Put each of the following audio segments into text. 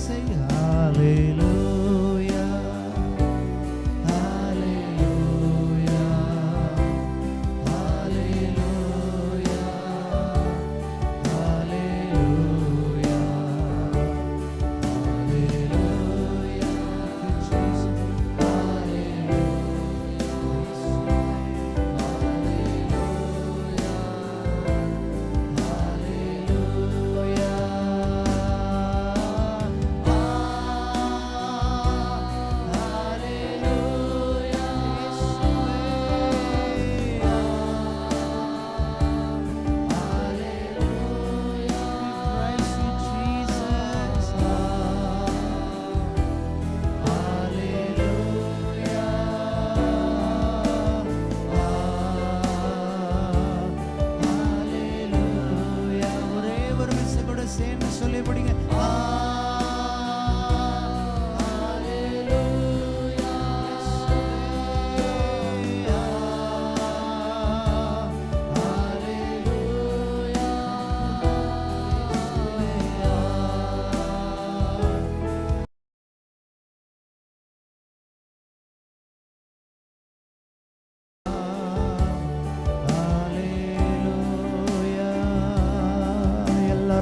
say hallelujah, hallelujah, hallelujah, hallelujah, hallelujah, Jesus, சொல்லி படிங்க.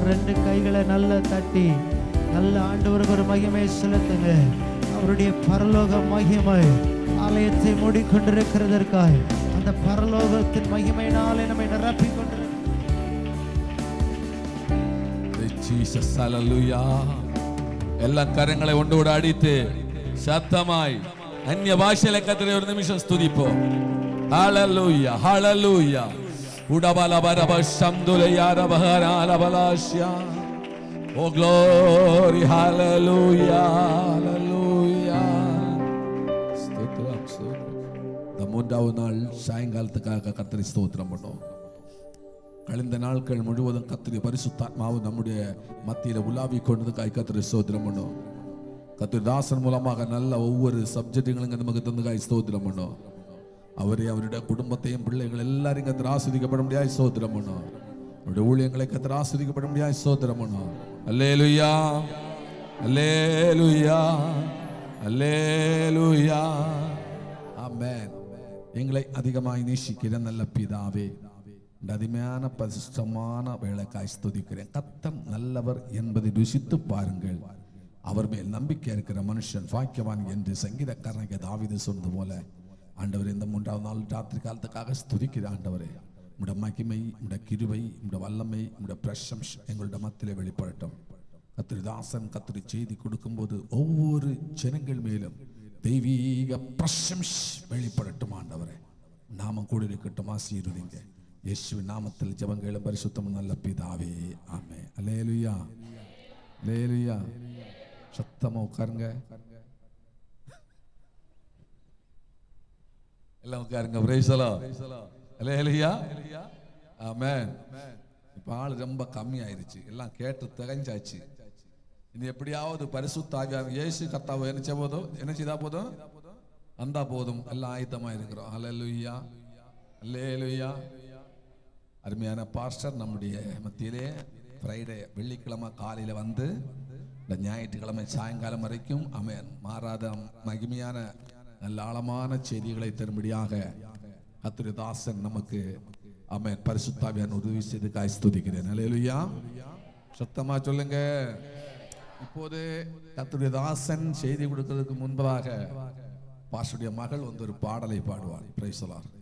ரெண்டு கைகளை நல்ல தட்டி நல்ல ஆண்டவருக்கு ஒரு மகிமை செலுத்துங்க. அவருடைய பரலோக மகிமை ஆலயத்தை மூடிக்கொண்டிருக்கிறதற்காக அந்த பரலோகத்தின் மகிமையினாலே நம்மை நிரப்பிக் கொண்டிருக்கிறார். എല്ലാ കരങ്ങളെ ഒന്നുകൂടെ അടിത്ത് ശക്തമായി അന്യഭാഷയിലെ കർത്താവേ ഒരു നിമിഷം സ്തുതിപ്പോ. Hallelujah hallelujah Oh glory, hallelujah, hallelujah. മൂന്നാം നാൾ സായങ്കാലത്തുക്കാக கர்த்தரை ஸ்தோத்திரம் பண்ணோம். கழிந்த நாட்கள் முழுவதும் கர்த்தருடைய பரிசுத்தாத்மாவு நம்முடைய மத்தியில உலாவி கொண்டதுக்காக கர்த்தரை ஸ்தோத்திரம் பண்ணோம். கர்த்தர் தாசன் மூலமாக நல்ல ஒவ்வொரு சப்ஜெக்டுகளும் நமக்கு தந்ததுக்காக ஸ்தோத்திரம் பண்ணோம். அவரே அவருடைய குடும்பத்தையும் பிள்ளைகள் எல்லாரையும் கர்த்தர் ஆசீர்வதிக்கப்பட முடியாது ஸ்தோத்திரம் பண்ணோம். அவருடைய ஊழியங்களை கர்த்தர் ஆசீர்வதிக்கப்பட முடியாது ஸ்தோத்திரம் பண்ணோம். அல்லேலூயா அல்லேலூயா அல்லேலூயா ஆமென். எங்களை அதிகமாய் நேசிக்கிற நல்ல பிதாவே, இந்த அதிமையான பரிசுத்தமான வேளைக்காய் ஸ்துதிக்கிறேன். கர்த்தர் நல்லவர் என்பதை ருசித்து பாருங்கள். அவர் மேல் நம்பிக்கை இருக்கிற மனுஷன் பாக்கியவான் என்று சங்கீதக்காரனுக்கு தாவீது சொன்னது போல ஆண்டவர் இந்த மூன்றாவது நாள் ராத்திரி காலத்துக்காக ஸ்துதிக்கிற ஆண்டவரே, உம்முடைய மகிமை, உம்முடைய கிருபை, உம்முடைய வல்லமை, உம்முடைய பிரசம்சை எங்களுடைய மத்தியிலே வெளிப்படட்டும். கர்த்தர் தாசன் கர்த்தர் செய்தி கொடுக்கும்போது ஒவ்வொரு ஜனங்கள் மேலும் தெய்வீக பிரசம்சை வெளிப்படட்டும் ஆண்டவரே. நாமம் கூட இருக்கட்டும், ஆசீர்வதிங்க. இயேசுவின் நாமத்தில் ஜெபங்களும் பரிசுத்தமும் நல்ல பிதாவே, ஆமென். அல்லேலூயா அல்லேலூயா. சத்தமா உட்காருங்க, எல்லாம் உட்காருங்க. Praise the lord. Alleluia amen. இப்ப ஆள் ரொம்ப கம்மி ஆயிருச்சு, எல்லாம் கேட்டு திகஞ்சாச்சு. இனி எப்படியாவது பரிசுத்த ஆவியானவர் இயேசு கர்த்தாவை என்ன செய்தா போதும், வந்தா போதும். எல்லாம் ஆயத்தமா இருக்கிறோம். அல்லேலூயா அல்லேலூயா. அருமையான பாஸ்டர் நம்முடைய மத்தியிலே ஃப்ரைடே வெள்ளிக்கிழமை காலையில வந்து இந்த ஞாயிற்றுக்கிழமை சாயங்காலம் வரைக்கும் ஆமென் மாறாத மகிமையான நல்ல ஆழமான செய்திகளை தரும்படியாக கர்த்தருடைய தாசன் நமக்கு ஆமென் பரிசுத்த ஆவியானவர் உதவி செய்ததுக்காக ஸ்துதிக்கிறேன். அல்லேலூயா. சத்தமா சொல்லுங்க. இப்போது கர்த்தருடைய தாசன் செய்தி கொடுக்கிறதுக்கு முன்பதாக பாஸ்டருடைய மகள் வந்து ஒரு பாடலை பாடுவார். Price the Lord.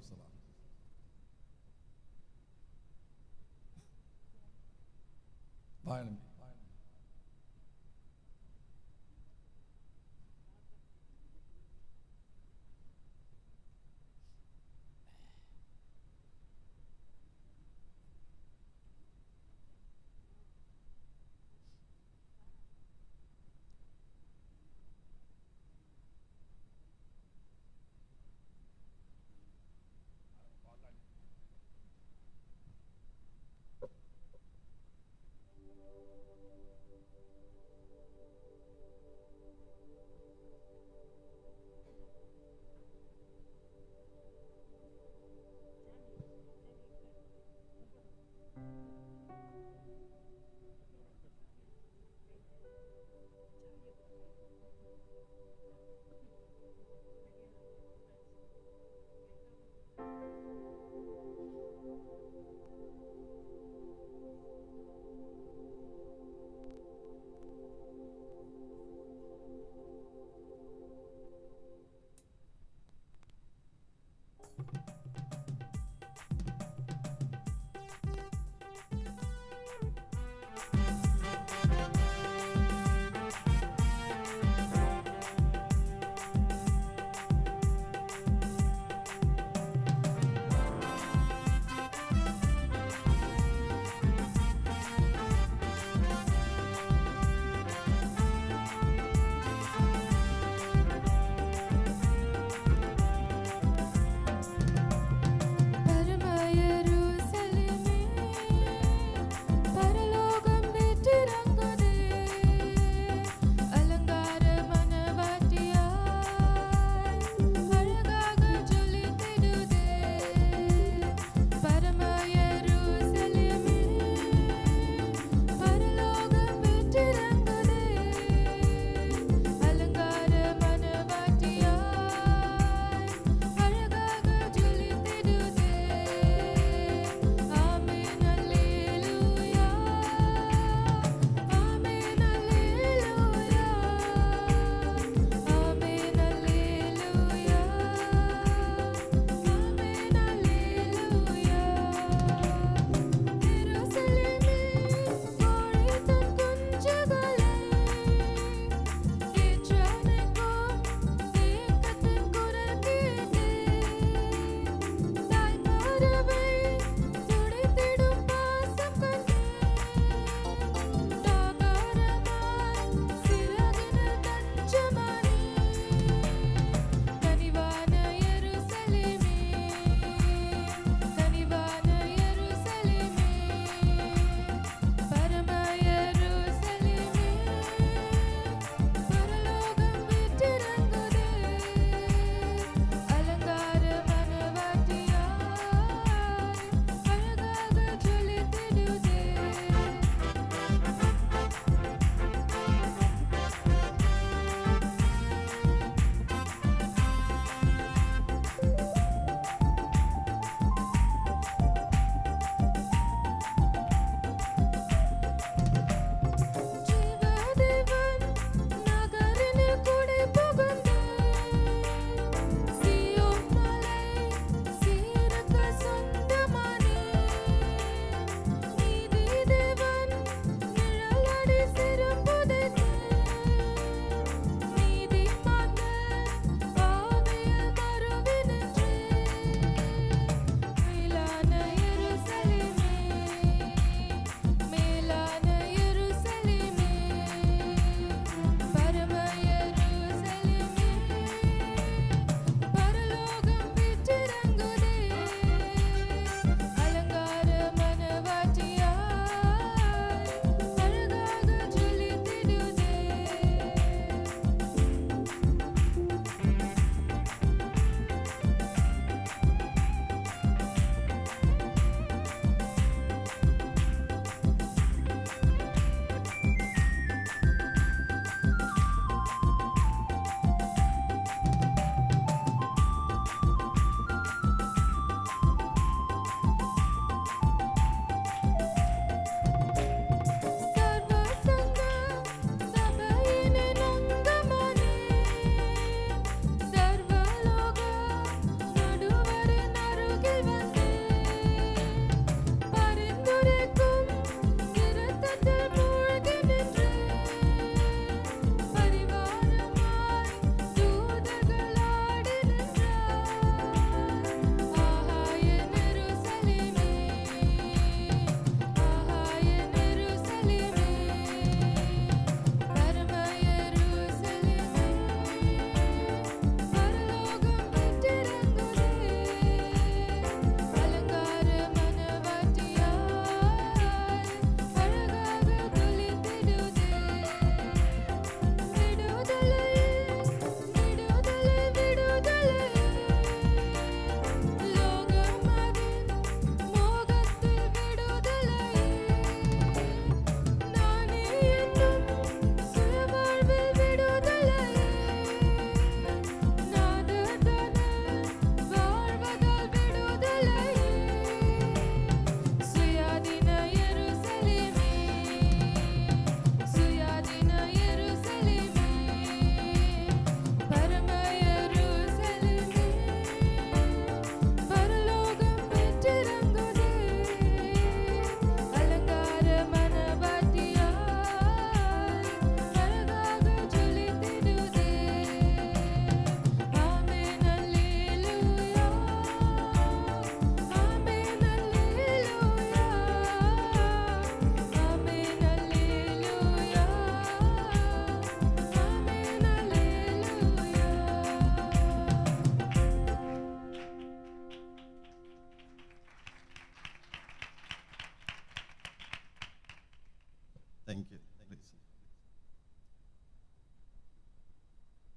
Thank you.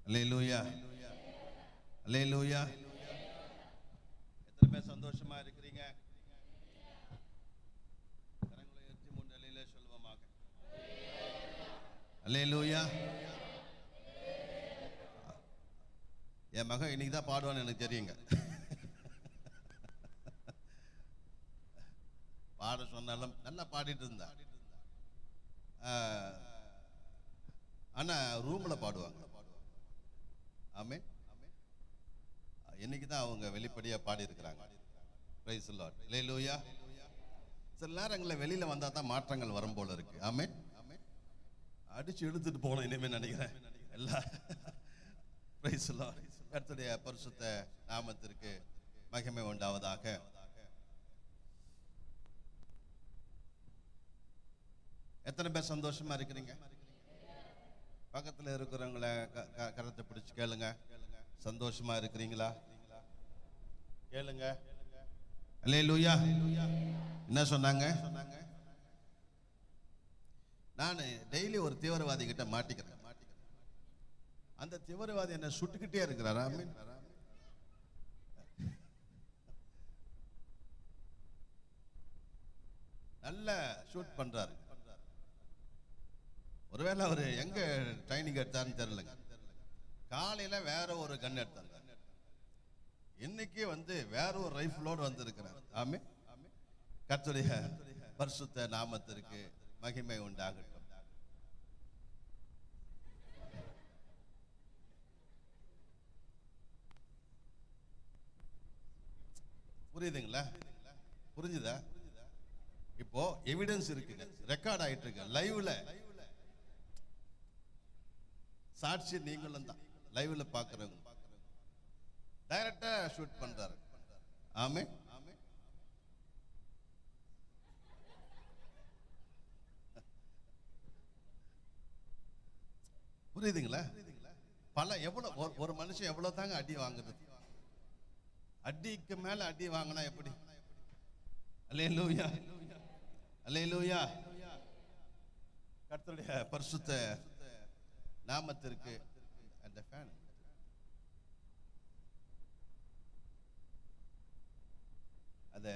Hallelujah. Hallelujah. எத்தனை பேர் சந்தோஷமா இருக்கிறீங்க? கரங்களை உயர்த்தி முன்னிலையிலே சொல்வோமாக. Hallelujah. என் மகன் இன்னைக்கு தான் பாடுவான்னு எனக்கு தெரியுங்க. பாட சொன்னாலும் நல்லா பாடிட்டு இருந்தா. ஆனா ரூம்ல பாடுவாங்க. ஆமென். இன்னைக்கு தான் அவங்க வெளிப்படையா பாடி இருக்கிறாங்க. Praise the lord. ஹல்லேலூயா. சில நேரங்களில் வெளியில வந்தா தான் மாற்றங்கள் வரும் போல இருக்கு. ஆமென். அடிச்சு எடுத்துட்டு போனோம் இனிமே நினைக்கிறேன் எல்லாம். Price the lord. கர்த்தருடைய பரிசுத்த நாமத்திற்கு மகிமை உண்டாவதாக. எத்தனை பேர் சந்தோஷமா இருக்கிறீங்க? பக்கத்தில் இருக்கிறவங்களை கரத்தை பிடிச்சு கேளுங்க, சந்தோஷமா இருக்கிறீங்களா? கேளுங்க. அல்லேலூயா. என்ன சொன்னாங்க? நான் டெய்லி ஒரு தீவிரவாதி கிட்ட மாட்டிக்கிறேன். அந்த தீவிரவாதி என்ன சுட்டுக்கிட்டே இருக்கிறாரா? நல்ல ஷூட் பண்றாரு. ஒருவேளை அவரு எங்க ட்ரைனிங் எடுத்தாருன்னு தெரியலங்க. காலையில வேற ஒரு கன் எடுத்தாங்க, இன்னைக்கு வேற ஒரு ரைஃபிளோடு வந்திருக்கிறார். ஆமென். கர்த்தருடைய பரிசுத்த நாமத்திற்கு மகிமை உண்டாகட்டும். புரியுதுங்களா? புரிஞ்சுதா? இப்போ எவிடன்ஸ் இருக்குங்க, ரெக்கார்ட் ஆயிட்டு இருக்கு லைவ்ல. சாட்சி நீங்களும் தான் லைவ்ல பாக்குறவங்க. டைரக்டா ஷூட் பண்றாரு. ஆமென். புரியுதுங்களா? எவ்வளவு ஒரு மனுஷன் எவ்வளவு தாங்க அடி வாங்குறது? அடிக்கு மேல அடி வாங்கினா எப்படி? அல்லேலூயா. அல்லேலூயா. கர்த்தருடைய பரிசுத்த நாமத்திற்கு அந்த ஃபேன் அத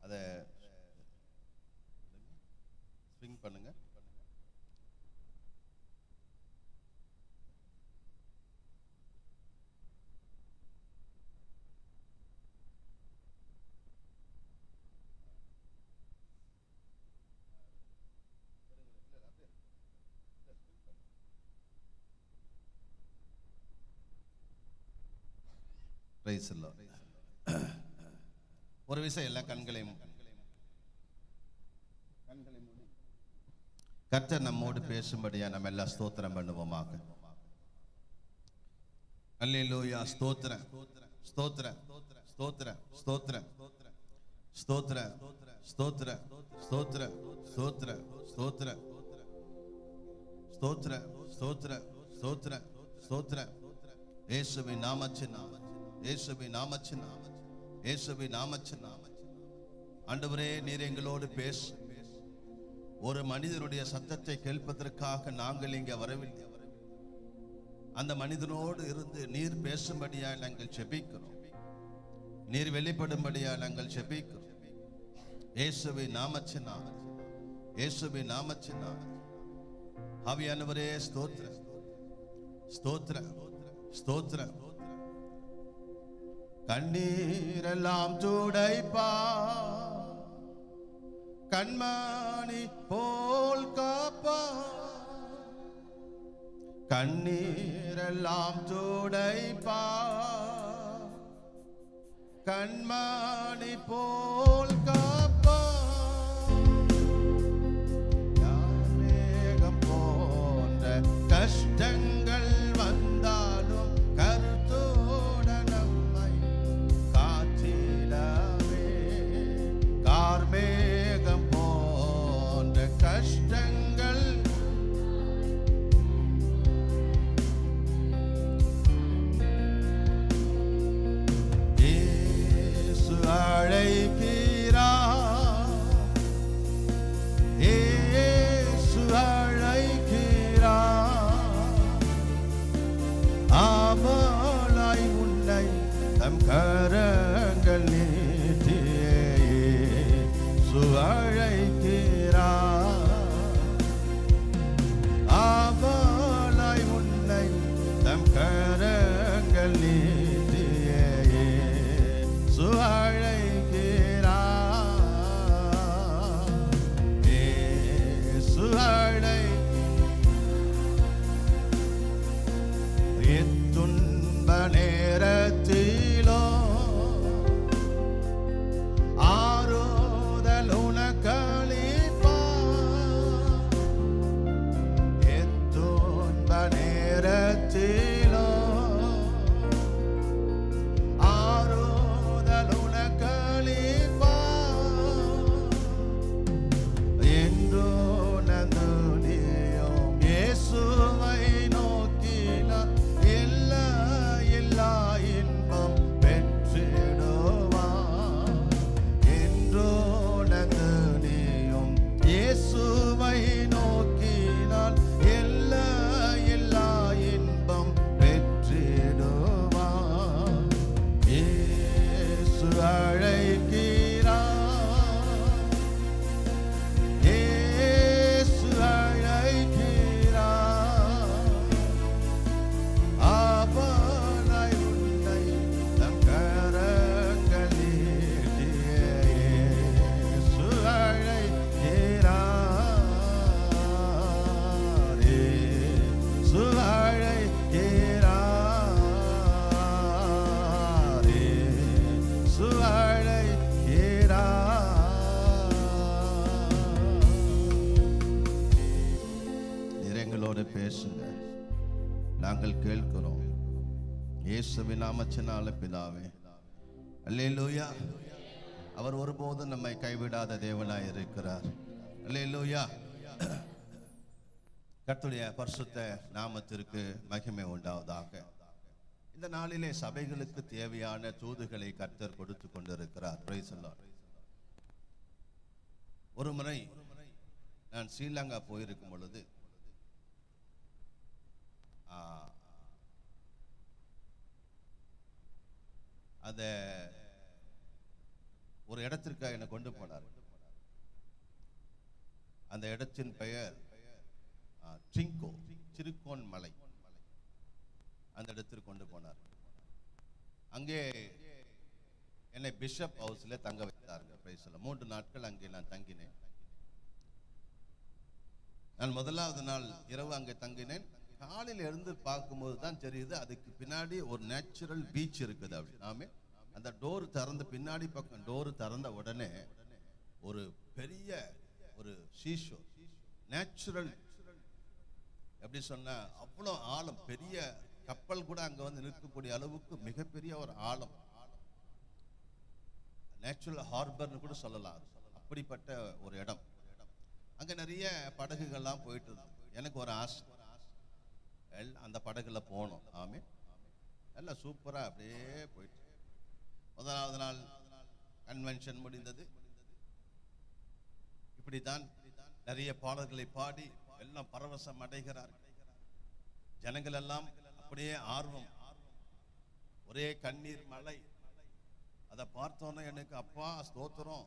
அத ஸ்விங் பண்ணுங்க. ஒரு விஷயம் எல்லாம் கண்களையும் கர்த்தர் நம்மோடு பேசும்படியா நம்ம எல்லாம் ஸ்தோத்திரம் பண்ணுவோமாக. அல்லேலூயா. ஸ்தோத்திரம் ஸ்தோத்திரம் ஸ்தோத்திரம் ஸ்தோத்திரம் ஸ்தோத்திரம் ஸ்தோத்திரம் ஸ்தோத்திரம் ஸ்தோத்திரம் ஸ்தோத்திரம் ஸ்தோத்திரம் ஸ்தோத்திரம் ஸ்தோத்திரம் ஸ்தோத்திரம். இயேசுவின் நாமத்தின் இயேசுவின் நாமத்தின் இயேசுவின் நாமத்தின் ஆண்டவரே, நீர் எங்களோடு பேசு. ஒரு மனிதனுடைய சத்தத்தை கேட்பதற்காக நாங்கள் இங்கே வரவில்லை. அந்த மனிதனோடு இருந்து நீர் பேசும்படியா நாங்கள் செபிக்கிறோம். நீர் வெளிப்படும்படியா நாங்கள் செபிக்கிறோம். இயேசுவின் நாமத்தின் இயேசுவின் நாமத்தின் ஆவியானவரே, ஸ்தோத்திரம் ஸ்தோத்திரம் ஸ்தோத்திரம். கண்ணீரெல்லாம் துடைப்பா, கண்மணி போல் காப்பா. கண்ணீரெல்லாம் துடைப்பா, கண்மணி போல் காப்பா. மேகம் போன்ற கஷ்டங்கள் வந்தாலும் கருத்தோட நம்மை காத்திடவே. கார்மேகம் போன்ற கஷ்டங்கள் தம் கரங்கள் நீட்டியே சுழைக்கிறார். ஆவலாய் உன்னை தம் கரங்கள் நீட்டியே சுழைக்கிறார். சுழை துன்ப நேரத்திலோ ஆறுதல் உனக்களிப்பார். துன்ப நேரத்திலோ ஆறுதல் உனக்களிப்பார். என்றோ நந்துனியும் இயேசுவை நோக்கினார் எல்லா இன்பம் பெற்றிடுவார். என்றோ நந்துனியும் இயேசுவை நோக்கினால் எல்லா இன்பம் பெற்றிடுவார். இயேசு அழைக்கிறார். இயேசு அழைக்கிறார். ஆவலாய் உன்னை தம் கரங்கள் நீட்டியே இயேசு அழைக்கிறார். இயேசு அழைக்கிறார். இயேசு அழைக்கிறார். நீர் எங்களோடு பேசுங்க, நாங்கள் கேட்கிறோம். இயேசுவின் நாமத்தினால பிதாவே, அல்லேலூயா. அவர் ஒருபோதும் நம்மை கைவிடாத தேவனாய் இருக்கிறார். அல்லேலூயா. கர்த்தருடைய பரிசுத்த நாமத்திற்கு மகிமை உண்டாவதாக. இந்த நாளிலே சபைகளுக்கு தேவையான தூதுகளை கர்த்தர் கொடுத்து கொண்டிருக்கிறார். Price the Lord. ஒரு முறை நான் ஸ்ரீலங்கா போயிருக்கும் பொழுது அத ஒரு இடத்திற்கு என்னை கொண்டு போனார். அந்த இடத்தின் பெயர் ட்ரிங்கோ, சிறுகோன் மலை. அந்த இடத்திற்கு கொண்டு போனார். அங்கே என்னை பிஷப் ஹவுஸ்ல தங்க வைத்தார்கள். 3 நாட்கள் அங்கே நான் தங்கினேன். நான் முதலாவது நாள் இரவு அங்கே தங்கினேன். காலையில் எழுந்து பார்க்கும்போது தான் தெரியுது அதுக்கு பின்னாடி ஒரு நேச்சுரல் பீச் இருக்குது. அப்படி ஆமே அந்த டோர் திறந்த பின்னாடி பக்கம் டோர் திறந்த உடனே ஒரு பெரிய ஒரு சீஷோ நேச்சுரல், எப்படி சொன்ன அவ்வளோ ஆழம், பெரிய கப்பல் கூட அங்க வந்து நிற்கக்கூடிய அளவுக்கு மிகப்பெரிய ஒரு ஆழம். நேச்சுரல் ஹார்பர்னு கூட சொல்லலாம். அப்படிப்பட்ட ஒரு இடம். அங்க நிறைய படகுகள்லாம் போயிட்டு இருந்தது. எனக்கு ஒரு ஆசை, அந்த படகுல போனோம். ஆமே நல்லா சூப்பரா அப்படியே போயிட்டு முதலாவது நாள் கன்வென்ஷன் முடிந்தது. இப்படித்தான் நிறைய பாடல்களை பாடி எல்லாம் பரவசம் அடைகிறார்கள். ஜனங்கள் எல்லாம் அப்படியே ஆர்வம், ஒரே கண்ணீர் மழை. அதை பார்த்தோன்னே எனக்கு அப்பா ஸ்தோத்திரம்,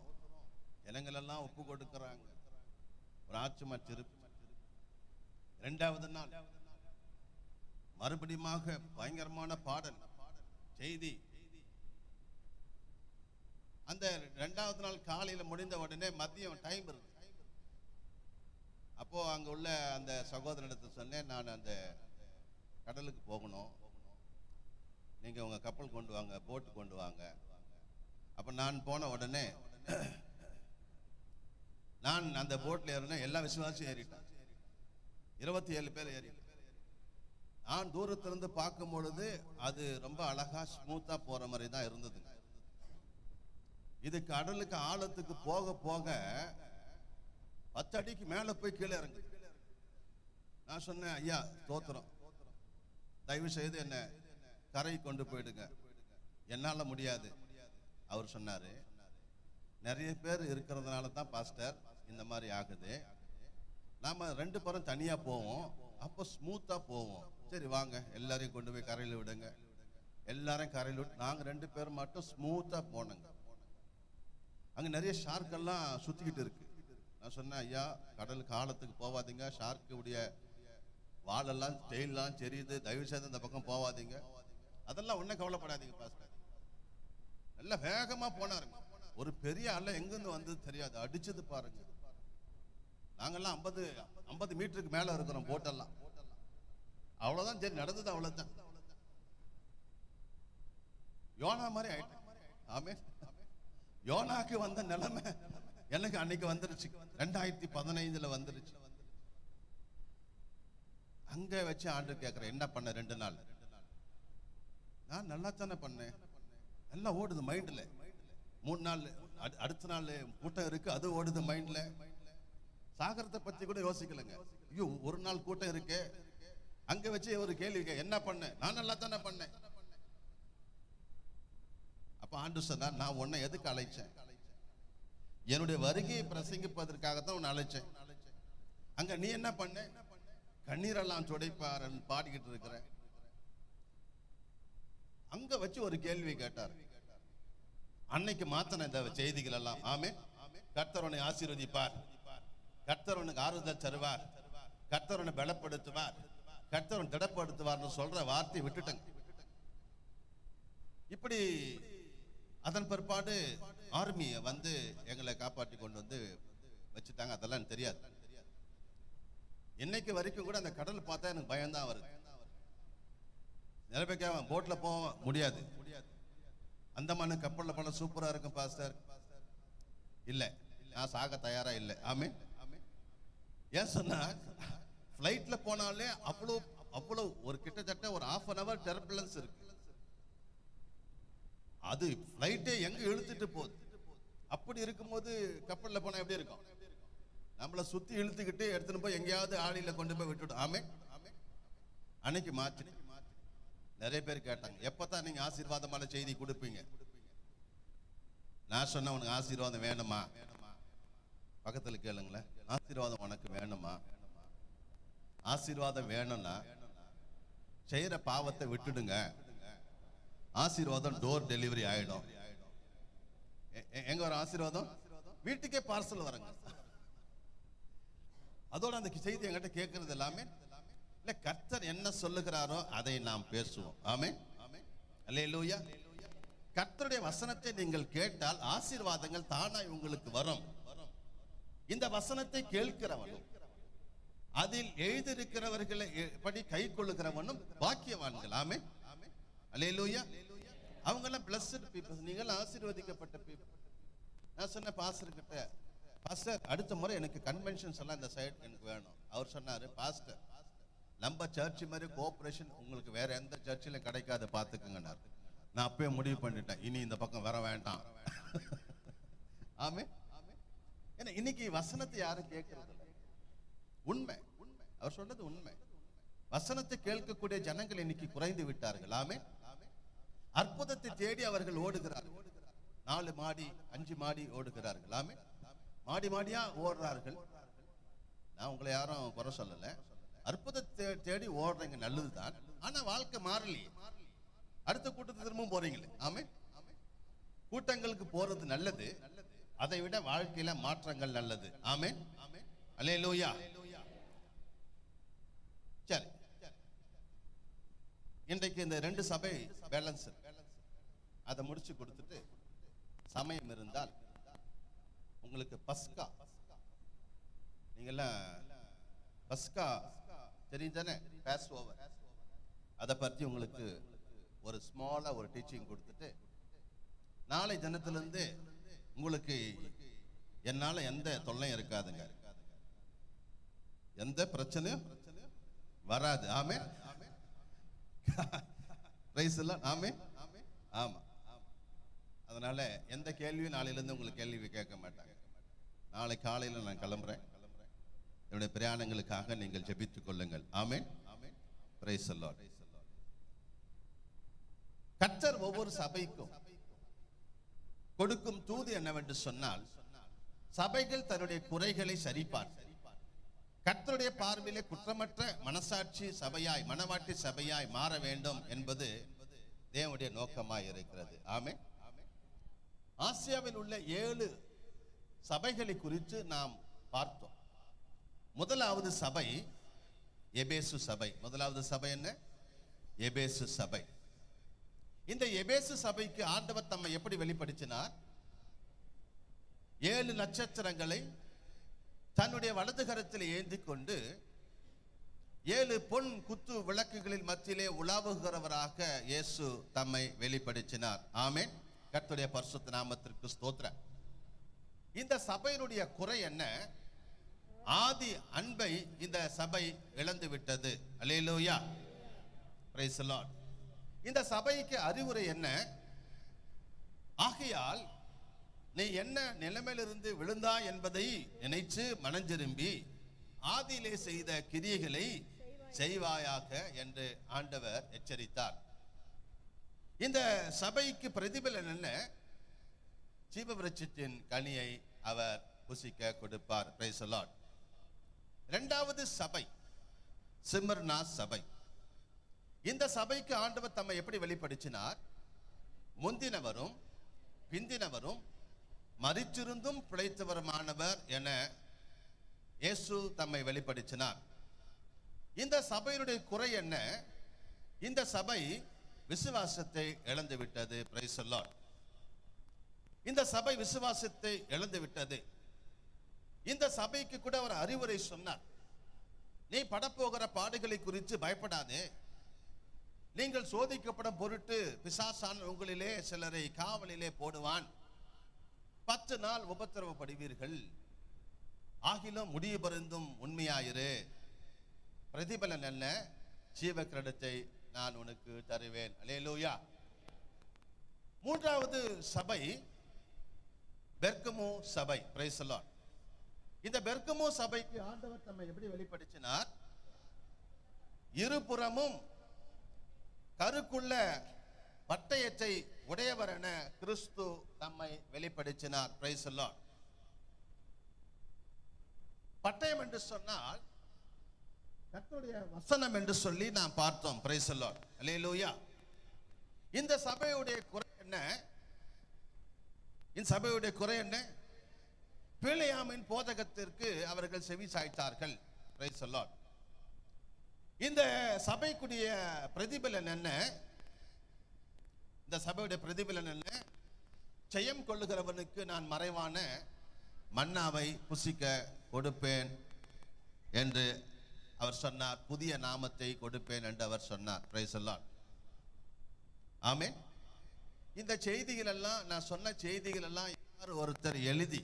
ஜனங்கள் எல்லாம் ஒப்பு கொடுக்கிறாங்க. ஒரு ஆச்சுமா திருப்பி. 2வது நாள் மறுபடியுமாக பயங்கரமான பாடல் செய்தி. அந்த 2வது நாள் காலையில முடிந்த உடனே மதியம் டைம் இருக்கு. அப்போ அங்க உள்ள அந்த சகோதரனிடத்தை சொன்னேன், நான் அந்த கடலுக்கு போகணும், நீங்க உங்க கப்பல் கொண்டு வாங்க, போட்டு கொண்டு வாங்க. அப்ப நான் போன உடனே நான் அந்த போட்ல ஏறினேன். எல்லா விசுவாசியும் ஏறிட்டான். 27 பேர் ஏறி. நான் தூரத்திலிருந்து பார்க்கும் பொழுது அது ரொம்ப அழகா ஸ்மூத்தா போற மாதிரி தான் இருந்தது. இது கடலுக்கு ஆழத்துக்கு போக போக 10 அடிக்கு மேல போய் கீழே இறங்கு. நான் சொன்னேன், ஐயா ஸ்தோத்திரம், தயவு செய்து என்ன கரை கொண்டு போயிடுங்க, என்னால முடியாது. அவர் சொன்னாரு, நிறைய பேர் இருக்கிறதுனால தான் பாஸ்டர் இந்த மாதிரி ஆகுது. நாம 2 பேரும் தனியா போவோம், அப்போ ஸ்மூத்தா போவோம். சரி வாங்க எல்லாரையும் கொண்டு போய் கரையில் விடுங்க. எல்லாரும் கரையில் விட்டு நாங்கள் 2 பேரும் மட்டும் ஸ்மூத்தா போனோங்க. அங்க நிறைய ஷார்க்கெல்லாம் சுத்திக்கிட்டு இருக்கு. நான் சொன்னேன், ஐயா கடல் காலத்துக்கு போவாதீங்க, ஷார்க்கு உடைய வாழெல்லாம் டெயிலெல்லாம் தெரியுது, தயவு செய்து இந்த பக்கம் போவாதீங்க. அதெல்லாம் ஒன்றும் கவலைப்படாதீங்க பாஸ்டர். நல்லா வேகமா போனாருங்க. ஒரு பெரிய அலை எங்கிருந்து வந்தது தெரியாது, அடிச்சது பாருங்க. நாங்கெல்லாம் 50 மீட்டருக்கு மேல இருக்கிறோம் போட்டெல்லாம். அவ்வளவுதான், சரி நடந்தது அவ்வளவுதான். யோனா மாதிரி ஆயிட்டேன். ஆமே, யோனாக்கு வந்த நிலைமை எனக்கு அன்னைக்கு வந்துருச்சு. 2015 வந்துருச்சு. அங்க வச்சு ஆண்டு கேட்கிறேன், என்ன பண்ண 2 நாள்? நான் நல்லா தானே பண்ணேன், நல்லா ஓடுது மைண்ட்ல. 3 நாள் அடுத்த நாள் கூட்டம் இருக்கு, அது ஓடுது மைண்ட்ல. சாகரத்தை பத்தி கூட யோசிக்கலங்க. ஐயோ, 1 நாள் கூட்டம் இருக்கு. அங்க வச்சு ஒரு கேள்வி, என்ன பண்ண? நான் நல்லா தானே பண்ணேன். அப்ப ஆண்டு சொன்னா, நான் உன்னை எதுக்கு அழைச்சேன்? என்னுடைய வருகையை பிரசங்கிப்பதற்காகத்தான் உன்னை அழைச்சேன். அங்க நீ என்ன பண்ண? கண்ணீரெல்லாம் துடைப்பாரன் பாடிக்கிட்டு இருக்கிற. அங்க வச்சு ஒரு கேள்வி கேட்டார். அன்னைக்கு மாத்தன இந்த செய்திகள் எல்லாம். ஆமே, கர்த்தர் உன்னை ஆசீர்வதிப்பார், கர்த்தர் உனக்கு ஆறுதல் தருவார், கர்த்தர் உன்னை பலப்படுத்துவார், கர்த்தர் உன்னை திடப்படுத்துவார்னு சொல்ற வார்த்தையை விட்டுட்டங்க. இப்படி அதன் பிற்பாடு ஆர்மியை வந்து எங்களை காப்பாற்றி கொண்டு வந்து வச்சுட்டாங்க. அதெல்லாம் தெரியாது. இன்னைக்கு வரைக்கும் கூட அந்த கடல் பார்த்தா எனக்கு பயம்தான் வருது. நிறைய பேர் போட்ல போக முடியாது, அந்தமான கப்பல்ல போன சூப்பரா இருக்கும் பாஸ்டர். இல்ல, நான் சாக தயாரா இல்லை. ஆமே, ஏன் சொன்னா பிளைட்ல போனாலே அவ்வளவு ஒரு கிட்டத்தட்ட ஒரு 1/2 hour டர்புலன்ஸ் இருக்கு. அது பிளைட்டே எங்க இழுத்துட்டு போகுது. அப்படி இருக்கும்போது கப்பல்ல போனா எப்படி இருக்கும்? நம்மள சுத்தி இழுத்துக்கிட்டு எடுத்துட்டு போய் எங்கேயாவது ஆளில கொண்டு போய் விட்டுடும். ஆமே, அன்னைக்கு மாற்றி நிறைய பேர் கேட்டாங்க, எப்பதான் நீங்க ஆசீர்வாதமான செய்தி கொடுப்பீங்க? நான் சொன்ன, உனக்கு ஆசீர்வாதம் வேணுமா? பக்கத்துல கேளுங்களேன், ஆசீர்வாதம் உனக்கு வேணுமா? ஆசீர்வாதம் வேணும்னா செய்யற பாவத்தை விட்டுடுங்க, ஆசீர்வாதம் டோர் டெலிவரி ஆயிடும். எங்க வர ஆசீர்வாதம்? வீட்டுக்கே பார்சல் வரங்க. அதோட அந்த செய்தி என்கிட்ட கேட்கறது எல்லாமே இல்ல, கர்த்தர் என்ன சொல்லுகிறாரோ அதை நாம் பேசுவோம். ஆமே, அல்லேலூயா. கர்த்தருடைய வசனத்தை நீங்கள் கேட்டால் ஆசீர்வாதங்கள் தானாய் உங்களுக்கு வரும். இந்த வசனத்தை கேட்கிறவனும் அதில் எழுதியிருக்கிறவர்களை படி கை கொள்ளுகிறவனும் பாக்கியவான்கள். ஆமே, அல்லேலூயா. அவங்க எல்லாம் பிளஸ்ட் பீப்புள், நீங்கள் ஆசீர்வதிக்கப்பட்ட பீப்புள். நான் சொன்ன பாஸ்டர் கிட்ட, பாஸ்டர் அடுத்த முறை எனக்கு கன்வென்ஷன்ஸ் எல்லாம் இந்த சைடு எனக்கு வேணும். அவர் சொன்னாரு, பாஸ்டர் நம்ம சர்ச் மாதிரி கோஆபரேஷன் உங்களுக்கு வேற எந்த சர்ச்சிலும் கிடைக்காது, பாத்துக்குங்கன்னாரு. நான் அப்பவே முடிவு பண்ணிட்டேன், இனி இந்த பக்கம் வர வேண்டாம். ஆமே, ஏன்னா இன்னைக்கு வசனத்தை யாரும் கேட்கறது இல்லை. உண்மை, அவர் சொல்றது உண்மை. வசனத்தை கேட்கக்கூடிய ஜனங்கள் இன்னைக்கு குறைந்து விட்டார்கள். ஆமே, அற்புதத்தை தேடி அவர்கள் ஓடுகிறார்கள். 4 மாடி 5 மாடி ஓடுகிறார்கள். ஆமே, மாடி மாடியா ஓடுறார்கள். நான் உங்களை யாரும் குறை சொல்லல, அற்புதத்தை தேடி ஓடுறீங்க, நல்லதுதான். ஆனா வாழ்க்கை மாறலையே. அடுத்த கூட்டத்துக்கு திரும்பவும் போறீங்களே. ஆமே, கூட்டங்களுக்கு போறது நல்லது, அதை விட வாழ்க்கையில மாற்றங்கள் நல்லது. ஆமே, அல்லேலூயா. சரி, இன்றைக்கு இந்த 2 சபை பேலன்ஸ் அதை முடிச்சு கொடுத்துட்டு, சமயம் இருந்தால் உங்களுக்கு பஸ்கா, நீங்கெல்லாம் பஸ்கா தெரியுதானே, பாஸ் ஓவர், அதை பற்றி உங்களுக்கு ஒரு ஸ்மாலா ஒரு டீச்சிங் கொடுத்துட்டு, நாளை தினத்திலிருந்து உங்களுக்கு என்னால எந்த தொல்லையும் இருக்காதுங்க, எந்த பிரச்சனையும் வராது. ஆமே, பிரைஸ் எல்லாம். ஆமே, ஆமா. அதனால எந்த கேள்வியும் நாளையிலிருந்து உங்களுக்கு கேள்வி கேட்க மாட்டாங்க. நாளை காலையில் நான் கிளம்புறேன். என்னுடைய பிரயாணங்களுக்காக நீங்கள் ஜெபித்துக் கொள்ளுங்கள். ஆமென், பிரைஸ் தி லார்ட். கர்த்தர் ஒவ்வொரு சபைக்கும் கொடுக்கும் தூது என்னவென்று சொன்னால், சபைகள் தன்னுடைய குறைகளை சரிபார்த்து கர்த்தருடைய பார்வையிலே குற்றமற்ற மனசாட்சி சபையாய், மனவாட்டி சபையாய் மாற வேண்டும் என்பது தேவனுடைய நோக்கமாக இருக்கிறது. ஆமென். ஆசியாவில் உள்ள 7 சபைகளை குறித்து நாம் பார்த்தோம். முதலாவது சபை எபேசு சபை. முதலாவது சபை என்ன? எபேசு சபை. இந்த எபேசு சபைக்கு ஆண்டவர் தம்மை எப்படி வெளிப்படுத்தினார்? 7 நட்சத்திரங்களை தன்னுடைய வலது கரத்தில் ஏந்தி கொண்டு 7 பொன் குத்து விளக்குகளின் மத்தியிலே உலாவுகிறவராக இயேசு தம்மை வெளிப்படுத்தினார். ஆமென். கர்த்தருடைய பரிசுத்த நாமத்திற்கு ஸ்தோத்திரம். இந்த சபையினுடைய குறை என்ன? ஆதி அன்பை இந்த சபை இழந்து விட்டது. அல்லேலூயா, பிரைஸ் தி லார்ட். இந்த சபைக்கு அறிவுரை என்ன? ஆகையால் நீ என்ன நிலைமையிலிருந்து விழுந்தா என்பதை நினைச்சு மனஞ்சிரும்பி ஆதியிலே செய்த கிரியைகளை செய்வாயாக என்று ஆண்டவர் எச்சரித்தார். இந்த சபைக்கு பிரதிபலன் என்ன? ஜீவவிருட்சத்தின் கனியை அவர் புசிக்க கொடுப்பார். Price the Lord. இரண்டாவது சபை சிமர்னா சபை. இந்த சபைக்கு ஆண்டவர் தம்மை எப்படி வெளிப்படுத்தினார்? முந்தினவரும் பிந்தினவரும் மரித்திருந்தும் பிழைத்தவருமானவர் என இயேசு தம்மை வெளிப்படுத்தினார். இந்த சபையினுடைய குறை என்ன? இந்த சபை விசுவாசத்தை இழந்து விட்டது. Price the Lord. இந்த சபை விசுவாசத்தை இழந்து விட்டது. இந்த சபைக்கு கூட ஒரு அறிவுரை சொன்னார். நீ படப்போகிற பாடுகளை குறித்து பயப்படாதே. நீங்கள் சோதிக்கப்படும் பொருட்டு பிசாசான் உங்களிலே சிலரை காவலிலே போடுவான். 10 நாள் உபத்திரவப்படுவீர்கள். ஆகிலும் முடிவு பருந்தும் உண்மையாயிரு. பிரதிபலன் என்ன? ஜீவ கிரீடத்தை நான் உனக்கு தருவேன். அல்லேலூயா. மூன்றாவது சபை பெர்கமு சபை. Price the Lord. இந்த பெர்கமு சபைக்கு ஆண்டவர் தம்மை எப்படி வெளிப்படுத்தினார்? இருபுறமும் கருக்குள்ள பட்டயத்தை உடையவர் என கிறிஸ்து தம்மை வெளிப்படுத்தினார். Praise the lord. பட்டயம் என்று சொன்னால் கர்த்தருடைய வசனம் என்று சொல்லி நாம் பார்த்தோம். Praise the lord. அல்லேலூயா. இந்த சபையுடைய குறை என்ன? இந்த சபையுடைய குறை என்ன? பிலேயாமின் போதகத்திற்கு அவர்கள் செவி சாய்த்தார்கள். Price the Lord. இந்த சபைக்குடைய பிரதிபலன் என்ன? இந்த சபையுடைய பிரதிபலன் என்ன? ஜெயம் கொள்ளுகிறவனுக்கு நான் மறைவான மன்னாவை புசிக்க கொடுப்பேன் என்று அவர் சொன்னார். புதிய நாமத்தை கொடுப்பேன் என்று அவர் சொன்னார். Praise the lord. ஆமென். இந்த செய்திகள் எல்லாம், நான் சொன்ன செய்திகள் எல்லாம் யார் ஒருத்தர் எழுதி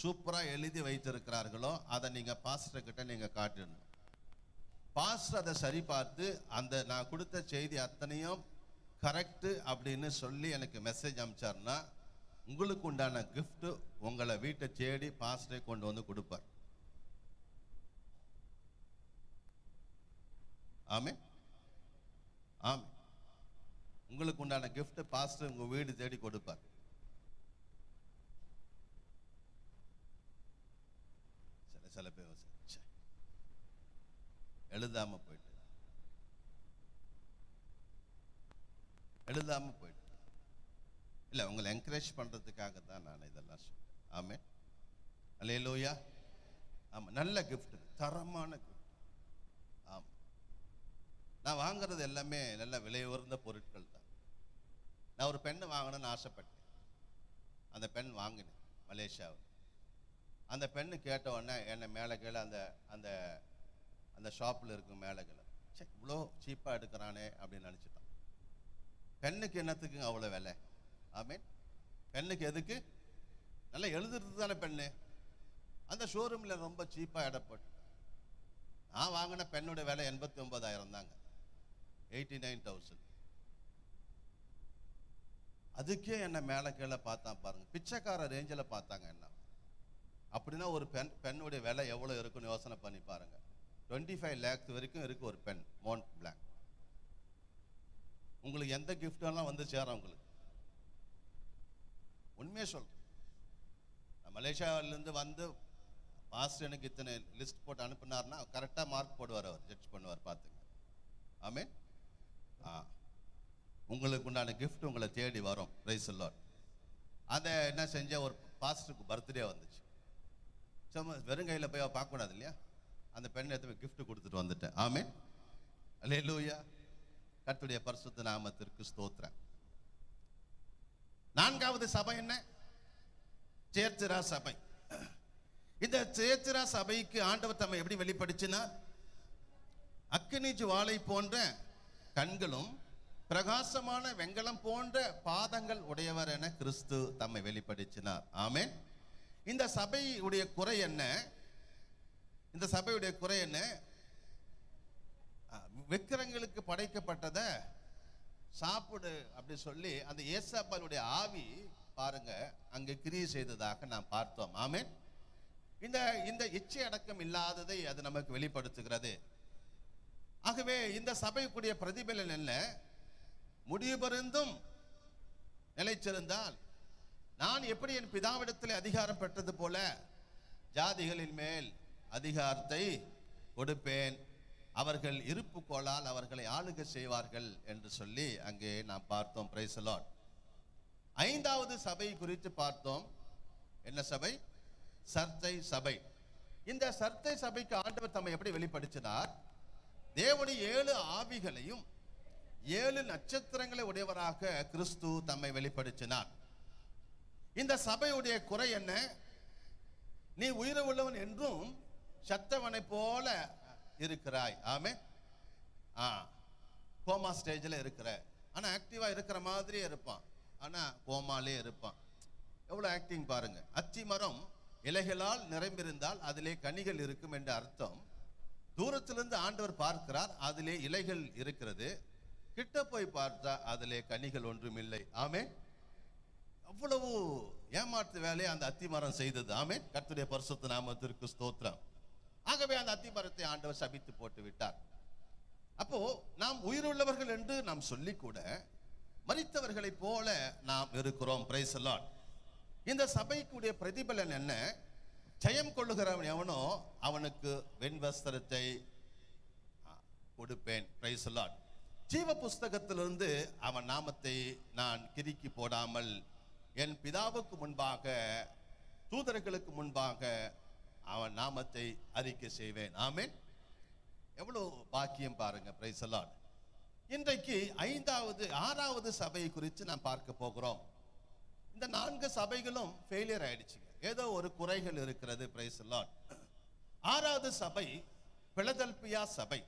சூப்பரா எழுதி வைத்திருக்கிறார்களோ அதை நீங்க பாஸ்டர் கிட்ட நீங்க காட்டிடணும். பாஸ்டர் அதை சரி பார்த்து அந்த நான் கொடுத்த செய்தி அத்தனையும் கரெக்ட் அப்படின்னு சொல்லி எனக்கு மெசேஜ் அனுப்பிச்சார்னா உங்களுக்கு உண்டான gift உங்களை வீட்டை தேடி பாஸ்டரை கொண்டு வந்து கொடுப்பார். ஆமென். ஆமென். உங்களுக்கு உண்டான gift பாஸ்டர் உங்க வீடு தேடி கொடுப்பார். சில பேர் எழுதாம போயிட்டு இல்ல, உங்களை என்கரேஜ் பண்றதுக்காக தான் நான் இதெல்லாம் சொல்றேன். ஆமென். அல்லேலூயா. ஆமா, நல்ல gift, தரமான gift. ஆமா, நான் வாங்குறது எல்லாமே நல்ல விலை உயர்ந்த பொருட்கள் தான். நான் ஒரு பெண் வாங்கணும்னு ஆசைப்பட்டேன். அந்த பெண் வாங்கினேன் மலேசியாவில். அந்த பெண்ணு கேட்ட உடனே என்னை மேலே கீழே அந்த அந்த அந்த ஷாப்பில் இருக்கும் மேலே கீழே இவ்வளோ சீப்பாக எடுக்கிறானே அப்படின்னு நினச்சிட்டான். பெண்ணுக்கு என்னத்துக்கு அவ்வளோ விலை? ஆமீன். பெண்ணுக்கு எதுக்கு? நல்லா எழுதுறது தானே பெண்ணு. அந்த ஷோரூமில் ரொம்ப சீப்பாக இடப்பட்டு நான் வாங்கின பெண்ணுடைய விலை 89,000 தாங்க. 89,000. அதுக்கே என்னை மேலே கீழே பார்த்தான் பாருங்க. பிச்சைக்கார ரேஞ்சில் பார்த்தாங்க என்ன. அப்படின்னா ஒரு பெண்ணுடைய விலை எவ்வளோ இருக்குன்னு யோசனை பண்ணி பாருங்க. 25 lakhs வரைக்கும் இருக்கு ஒரு பெண் மோன்ட் பிளாங்க். உங்களுக்கு எந்த கிஃப்டெல்லாம் வந்து சேரும் உங்களுக்கு? உண்மையே சொல்றேன். நான் மலேசியாவிலேருந்து வந்து பாஸ்டர் எனக்கு இத்தனை லிஸ்ட் போட்டு அனுப்புனார்னா கரெக்டாக மார்க் போடுவார், அவர் ஜட்ஜ் பண்ணுவார். பார்த்துங்க. ஆமீன். உங்களுக்கு உண்டான கிஃப்ட் உங்களை தேடி வரும். Price the Lord. அதை என்ன செஞ்ச, ஒரு பாஸ்டருக்கு பர்த்டே வந்துச்சு. சும்மா வெறும் கையில் போய் பார்க்கக்கூடாது இல்லையா, அந்த பெண்ணை எடுத்து கிஃப்ட் கொடுத்துட்டு வந்துட்டேன். ஆமென், அல்லேலூயா. கர்த்தருடைய பரிசுத்த நாமத்திற்கு ஸ்தோத்திரம். நான்காவது சபை என்ன? தியத்திரா சபை. இந்த தியத்திரா சபைக்கு ஆண்டவர் தம்மை எப்படி வெளிப்படுத்தினார்? அக்கினி ஜுவாலை போன்ற கண்களும் பிரகாசமான வெண்கலம் போன்ற பாதங்கள் உடையவர் என கிறிஸ்து தம்மை வெளிப்படுத்தினார். ஆமென். இந்த சபையுடைய குறை என்ன? இந்த சபையுடைய குறை என்ன? விக்கிரங்களுக்கு படைக்கப்பட்டதை சாப்பிடு அப்படி சொல்லி அந்த ஏசாப்பாலுடைய ஆவி பாருங்க அங்கே கிரியை செய்ததாக நாம் பார்த்தோம். ஆமென். இந்த இச்சை அடக்கம் இல்லாததை அது நமக்கு வெளிப்படுத்துகிறது. ஆகவே இந்த சபைக்குரிய பிரதிபலன் என்ன? முடிவு பரிந்தும் நிலைச்சிருந்தால் நான் எப்படி என் பிதாவிடத்தில் அதிகாரம் பெற்றது போல ஜாதிகளின் மேல் அதிகாரத்தை கொடுப்பேன், அவர்கள் இருப்பு கோளால் அவர்களை ஆளுகை செய்வார்கள் என்று சொல்லி அங்கே நாம் பார்த்தோம். Praise the Lord. ஐந்தாவது சபை குறித்து பார்த்தோம். என்ன சபை? சர்தை சபை. இந்த சர்தை சபைக்கு ஆண்டவர் தம்மை எப்படி வெளிப்படுத்தினார்? தேவனுடைய 7 ஆவிகளையும் 7 நட்சத்திரங்களை உடையவராக கிறிஸ்து தம்மை வெளிப்படுத்தினார். இந்த சபையுடைய குறை என்ன? நீ உயிர் உள்ளவன் என்றும் சத்தவனை போல இருக்கிறாய். ஆமென். கோமா ஸ்டேஜில் இருக்கிற, ஆனா ஆக்டிவா இருக்கிற மாதிரியே இருப்பான், ஆனா கோமாலே இருப்பான். எவ்வளவு ஆக்டிங் பாருங்க. அத்தி மரம் இலைகளால் நிரம்பியிருந்தால் அதிலே கனிகள் இருக்கும் என்ற அர்த்தம். தூரத்திலிருந்து ஆண்டவர் பார்க்கிறார், அதிலே இலைகள் இருக்கிறது. கிட்ட போய் பார்த்தா அதிலே கனிகள் ஒன்றும் இல்லை. ஆமென். அவ்வளவு ஏமாற்று வேலையை அந்த அத்தி மரம் செய்தது. ஆமென். கர்த்தருடைய பரிசுத்த நாமத்திற்கு ஸ்தோத்திரம். ஆகவே அந்த அத்தி மரத்தை ஆண்டவர் சபித்து போட்டு விட்டார். அப்போ நாம் உயிருள்ளவர்கள் என்று நாம் சொல்லி கூட மரித்தவர்களை போல நாம் இருக்கிறோம். Price the Lord. இந்த சபைக்குடைய பிரதிபலன் என்ன? ஜெயம் கொள்ளுகிறவன் எவனோ அவனுக்கு வெண்வஸ்திரத்தை கொடுப்பேன். Price the Lord. ஜீவ புஸ்தகத்திலிருந்து அவன் நாமத்தை நான் கிறுக்கி போடாமல் என் பிதாவுக்கு முன்பாக தூதர்களுக்கு முன்பாக அவன் நாமத்தை அறிக்கை செய்வேன். ஆமென். எவ்வளவு பாக்கியம் பாருங்க. Price the Lord. இன்றைக்கு 6வது சபை குறித்து நாம் பார்க்க போகிறோம். இந்த 4 சபைகளும் ஃபெயிலியர் ஆயிடுச்சுங்க. ஏதோ ஒரு குறைகள் இருக்கிறது. Price the Lord. 6வது சபை பிலதெல்பியா சபை.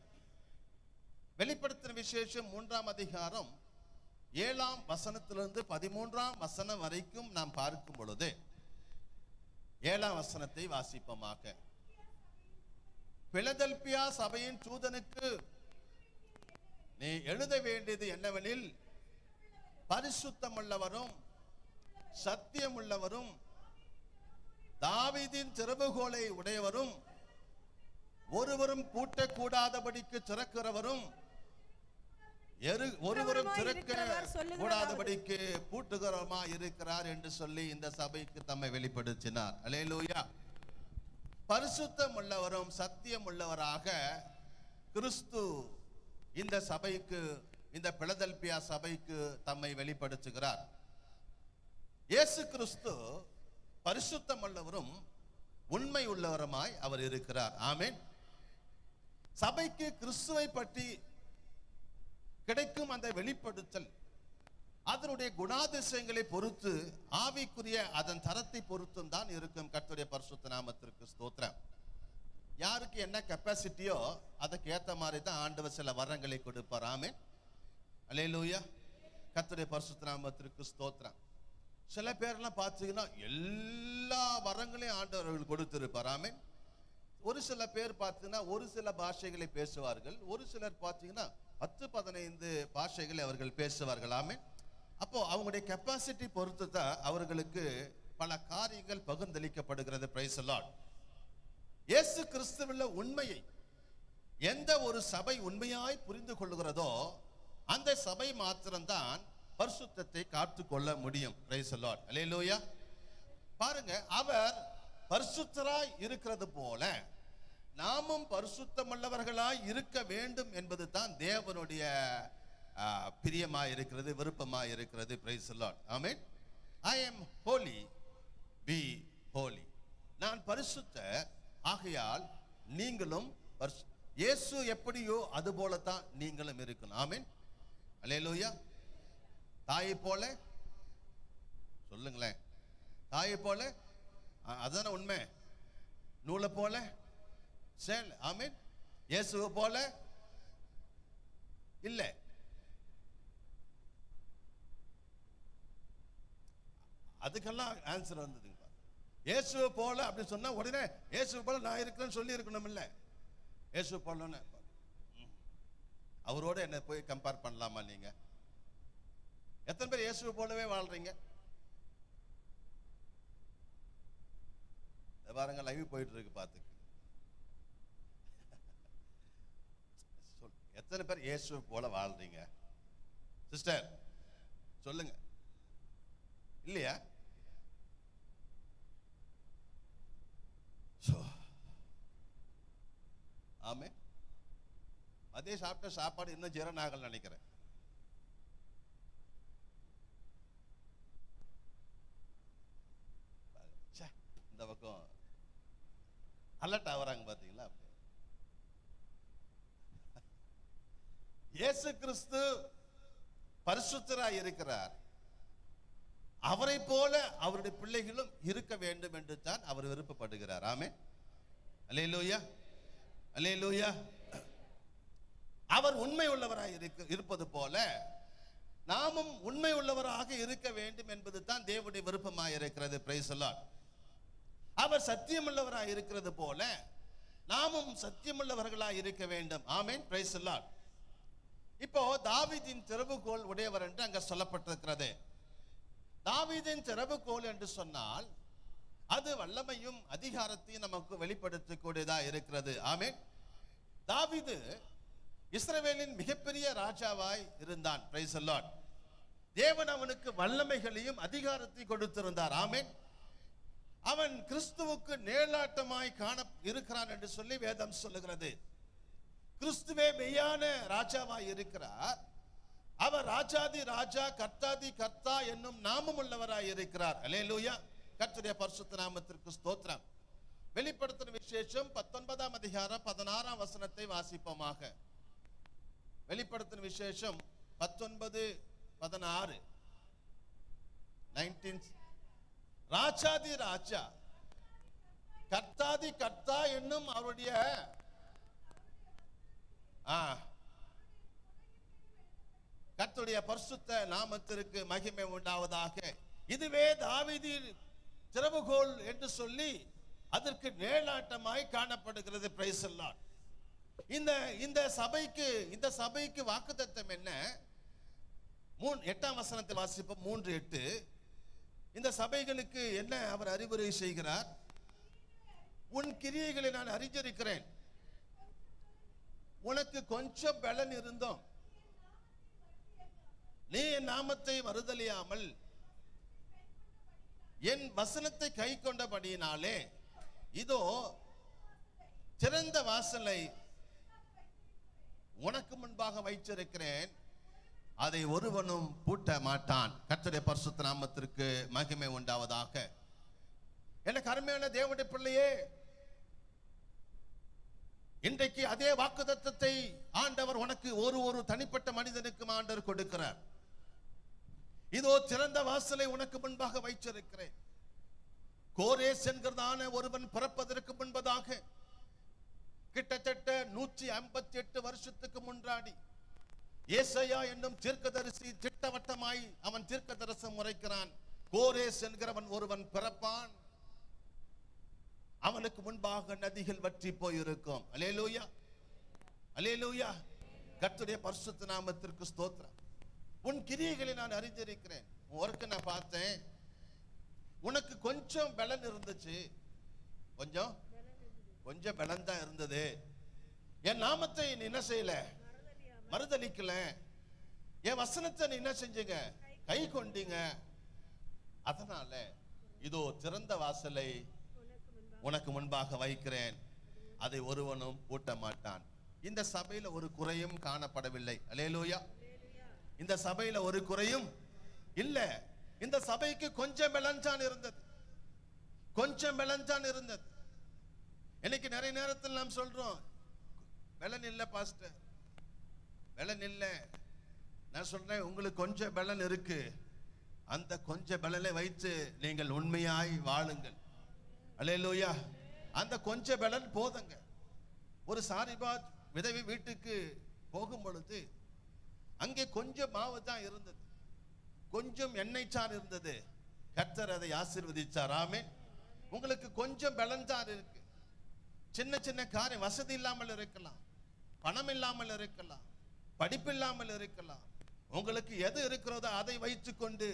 வெளிப்படுத்தின விசேஷம் 3ஆம் அதிகாரம் 7ஆம் வசனத்திலிருந்து 13ஆம் வசனம் வரைக்கும் நாம் பார்க்கும் பொழுது 7ஆம் வசனத்தை வாசிப்போமாக. பிலதெல்பியா சபையின் தூதனுக்கு நீ எழுத வேண்டியது என்னவெனில், பரிசுத்தமுள்ளவரும் சத்தியமுள்ளவரும் தாவீதின் திறவுகோலை உடையவரும் ஒருவரும் பூட்டக்கூடாதபடிக்கு திறக்கிறவரும் ஒருவரும் திறக்க கூடாதபடிக்கு பூட்டுகிறவருமா இருக்கிறார் என்று சொல்லி இந்த சபைக்கு தம்மை வெளிப்படுத்தினார். அல்லேலூயா. பரிசுத்தம் உள்ளவரும் சத்தியம் உள்ளவராக கிறிஸ்து இந்த சபைக்கு, இந்த பிலதெல்பியா சபைக்கு தம்மை வெளிப்படுத்துகிறார். இயேசு கிறிஸ்து பரிசுத்தம் உள்ளவரும் உண்மை உள்ளவருமாய் அவர் இருக்கிறார். ஆமென். சபைக்கு கிறிஸ்துவை பற்றி கிடைக்கும் அந்த வெளிப்படுத்தல் அதனுடைய குணாதிசயங்களை பொறுத்து, ஆவிக்குரிய அதன் தரத்தை பொறுத்தும் தான் இருக்கும். கர்த்தருடைய பரிசுத்த நாமத்திற்கு ஸ்தோத்திரம். யாருக்கு என்ன கெப்பாசிட்டியோ அதுக்கு ஏற்ற மாதிரி தான் ஆண்டவர் சில வரங்களை கொடுப்பார். ஆமென். அல்லேலூயா. கர்த்தருடைய பரிசுத்த நாமத்திற்கு ஸ்தோத்திரம். சில பேர்லாம் பார்த்தீங்கன்னா எல்லா வரங்களையும் ஆண்டவர்கள் கொடுத்திருப்பார். ஆமென். ஒரு சில பேர் பார்த்தீங்கன்னா ஒரு சில பாஷைகளை பேசுவார்கள். ஒரு சிலர் பார்த்தீங்கன்னா 10-15 பாஷைகளை அவர்கள் பேசுவார்கள். ஆமென். அப்போ அவங்களுடைய கெப்பாசிட்டி பொறுத்து தான் அவர்களுக்கு பல காரியங்கள் பகிர்ந்தளிக்கப்படுகிறது. Price the Lord. இயேசு கிறிஸ்துவுள்ள உண்மையை எந்த ஒரு சபை உண்மையாய் புரிந்து கொள்கிறதோ அந்த சபை மாத்திரம்தான் பரிசுத்தத்தை காத்துக்கொள்ள முடியும். Praise the lord. அல்லேலூயா. பாருங்க, அவர் பரிசுத்தராய் இருக்கிறது போல நாமும் பரிசுத்தமுள்ளவர்களாய் இருக்க வேண்டும் என்பது தான் தேவனுடைய பிரியமா இருக்கிறது, விருப்பமா இருக்கிறது. Price the lord. Amen. I am holy, be holy. நான் பரிசுத்த, ஆகையால் நீங்களும் இயேசு எப்படியோ அது போலத்தான் நீங்களும் இருக்கணும். ஆமென். அல்லேலூயா. தாயை போல சொல்லுங்களேன், தாயை போல, அதுதானே உண்மை. நூலை போல சேல். ஆமென். இயேசுவை போல இல்ல. அதுக்கெல்லாம் ஆன்சர் வந்ததுங்க. இயேசுவை போல அப்படி சொன்னா உடனே இயேசுவை போல நான் இருக்கிறேன்னு சொல்லி இருக்கணும். இல்ல, இயேசுவை போலன்னு அவரோட என்ன போய் கம்பேர் பண்ணலாமா? நீங்க எத்தனை பேர் இயேசுவை போலவே வாழ்றீங்க? பாருங்க, லைவ் போயிட்டு இருக்கு, பாத்துக்கு. எத்தனை பேர் இயேசுவை போல வாழ்றீங்க சிஸ்டர்? சொல்லுங்க. இல்லையா? ஆமே. அதே சாப்பிட்ட சாப்பாடு இன்னும் ஜீரணம் ஆகல நினைக்கிறேன். இந்த பக்கம் அலர்ட் ஆகுறாங்க பாத்தீங்களா? இயேசு கிறிஸ்து பரிசுத்தராய் இருக்கிறார். அவரை போல அவருடைய பிள்ளைகளும் இருக்க வேண்டும் என்று தான் அவர் விருப்பப்படுகிறார். ஆமென். அல்லேலூயா, அல்லேலூயா. அவர் உண்மை உள்ளவராய் இருப்பது போல நாமும் உண்மை உள்ளவராக இருக்க வேண்டும் என்பது தான் தேவனுடைய விருப்பமாய் இருக்கிறது. Price the Lord. அவர் சத்தியமுள்ளவராய் இருக்கிறது போல நாமும் சத்தியமுள்ளவர்களாய் இருக்க வேண்டும். ஆமென். Praise the lord. இப்போ தாவீதின் திறவுகோல் உடையவர் என்று அங்க சொல்லப்பட்டிருக்கிறது. தாவீதின் திறவுகோல் என்று சொன்னால் அது வல்லமையும் அதிகாரத்தையும் நமக்கு வெளிப்படுத்தக்கூடியதா இருக்கிறது. ஆமென். தாவீது இஸ்ரவேலின் மிகப்பெரிய ராஜாவாய் இருந்தான். Price the Lord. தேவன் அவனுக்கு வல்லமைகளையும் அதிகாரத்தையும் கொடுத்திருந்தார். ஆமென். அவன் கிறிஸ்துவுக்கு நேலாட்டமாய் காண இருக்கிறான் என்று சொல்லி வேதம் சொல்லுகிறது. கிறிஸ்துவே மெய்யான ராஜாவாய் இருக்கிறார். அவர் ராஜாதி ராஜா, கர்த்தாதி கர்த்தா என்னும் நாமம் உள்ளவராய் இருக்கிறார். அல்லேலூயா. கர்த்தருடைய பரிசுத்த நாமத்திற்கு ஸ்தோத்திரம். வெளிப்படுத்தின விசேஷம் 19ஆம் அதிகாரம் 16ஆம் வசனத்தை வாசிப்போமாக. வெளிப்படுத்தின விசேஷம் 19:16. 19 ராஜாதி ராஜா, கர்த்தாதி கர்த்தா என்னும் அவருடைய கர்த்தருடைய பரிசுத்த நாமத்திற்கு மகிமை உண்டாவதாக. இதுவே தாவீதின் திறவுகோல் என்று சொல்லி அதற்கு நேலாட்டமாய் காணப்படுகிறது. Price the Lord. இந்த சபைக்கு வாக்குத்தத்தம் என்ன? 8ஆம் வசனத்தை வாசிப்போம். 3:8. இந்த சபைகளுக்கு என்ன அவர் அறிவுரை செய்கிறார்? உன் கிரியைகளை நான் அறிந்திருக்கிறேன். உனக்கு கொஞ்சம் பலன் இருந்தோம், நீ என் நாமத்தை மறுதலியாமல் என் வசனத்தை கை கொண்டபடியினாலே இதோ திறந்த வாசலை உனக்கு முன்பாக வைச்சிருக்கிறேன், அதை ஒருவனும் பூட்ட மாட்டான். கர்த்தருடைய பரிசுத்த நாமத்திற்கு மகிமை உண்டாவதாக. எனக்கு அருமையான தேவனுடைய பிள்ளையே, இன்றைக்கு அதே வாக்குத்தத்தத்தை ஆண்டவர் உனக்கு ஒரு தனிப்பட்ட மனிதனுக்கு ஆண்டவர் கொடுக்கிறார். இதோ திறந்த வாசலை உனக்கு முன்பாக வைச்சிருக்கிறேன். கோரேஸ் என்கிறதான ஒருவன் பிறப்பதற்கு முன்பதாக கிட்டத்தட்ட 158 வருஷத்துக்கு முன்னாடி ஏசாயா என்னும் தீர்க்கதரிசி திட்டவட்டமாய் அவன் தீர்க்க தரிசனம் உரைக்கிறான். கோரேஸ் என்கிறவன் ஒருவன் பிறப்பான், அவனுக்கு முன்பாக நதிகள் வற்றி போயிருக்கும். அல்லேலூயா, அல்லேலூயா. கர்த்தருடைய பரிசுத்த நாமத்திற்கு ஸ்தோத்திரம். உன் கிரியைகளை நான் அறிந்திருக்கிறேன். ஒர்க்கு நான் பார்த்தேன். உனக்கு கொஞ்சம் பலன் இருந்துச்சு, கொஞ்சம் பலன் தான் இருந்தது. என் நாமத்தை நீ என்ன செய்யல? மறுதலிக்கல. என் வசனத்தை நீ என்ன செஞ்சீங்க? கை கொண்டீங்க. அதனால இதோ திறந்த வாசலை உனக்கு முன்பாக வைக்கிறேன், அதை ஒருவனும் பூட்ட மாட்டான். இந்த சபையில ஒரு குறையும் காணப்படவில்லை. அல்லேலூயா. இந்த சபையில ஒரு குறையும் இல்ல. இந்த சபைக்கு கொஞ்சம் பலன்தான் இருந்தது, கொஞ்சம் பலன்தான் இருந்தது. இன்னைக்கு நிறைய நேரத்தில் நாம் சொல்றோம், பலன் இல்ல பாஸ்டர், பலன் இல்ல. நான் சொல்றேன், உங்களுக்கு கொஞ்சம் பலன் இருக்கு. அந்த கொஞ்ச பலனை வைத்து நீங்கள் உண்மையாய் வாழுங்கள். அல்லேலூயா. அந்த கொஞ்ச பலன் போதுங்க. ஒரு சாரிபாத் விதவை வீட்டுக்கு போகும் பொழுது அங்கே கொஞ்சம் மாவு தான் இருந்தது, கொஞ்சம் எண்ணெய் சாறு இருந்தது. கர்த்தர் அதை ஆசீர்வதிச்சார். ஆமென். உங்களுக்கு கொஞ்சம் பலன் தான் இருக்கு. சின்ன சின்ன காரியம், வசதி இல்லாமல் இருக்கலாம், பணம் இல்லாமல் இருக்கலாம், படிப்பு இல்லாமல் இருக்கலாம். உங்களுக்கு எது இருக்கிறதோ அதை வைத்துக் கொண்டு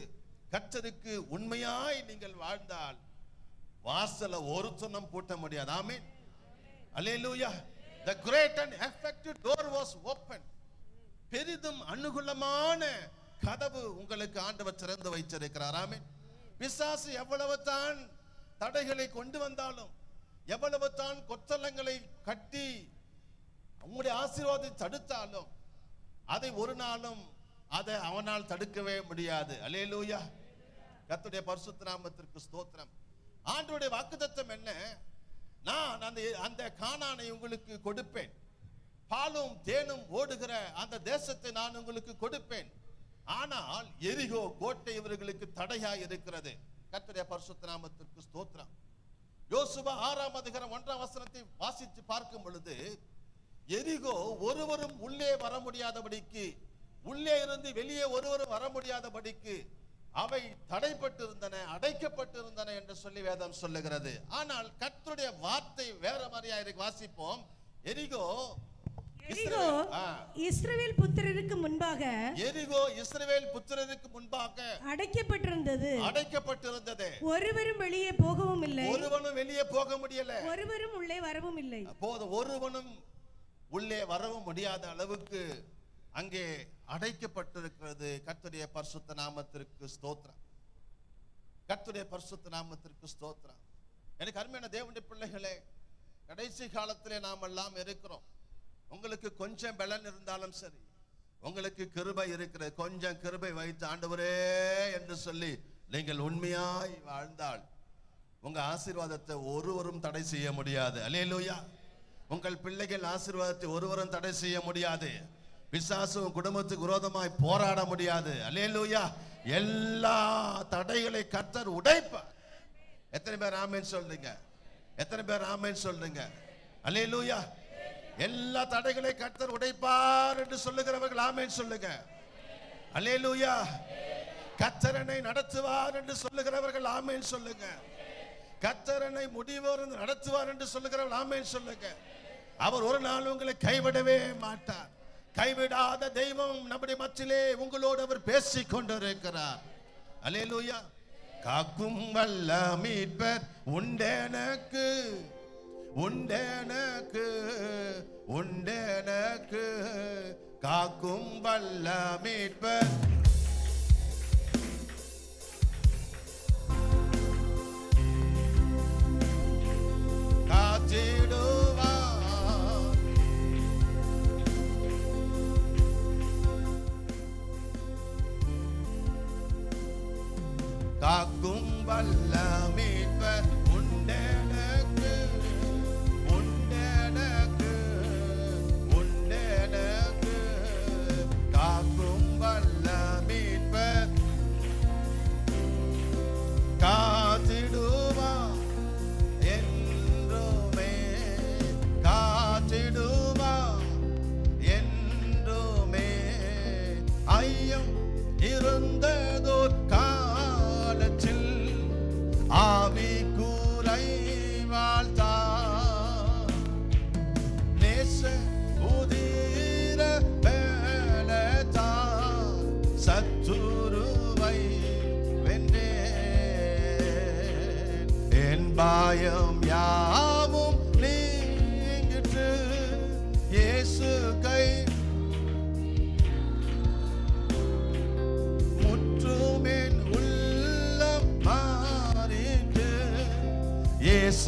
கர்த்தருக்கு உண்மையாய் நீங்கள் வாழ்ந்தால் வாசல ஒரு சொன்னம் பூட்ட முடியாது. ஆமென். அல்லேலூயா. The great and effective door was open. பெரிதும் அனுகூலமான கதவு உங்களுக்கு ஆண்டவர் திறந்து வைத்திருக்கிறார். ஆமென். பிசாசு எவ்வளவு தான் தடைகளை கொண்டு வந்தாலும், எவ்வளவு தான் கொத்தளங்களை கட்டி உங்களுடைய ஆசீர்வாதத்தை தடுத்தாலும், அதை ஒரு நாளும் அதை அவனால் தடுக்கவே முடியாது. அல்லேலூயா. கர்த்தருடைய பரிசுத்த நாமத்திற்கு ஸ்தோத்திரம். ஆண்டவருடைய வாக்குத்தத்தம் என்ன? நான் அந்த கானானை உங்களுக்கு கொடுப்பேன், பாலும் தேனும் ஓடுகிற அந்த தேசத்தை நான் உங்களுக்கு கொடுப்பேன். ஆனால் எரிகோ கோட்டை இவர்களுக்கு தடையாய் இருக்கிறது. கர்த்தருடைய பரிசுத்த நாமத்திற்கு ஸ்தோத்திரம். யோசுவா 6ஆம் அதிகாரம் 1ஆம் வசனத்தை வாசித்து பார்க்கும் பொழுது, எரிகோ ஒருவரும் உள்ளே வர முடியாதபடிக்கு, உள்ளே இருந்து வெளியே ஒருவரும் வர முடியாதபடிக்கு அவை தடைப்பட்டு இருந்தன, அடைக்கப்பட்டு இருந்தன என்று சொல்லி வேதம் சொல்லுகிறது. ஆனால் கர்த்தருடைய வார்த்தை வேற மாதிரியா இருக்கு. வாசிப்போம். எரிகோ இஸ்ரவேல் புத்திரருக்கு முன்பாக, எரிகோ இஸ்ரவேல் புத்திரருக்கு முன்பாக அடைக்கப்பட்டிருந்தது, அடைக்கப்பட்டிருந்தது. ஒருவரும் வெளியே போகவும் இல்லை, ஒருவனும் வெளியே போக முடியல, ஒருவரும் உள்ளே வரவும் இல்லை. அப்போது ஒருவனும் உள்ளே வரவும் முடியாத அளவுக்கு அங்கே அடைக்கப்பட்டிருக்கிறது. கர்த்தருடைய பரிசுத்த நாமத்திற்கு ஸ்தோத்திரம். கர்த்தருடைய பரிசுத்த நாமத்திற்கு ஸ்தோத்திரம். எனக்கு அருமையான தேவனுடைய பிள்ளைகளே, கடைசி காலத்திலே நாம் எல்லாம் இருக்கிறோம். உங்களுக்கு கொஞ்சம் பலன் இருந்தாலும் சரி, உங்களுக்கு கிருபை இருக்கிறது, கொஞ்சம் கிருபை வைத்து ஆண்டவரே என்று சொல்லி நீங்கள் உண்மையாய் வாழ்ந்தால் உங்க ஆசீர்வாதத்தை ஒருவரும் தடை செய்ய முடியாது. அல்லேலூயா. உங்கள் பிள்ளைகள் ஆசீர்வாதத்தை ஒருவரும் தடை செய்ய முடியாது. பிசாசு குடும்பத்துக்கு விரோதமாய் போராட முடியாது. அல்லேலூயா. எல்லா தடைகளை கர்த்தர் உடைப்பார். எத்தனை பேர் ஆமென் சொல்றீங்க? எத்தனை பேர் ஆமென் சொல்றீங்க? அல்லேலூயா. எல்லா தடைகளை கர்த்தர் உடைப்பார் என்று சொல்லுகிறவர்கள் ஆமென் சொல்லுங்க. அல்லேலூயா. கர்த்தரனை நடத்துவார் என்று சொல்லுகிறவர்கள் ஆமென் சொல்லுங்க. கர்த்தரனை முடிவோர் நடத்துவார் என்று சொல்லுகிறவர்கள் ஆமென் சொல்லுங்க. அவர் ஒரு நாள் உங்களை கைவிடவே மாட்டார். கைவிடாத தெய்வம் நம்முடைய மத்தியிலே உங்களோடு அவர் பேசிக் கொண்டிருக்கிறார். அல்லேலூயா. காக்கும் வல்ல மீட்பர் உண்டெனக்கு, உண்டெனக்கு, உண்டெனக்கு. காக்கும் வல்ல மீட்பர் காத்திடுவார். காக்கும் வல்ல மீட்பர் உண்டெனக்கு, உண்டெனக்கு, உண்டெனக்கு. காக்கும் வல்ல மீட்பர் காத்திடுவார் என்றுமே, காத்திடுவார் என்றுமே. ஐயம் இருந்ததோர் காலத்தில் ஆவி கூரை வாழ்த்தார். நேச உதிர பலத்தார் சத்துருவை வென்றேன். என் பாயம் யாவும் நீங்கிற்று, இயேசு கை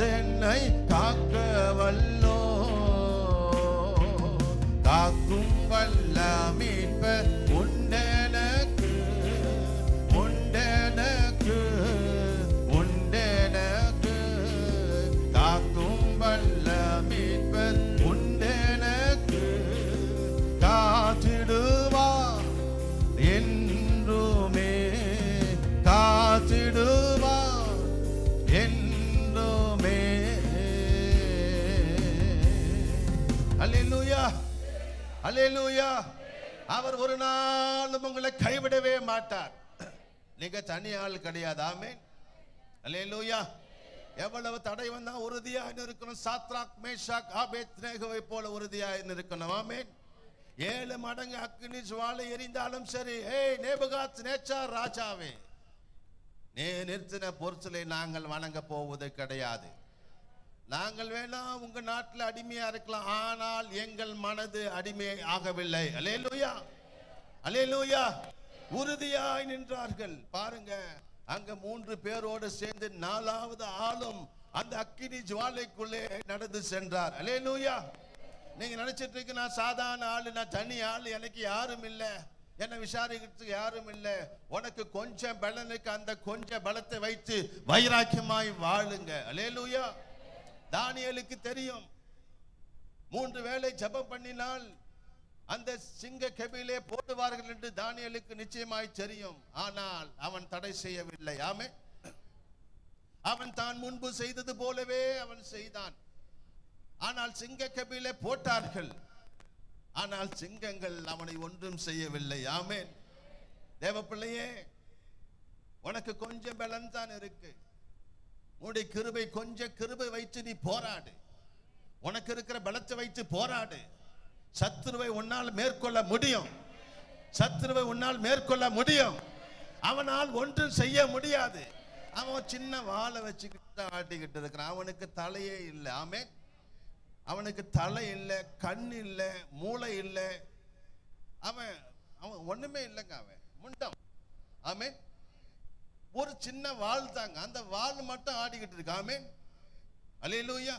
என்னை காக்க வல்லோ. காக்கும் வல்ல மீட்பர் உண்டெனக்கு, அல்லேலூயா, அல்லேலூயா. அவர் ஒரு நாளும் உங்களை கைவிடவே மாட்டார். நீங்க தனி ஆள் கிடையாது. ஆமென், அல்லேலூயா. எவ்வளவு தடை வந்தா உறுதியா இருக்கணும். சாத்ராக், மேஷாக், ஆபேத்நேகோவை போல உறுதியா இருக்கணும். ஆமென். 7 மடங்கு அக்கினி ஜுவாலை எரிந்தாலும் சரி, ஏய் நேபுகாத் நேச்சார் ராஜாவே, நீ நிறுத்தின பொருட்களை நாங்கள் வணங்க போவது கிடையாது. நாங்கள் வேணா உங்க நாட்டில் அடிமையா இருக்கலாம், ஆனால் எங்கள் மனது அடிமை ஆகவில்லை. அல்லேலூயா, அல்லேலூயா. உறுதியாய் நின்றார்கள். பாருங்க, அங்க 3 பேரோடு சேர்ந்து 4வது ஆளும் அந்த அக்கினி ஜுவாலைக்குள்ளே நடந்து சென்றார். அல்லேலூயா. நீங்க நினைச்சிட்டு இருக்கு, நான் சாதாரண ஆளு, நான் தனி ஆளு, எனக்கு யாரும் இல்லை, என்ன விசாரிக்கிறதுக்கு யாரும் இல்லை. உனக்கு கொஞ்சம் பலனுக்கு அந்த கொஞ்சம் பலத்தை வைத்து வைராக்கியமாய் வாழுங்க. அல்லேலூயா. தானியேலுக்கு தெரியும், 3 வேளை ஜெபம் பண்ணினால் அந்த சிங்க கெபிலே போடுவார்கள் என்று தானியேலுக்கு நிச்சயமாய் தெரியும். ஆனால் அவன் தடை செய்யவில்லை. ஆமென். அவன் தான் முன்பு செய்தது போலவே அவன் செய்தான். ஆனால் சிங்க கெபிலே போட்டார்கள், ஆனால் சிங்கங்கள் அவனை ஒன்றும் செய்யவில்லை. ஆமென். தேவ பிள்ளையே, உனக்கு கொஞ்சம் பலன் தான் இருக்கு. உன்னுடைய கிருபை, கொஞ்சம் கிருபை வைத்து நீ போராடு. உனக்கு இருக்கிற பலத்தை வைத்து போராடு. சத்துருவை உன்னால் மேற்கொள்ள முடியும். சத்துருவை உன்னால் மேற்கொள்ள முடியும். அவனால் ஒன்றும் செய்ய முடியாது. அவன் சின்ன வாளை வச்சுக்கிட்டு ஆட்டிக்கிட்டு இருக்கிறான். அவனுக்கு தலையே இல்லை. ஆமென். அவனுக்கு தலை இல்லை, கண் இல்லை, மூளை இல்லை. அவன் ஒண்ணுமே இல்லைங்க. அவன் முண்டம். ஆமென். ஒரு சின்ன வாள் தாங்க, அந்த வாள் மட்டும் ஆடிக்கிட்டு இருக்கு. ஆமென், அல்லேலூயா.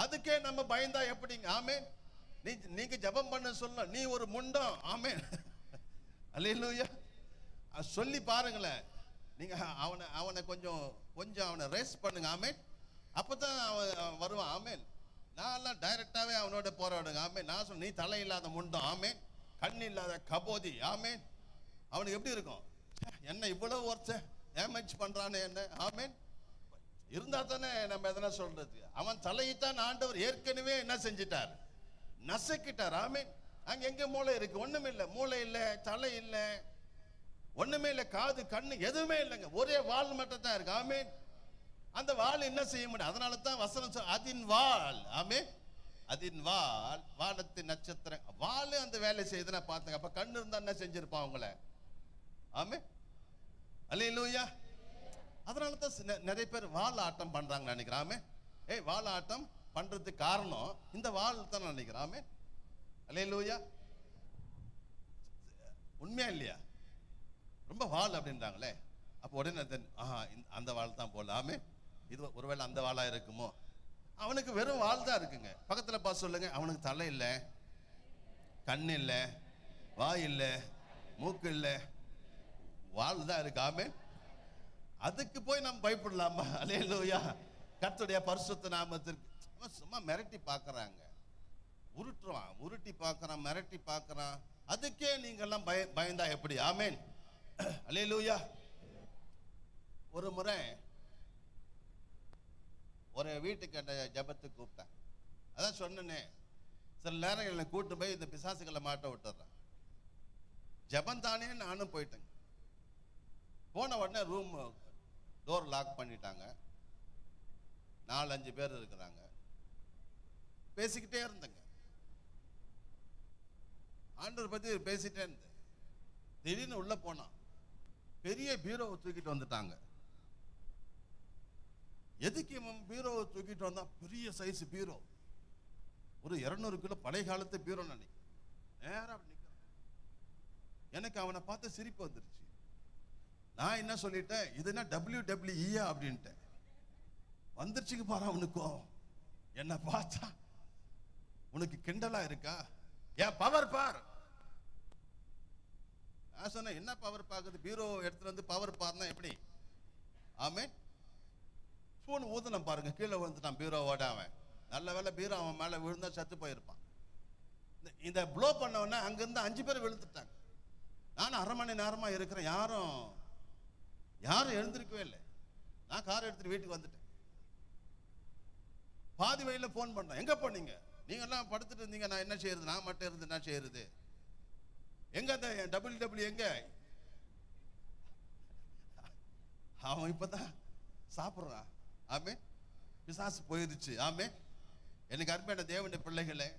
அதுக்கே நம்ம பயந்தா எப்படிங்க? ஆமென். நீங்க ஜெபம் பண்ண சொல்ல, நீ ஒரு முண்டம். ஆமென், அல்லேலூயா. சொல்லி பாருங்களேன். நீங்க அவனை கொஞ்சம் அவனை ரேஸ் பண்ணுங்க. ஆமென். அப்பதான் அவன் வருவான். ஆமென். நான் எல்லாம் டைரக்டாவே அவனோட போராடுங்க. ஆமென். நான் சொன்ன, நீ தலை இல்லாத முண்டம். ஆமென். கண் இல்லாத கபோதி. ஆமென். அவனுக்கு எப்படி இருக்கும்? என்ன இவ்வளவு ஒருத்தன் டேமேஜ் பண்றானே என்ன? ஆமென். இருந்தா தானே நம்ம எதனா சொல்றது. அவன் தலையிட்டான். ஆண்டவர் ஏற்கனவே என்ன செஞ்சிட்டார்? நசுக்கிட்டார். ஆமென். அங்க எங்க மூளை இருக்கு? ஒண்ணுமே இல்லை. மூளை இல்லை, தலை இல்லை, ஒண்ணுமே இல்லை. காது, கண்ணு எதுவுமே இல்லைங்க. ஒரே வால் மட்டும் தான் இருக்கு. ஆமென். அந்த வால் என்ன செய்ய முடியும்? அதனால தான் வசனம் அதின் வால். ஆமென். அதின் வால் வானத்தின் நட்சத்திரம். வால் அந்த வேலை செய்து நான் பார்த்தேன். அப்ப கண்ணு இருந்தா என்ன செஞ்சிருப்பான் உங்களை? ஆமென், அல்லேலூயா. அதனால தான் நிறைய பேர் வால் ஆட்டம் பண்றாங்க நினைக்கிறேன். ஆமென். வால் ஆட்டம் பண்றதுக்கு காரணம் இந்த வால் தான் நினைக்கிறேன். ஆமென், அல்லேலூயா. உண்மையா இல்லையா? ரொம்ப வால் அப்படின்றாங்களே. அப்போ உடனே அந்த வால் தான் போல. ஆமென். இது ஒருவேளை அந்த வாளா இருக்குமோ? அவனுக்கு வெறும் வால் தான் இருக்குங்க. பக்கத்துல பார்த்து சொல்லுங்க, அவனுக்கு தலை இல்லை, கண் இல்லை, வாய் இல்லை, மூக்கு இல்லை, வால் தான் இருக்கு. ஆமென். அதுக்கு போய் நம்ம பயப்படலாமா? அல்லேலூயா. கர்த்தருடைய பரிசுத்த நாமத்திற்கு. சும்மா மிரட்டி பார்க்கறாங்க, உருட்டுறான், உருட்டி பார்க்கறான், மிரட்டி பார்க்கறான். அதுக்கே நீங்க எல்லாம் பயந்தா எப்படி? ஆமென், அல்லேலூயா. ஒரு முறை ஒரு வீட்டுக்கு அந்த ஜபத்துக்கு கூப்பிட்டேன். அதான் சொன்னேனே, சில நேரங்களில் கூட்டு போய் இந்த பிசாசுகளை மாட்ட விட்டுறேன். ஜபம் தானே நானும் போயிட்டேங்க. போன உடனே ரூம் டோர் லாக் பண்ணிட்டாங்க. 4-5 பேர் இருக்கிறாங்க. பேசிக்கிட்டே இருந்தேங்க. ஆண்டவர் பத்தி பேசிட்டே இருந்தேன். திடீர்னு உள்ள போனான். பெரிய பீரோவை தூக்கிட்டு வந்துட்டாங்க. எதுக்கு பீரோவை தூக்கிட்டு வந்தா? பெரிய சைஸ் பீரோ, ஒரு 200 கிலோ பழைய காலத்து பீரோ நினைக்கிறேன். நேரா நிற்கிறேன். எனக்கு அவனை பார்த்து சிரிப்பு வந்துருச்சு. நான் என்ன சொல்லிட்டேன், இதுனா WWE அப்படின்ட்டேன். வந்துருச்சுக்கு பாரு அவனுக்கும். என்ன பார்த்தா, உனக்கு கிண்டலா இருக்கா? ஏன் பவர் பார். நான் சொன்னேன், என்ன பவர் பார்க்குது? பீரோ எடுத்துட்டு வந்து பவர் பார்னா எப்படி? ஆமென். ஃபோன் ஊதுனம் பாருங்க, கீழே விழுந்துட்டான் பீரோவோட. அவன் நல்ல வேலை பீரோ அவன் மேல விழுந்தா சத்து போயிருப்பான். இந்த ப்ளோ பண்ணவன அங்கிருந்து 5 பேர் விழுந்துட்டாங்க. நான் 1/2 மணி நேரமா இருக்கிறேன். யாரும் எழுந்திருக்கவே இல்லை. நான் கார் எடுத்துட்டு வீட்டுக்கு வந்துட்டேன். பாதி வழியில போன் பண்ணேன், எங்க போனீங்க? நீங்க எல்லாம் படுத்துட்டு இருந்தீங்க, நான் என்ன செய்யறது? நான் மட்டும் இருந்து என்ன செய்யறது? எங்க அந்த டபிள்யூ எங்க? அவன் இப்பதான் சாப்பிடுறான். ஆமே, பிசாசு போயிருச்சு. ஆமே, எனக்கு அருமையான தேவனுடைய பிள்ளைகளே,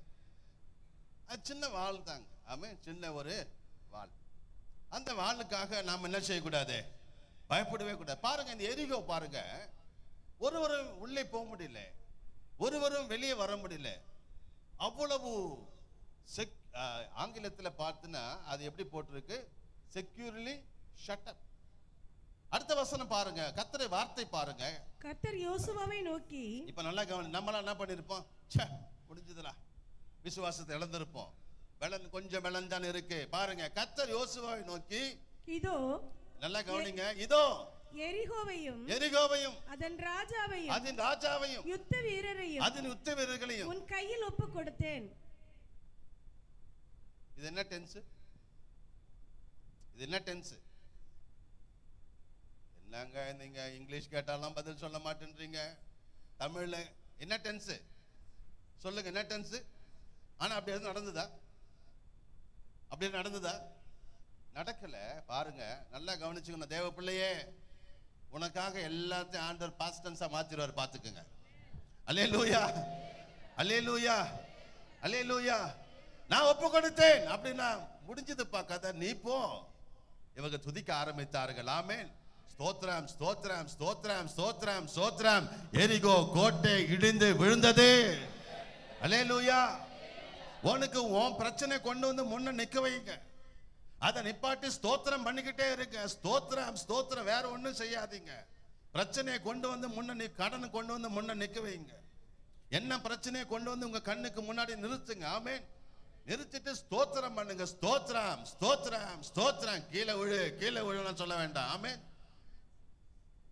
அது சின்ன வாள் தாங்க. ஆமே, சின்ன ஒரு வாள். அந்த வாளுக்காக நாம் என்ன செய்யக்கூடாது? பயப்படவே கூடாது. பாருங்க, இந்த எரிகோ பாருங்க, ஒருவரும் உள்ளே போக முடியல, ஒருவரும் வெளியே வர முடியல. அவ்வளவு ஆங்கிலத்தில் பார்த்துனா அது எப்படி போட்டிருக்கு? Securely shut up. அடுத்த வசனம் பாருங்க, கர்த்தருடைய வார்த்தை பாருங்க. கர்த்தர் யோசுவாவை நோக்கி, இப்ப நல்லா கவனி. நம்மளாம் என்ன பண்ணிருப்போம்? முடிஞ்சதுல விசுவாசத்தை இழந்திருப்போம். கொஞ்சம் விளஞ்சான் இருக்கு. பாருங்க, கர்த்தர் யோசுவாவை நோக்கி, இதோ, நல்லா கவனிங்க, இதோ எரிகோவையும் அதன் ராஜாவையும் யுத்த வீரரையும் உன் கையில் ஒப்பு கொடுத்தேன். இது என்ன டென்ஸ்? இது என்ன டென்ஸ்? என்னங்க நீங்க இங்கிலீஷ் கேட்டாலும் பதில் சொல்ல மாட்டேன்றீங்க. தமிழ்ல என்ன டென்ஸ் சொல்லுங்க, என்ன டென்ஸ்? ஆனா அப்படி எதுவும் நடந்ததா? அப்படி நடந்ததா? நடக்கல. பாருங்க, நல்லா கவனிச்சுக்கணும். தேவ பிள்ளையே, உனக்காக எல்லாத்தையும் ஆண்டவர் பாஸ்ட் டென்ஸா மாத்திடுவார். பாத்துக்கங்க. அல்லேலூயா, அல்லேலூயா, அல்லேலூயா. நான் ஒப்பு கொடுத்தேன் அப்படின்னா முடிஞ்சதுப்பா கதை, நீ போ. இவங்க துதிக்க ஆரம்பித்தார்கள். ஆமென், ஸ்தோத்திரம், ஸ்தோத்திரம், ஸ்தோத்திரம், ஸ்தோத்திரம், ஸ்தோத்திரம். எரிகோ கோட்டை இடிந்து விழுந்தது. அல்லேலூயா. உனக்கு உன் பிரச்சனை கொண்டு வந்து முன்ன நிக்க வைங்க. அதை நிப்பாட்டி ஸ்தோத்திரம் பண்ணிக்கிட்டே இருக்க. ஸ்தோத்திரம், ஸ்தோத்திரம், வேற ஒண்ணும் செய்யாதீங்க. பிரச்சனையை கொண்டு வந்து முன்ன கடனை கொண்டு வந்து முன்ன நிக்க வைங்க. என்ன பிரச்சனையை கொண்டு வந்து உங்க கண்ணுக்கு முன்னாடி நிறுத்துங்க. ஆமென். நிறுத்திட்டு ஸ்தோத்திரம் பண்ணுங்க. ஸ்தோத்திரம், ஸ்தோத்திரம், ஸ்தோத்திரம். கீழே விழு, கீழே விழுன்னு சொல்ல வேண்டாம். ஆமென்.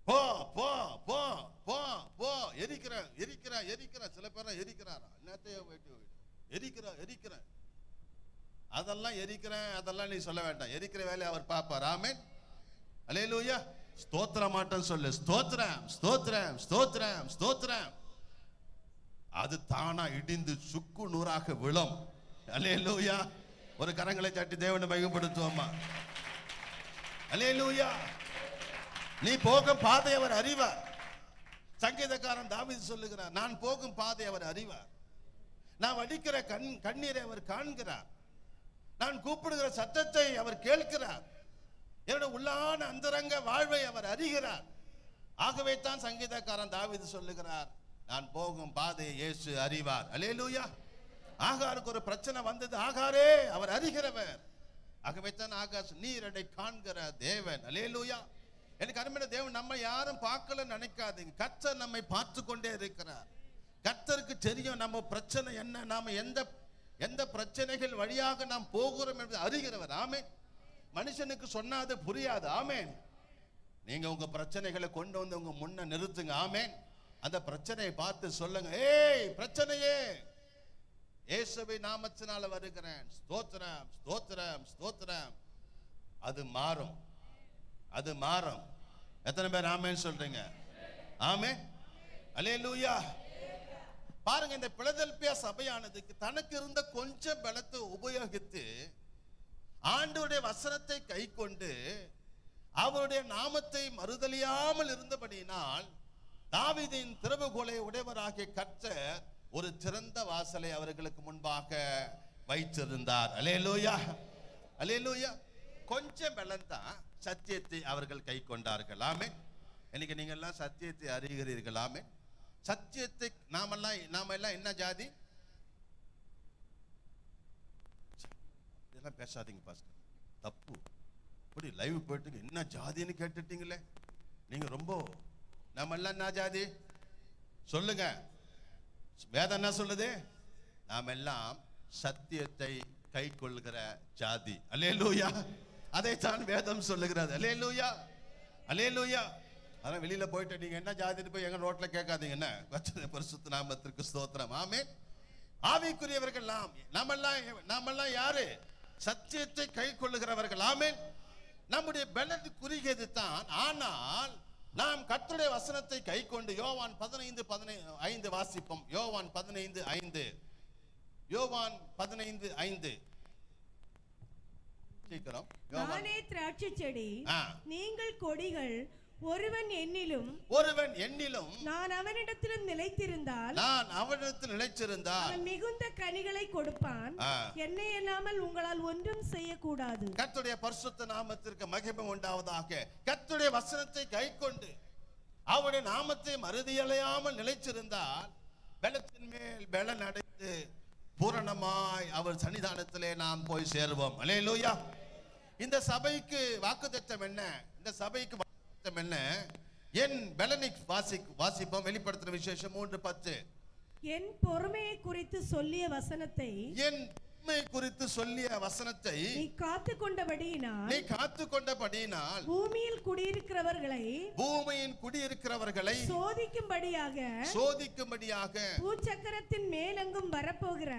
போ போ போ போ போ. எரிக்கிற எரிக்கிற எரிக்கிற. சில பேர் எரிக்கிறாரா? என்னத்தையோ போயிட்டு எரிக்கிற அதெல்லாம் எரிக்கிறேன், அதெல்லாம் நீ சொல்ல வேண்டாம். எரிக்கிற வேலையை அவர் பார்ப்பார். ஆமென், அல்லேலூயா. ஸ்தோத்திர மாட்டேன்னு சொல்லு. ஸ்தோத்திரம், ஸ்தோத்திரம், ஸ்தோத்திரம், ஸ்தோத்திரம். அது தானா இடிந்து சுக்கு நூறாக விழும். அல்லேலூயா. ஒரு கரங்களை தட்டி தேவனை மகிமைப்படுத்துவோமா? அல்லேலூயா. நீ போகும் பாதை அவர் அறிவார். சங்கீதக்காரன் தாவீது சொல்லுகிறார், நான் போகும் பாதை அவர் அறிவார். நான் வடிக்கிற கண்ணீரை அவர் காண்கிறார். நான் கூப்பிடுகிற சத்தத்தை அவர் கேட்கிறார். என்னுடைய உள்ளான அந்தரங்க வாழ்வை அவர் அறிகிறார். ஆகவே தான் சங்கீதக்காரன் தாவீது சொல்லுகிறார், நான் போகும் பாதையை இயேசு அறிவார். அல்லேலூயா. ஆகாருக்கு ஒரு பிரச்சனை வந்தது. ஆகாரே அவர் அறிகிறவர். ஆகவே தான் ஆகாஷ் நீரடை காண்கிற தேவன். அல்லேலூயா. எனக்கு அருமையான தேவன் நம்ம யாரும் பார்க்கல நினைக்காதீங்க. கர்த்தர் நம்மை பார்த்து கொண்டே இருக்கிறார். கர்த்தருக்கு தெரியும் நம்ம பிரச்சனை என்ன, நாம எந்த பிரச்சனைகள் வழியாக நாம் போகிறோம் என்று அறிகிறவர். ஆமென். மனுஷனுக்கு சொன்னாது புரியாது. ஆமென். நீங்க உங்க பிரச்சனைகளை கொண்டு வந்து உங்க முன்ன நிறுத்துங்க. ஆமென். அந்த பிரச்சனையை பார்த்து சொல்லுங்க, ஏய் பிரச்சனையே, இயேசுவை நாமத்தினால வருகிறேன். ஸ்தோத்திரம், ஸ்தோத்திரம், ஸ்தோத்திரம். அது மாறும், அது மாறும். எத்தனை பேர் ஆமென் சொல்றீங்க? ஆமென், அல்லேலூயா. பாருங்க, இந்த பிலதெல்பியா சபையானதுக்கு தனக்கு இருந்த கொஞ்சம் பலத்தை உபயோகித்து ஆண்டவருடைய வசனத்தை கை கொண்டு அவருடைய நாமத்தை மறுதலியாமல் இருந்தபடியினால் தாவீதின் திறவுகோலை உடையவராகிய கர்த்தர் ஒரு திறந்த வாசலை அவர்களுக்கு முன்பாக வைத்திருந்தார். அல்லேலூயா, அல்லேலூயா. கொஞ்சம் பலந்தான் சத்தியத்தை அவர்கள் கை கொண்டார்கள். ஆமென். இன்னைக்கு நீங்க எல்லாம் சத்தியத்தை அறிகிறீர்கள். ஆமென். சத்தியத்தை நாம எல்லாம் என்ன ஜாதி? இதெல்லாம் பேசாதீங்க பாஸ்டர், தப்பு. இப்படி லைவ் போயிட்டு என்ன ஜாதின்னு கேட்டுட்டீங்களே நீங்க. ரொம்ப நாம எல்லாம் என்ன ஜாதி சொல்லுங்க? வேதம் என்ன சொல்லுது? நாம் எல்லாம் சத்தியத்தை கை கொள்ளுகிற ஜாதி. அல்லேலூயா. அதைத்தான் வேதம் சொல்லுகிறது. அல்லேலூயா, அல்லேலூயா. அதான் வெளியில போயிட்டு நீங்க என்ன ஜாதின்னு போய் எங்க ரோட்ல கேட்காதீங்க. என்ன பரிசுத்த நாமத்திற்கு ஸ்தோத்திரம். ஆமென். ஆவிக்குரியவர்கள் நாமெல்லாம் யாரு? சத்தியத்தை கை கொள்ளுகிறவர்கள். ஆமென். நம்முடைய பலத்து குறுகியது தான். ஆனால் நாம் கர்த்தருடைய வசனத்தை கை கொண்டு யோவான் 15:5 வாசிப்போம். யோவான் 15:5. யோவான் 15:5. சீக்கிரம். நானே திராட்சை செடி, நீங்கள் கொடிகள். ஒருவன் என்னிலும் நான் அவனிடத்திலும் நிலைத்திருந்தால் அவன் மிகுந்த கனிகளை கொடுப்பான். என்னை அல்லாமல் உங்களால் ஒன்றும் செய்யக்கூடாது. கர்த்தருடைய பரிசுத்த நாமத்திற்கு மகிமை உண்டாவதாக. கர்த்தருடைய வசனத்தை கைக்கொண்டு அவருடைய நாமத்தை மறுதியலையாமல் நிலைச்சிருந்தால் பலத்தின் மேல் பலன் அடைந்து பூரணமாய் அவர் சன்னிதானத்திலே நாம் போய் சேருவோம். அல்லேலூயா. இந்த சபைக்கு வாக்குத்தத்தம் என்ன? இந்த சபைக்கு வாக்குத்தத்தம் என்ன? என் பலனை வாசிப்போம். வெளிப்படுத்தின விசேஷம் 3:10. என் பொறுமையை குறித்து சொல்லிய வசனத்தை, என் பொறுமை குறித்து சொல்லிய வசனத்தை நீ காத்துக்கொண்டபடியினால் பூமியின் குடியிருக்கிறவர்களை சோதிக்கும்படியாக பூச்சக்கரத்தின் மேலெங்கும் வரப்போகிற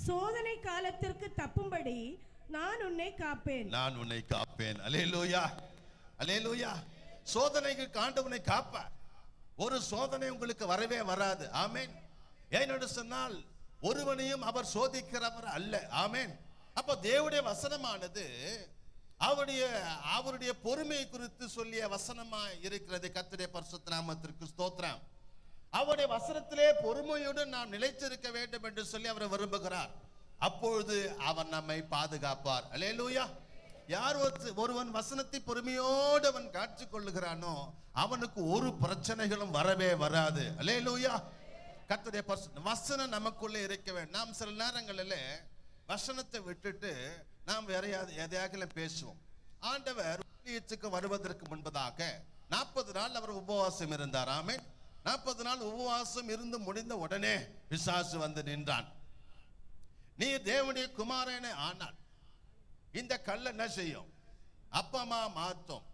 சோதனை காலத்திற்கு தப்பும்படி நான் உன்னை காப்பேன். அல்லேலூயா, அல்லேலூயா. சோதனைக்கு ஆண்டவனை காப்பார். ஒரு சோதனை உங்களுக்கு வரவே வராது. ஆமென். ஏனென்று சொன்னால் ஒருவனையும் அவர் சோதிக்கிறவர் அல்ல. ஆமென். அப்ப தேவனுடைய வசனமானது அவருடைய பொறுமை குறித்து சொல்லிய வசனமா இருக்கிறது. கர்த்தருடைய பரிசுத்த நாமத்திற்கு ஸ்தோத்திரம். அவருடைய வசனத்திலே பொறுமையுடன் நாம் நிலைத்திருக்க வேண்டும் என்று சொல்லி அவர் விரும்புகிறார். அப்பொழுது அவர் நம்மை பாதுகாப்பார். அல்லேலூயா. யார் ஒருவன் வசனத்தை பொறுமையோடு அவன் காட்சி கொள்ளுகிறானோ அவனுக்கு ஒரு பிரச்சனைகளும் வரவே வராது. அல்லேலூயா. கர்த்தருடைய வசனம் நமக்குள்ளே இருக்க வேண்டும். நாம் சில நேரங்களில் வசனத்தை விட்டுட்டு நாம் வேற எதையாக பேசுவோம். ஆண்டவர் ஊழியத்துக்கு வருவதற்கு முன்பதாக 40 நாள் அவர் உபவாசம் இருந்தார். ஆமென். 40 நாள் உபவாசம் இருந்து முடிந்த உடனே பிசாசு வந்து நின்றான். நீ தேவனுடைய குமாரனே ஆனான் இந்த கல்ல என்ன செய்யும்? அப்பமா மாத்தும்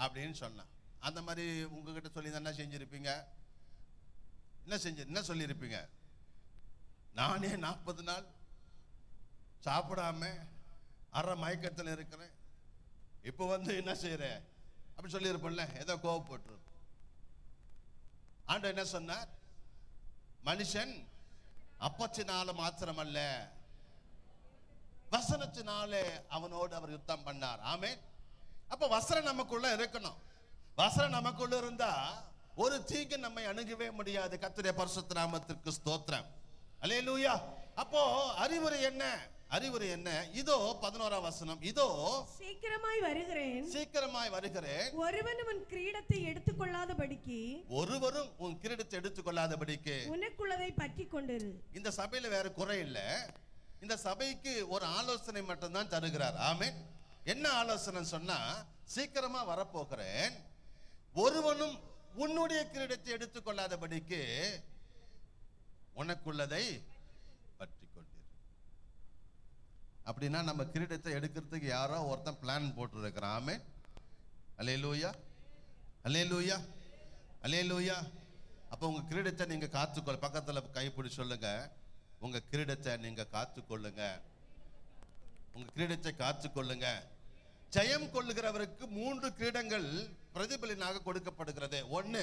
அப்படின்னு சொன்னான். அந்த மாதிரி உங்ககிட்ட சொல்லி என்ன செஞ்சிருப்பீங்க? என்ன சொல்லியிருப்பீங்க? நானே 40 நாள் சாப்பிடாம அரை மயக்கத்தில் இருக்கிறேன், இப்போ வந்து என்ன செய்யறேன் அப்படி சொல்லியிருப்பேன்ல. ஏதோ கோவப்பட்டு ஆண்டவர் என்ன சொன்னார்? மனுஷன் அப்பத்தினால மாத்திரமல்ல வசனத்தினாலே அவனோடு அவர் யுத்தம் பண்ணார். ஆமென். அப்ப வசனம் நமக்குள்ள இருக்கணும். வசனம் நமக்குள்ள இருந்தா ஒரு தீங்கு நம்மை அணுகவே முடியாது. கர்த்தருடைய பரிசுத்த நாமத்திற்கு ஸ்தோத்திரம். அல்லேலூயா. அப்போ அறிவுரை என்ன? அறிவுரை என்ன? இதோ 11ஆம் வசனம். இதோ சீக்கிரமாய் வருகிறேன். ஒருவனும் உன் கிரீடத்தை எடுத்துக்கொள்ளாதபடிக்கு உனக்குள்ளதை பற்றி கொண்டிரு. இந்த சபையில வேற குறை இல்ல. இந்த சபைக்கு ஒரு ஆலோசனை மட்டும்தான் தருகிறார். ஆமென். என்ன ஆலோசனை சொன்னா, சீக்கிரமா வரப்போகிறேன், ஒருவனும் உன்னுடைய கிரீடத்தை எடுத்துக்கொள்ளாதபடிக்கு உனக்குள்ளதை பற்றி கொண்டிரு. அப்படின்னா நம்ம கிரீடத்தை எடுக்கிறதுக்கு யாரோ ஒருத்தன் பிளான் போட்டு இருக்கிறான். ஆமென். அல்லேலூயா, அல்லேலூயா, அல்லேலூயா. அப்போ உங்க கிரீடத்தை நீங்க காத்துக்கொள்ள. பக்கத்துல கைப்பிடி சொல்லுங்க, உங்க கிரீடத்தை நீங்க காத்துக்கொள்ளுங்க. உங்க கிரீடத்தை காத்துக்கொள்ளுங்க. ஜெயம் கொள்ளுகிறவருக்கு 3 கிரீடங்கள் பிரதிபலனாக கொடுக்கப்படுகிறது. 1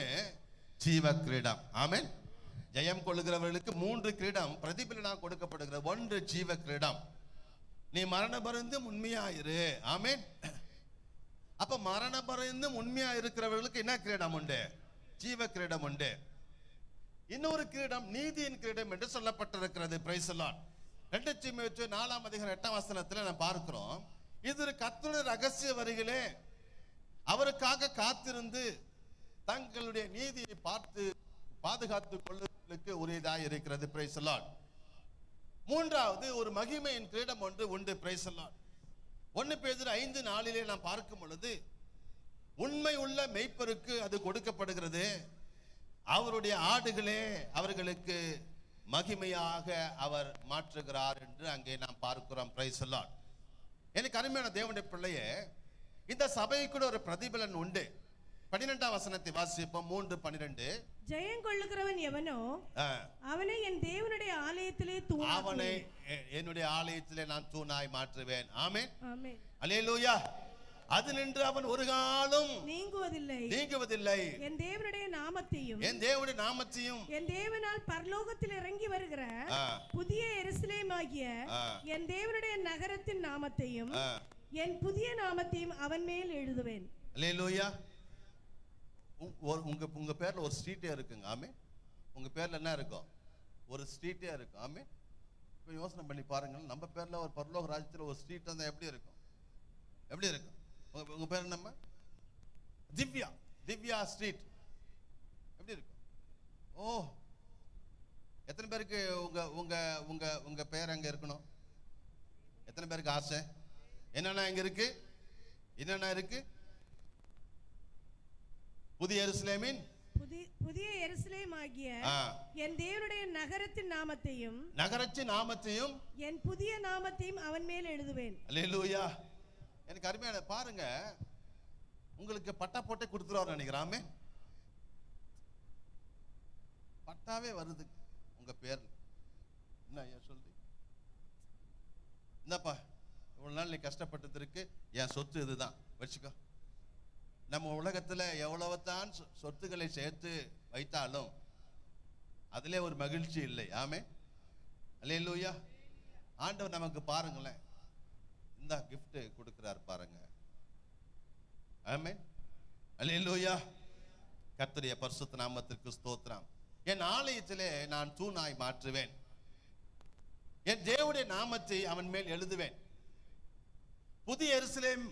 ஜீவ கிரீடம். ஆமென். ஜெயம் கொள்ளுகிறவர்களுக்கு 3 கிரீடம் பிரதிபலனாக கொடுக்கப்படுகிறது. 1 ஜீவ கிரீடம். நீ மரண பரிந்து உண்மையாயிரு. ஆமென். அப்ப மரண பரிந்து உண்மையா இருக்கிறவர்களுக்கு என்ன கிரீடம் உண்டு? ஜீவ கிரீடம் உண்டு. இன்னொரு கிரீடம் நீதியின் கிரீடம் என்று சொல்லப்பட்டிருக்கிறது. Price the Lord. 2 தீமோத்தேயு 4ஆம் அதிகாரம் 8ஆம் வசனத்தில் நாம் பார்க்கிறோம், இது கர்த்தருடைய ரகசிய வரிகளே, அவருக்காக காத்திருந்து தங்களுடைய நீதியை பார்த்து பாதுகாத்துக் கொள்ளுவதற்கு உரியதாக இருக்கிறது. Price the Lord. 3வது ஒரு மகிமையின் கிரீடம் ஒன்று உண்டு. Price the Lord. 1 பேதுரு 5:4 நாம் பார்க்கும் பொழுது, உண்மை உள்ள மெய்ப்பருக்கு அது கொடுக்கப்படுகிறது, அவருடைய ஆடுகளே அவர்களுக்கு மகிமையாக அவர் மாற்றுகிறார் என்று அங்கே நாம் பார்க்கிறோம். Price the Lord. எனக்கு அருமையான தேவனுடைய பிள்ளையே, இந்த சபைக்கு ஒரு பிரதிபலன் உண்டு. 12ஆம் வசனத்தை வாசிப்போம். 3:12. ஜெயம் கொள்ளுகிறவன் எவனோ அவனை என் தேவனுடைய ஆலயத்திலே தூணாக்குவேன். அவனை என்னுடைய ஆலயத்திலே நான் தூணாய் மாற்றுவேன். ஆமென். ஆமென். அல்லேலூயா. அது நின்று அவன் ஒரு காலம் நீங்குவதில்லை. என் தேவனுடைய நாமத்தையும் என் தேவனால் பரலோகத்தில் இறங்கி வருகிற புதிய எருசலேமாகிய என் தேவனுடைய நகரத்தின் நாமத்தையும் என் புதிய நாமத்தையும் அவன் மேல் எழுதுவேன். அல்லேலூயா. உங்க பேர்ல ஒரு ஸ்ட்ரீட்டே இருக்குங்க. ஆமென். உங்க பேர்ல என்ன இருக்கும்? ஒரு ஸ்ட்ரீட்டே இருக்கும். ஆமென். இப்போ யோசனை பண்ணி பாருங்கள், நம்ம பேர்ல ஒரு பரலோக ராஜ்யத்தில் ஒரு ஸ்ட்ரீட் இருந்தா எப்படி இருக்கும்? உங்க பேர் நம்ம திவ்யா ஸ்ட்ரீட் எப்படி இருக்கும்? ஓ, எத்தனை பேருக்கு உங்க உங்க உங்க உங்க பேர் அங்க இருக்கணும்? எத்தனை பேருக்கு ஆசை? என்னென்ன இங்க இருக்கு? புதிய எருசலேமாகிய என் தேவனுடைய நகரத்தின் நாமத்தையும் என் புதிய நாமத்தையும் அவன் மேல் எழுதுவேன். அல்லேலூயா. எனக்கு அருமையான பாருங்க, உங்களுக்கு பட்டா போட்டே கொடுத்துருவாரு நினைக்கிறாமே. பட்டாவே வருது உங்க பேர்ல. என்ன ஐயா சொல்லி, என்னப்பா இவ்வளவு நாள் நீ கஷ்டப்பட்டதற்கு என் சொத்து இதுதான் வச்சுக்கோ. நம்ம உலகத்துல எவ்வளவுதான் சொத்துக்களை சேர்த்து வைத்தாலும் அதிலே ஒரு மகிழ்ச்சி இல்லை. ஆமே. அல்லேலூயா. ஆண்டவர் நமக்கு பாருங்களேன் இந்த gift கொடுக்கிறார் பாருங்க. ஆமே. அல்லேலூயா. கர்த்தருடைய பரிசுத்த நாமத்திற்கு ஸ்தோத்திரம். என் ஆலயத்திலே நான் தூணாய் மாற்றுவேன், என் தேவனுடைய நாமத்தை அவன் மேல் எழுதுவேன். புதிய எருசலேம்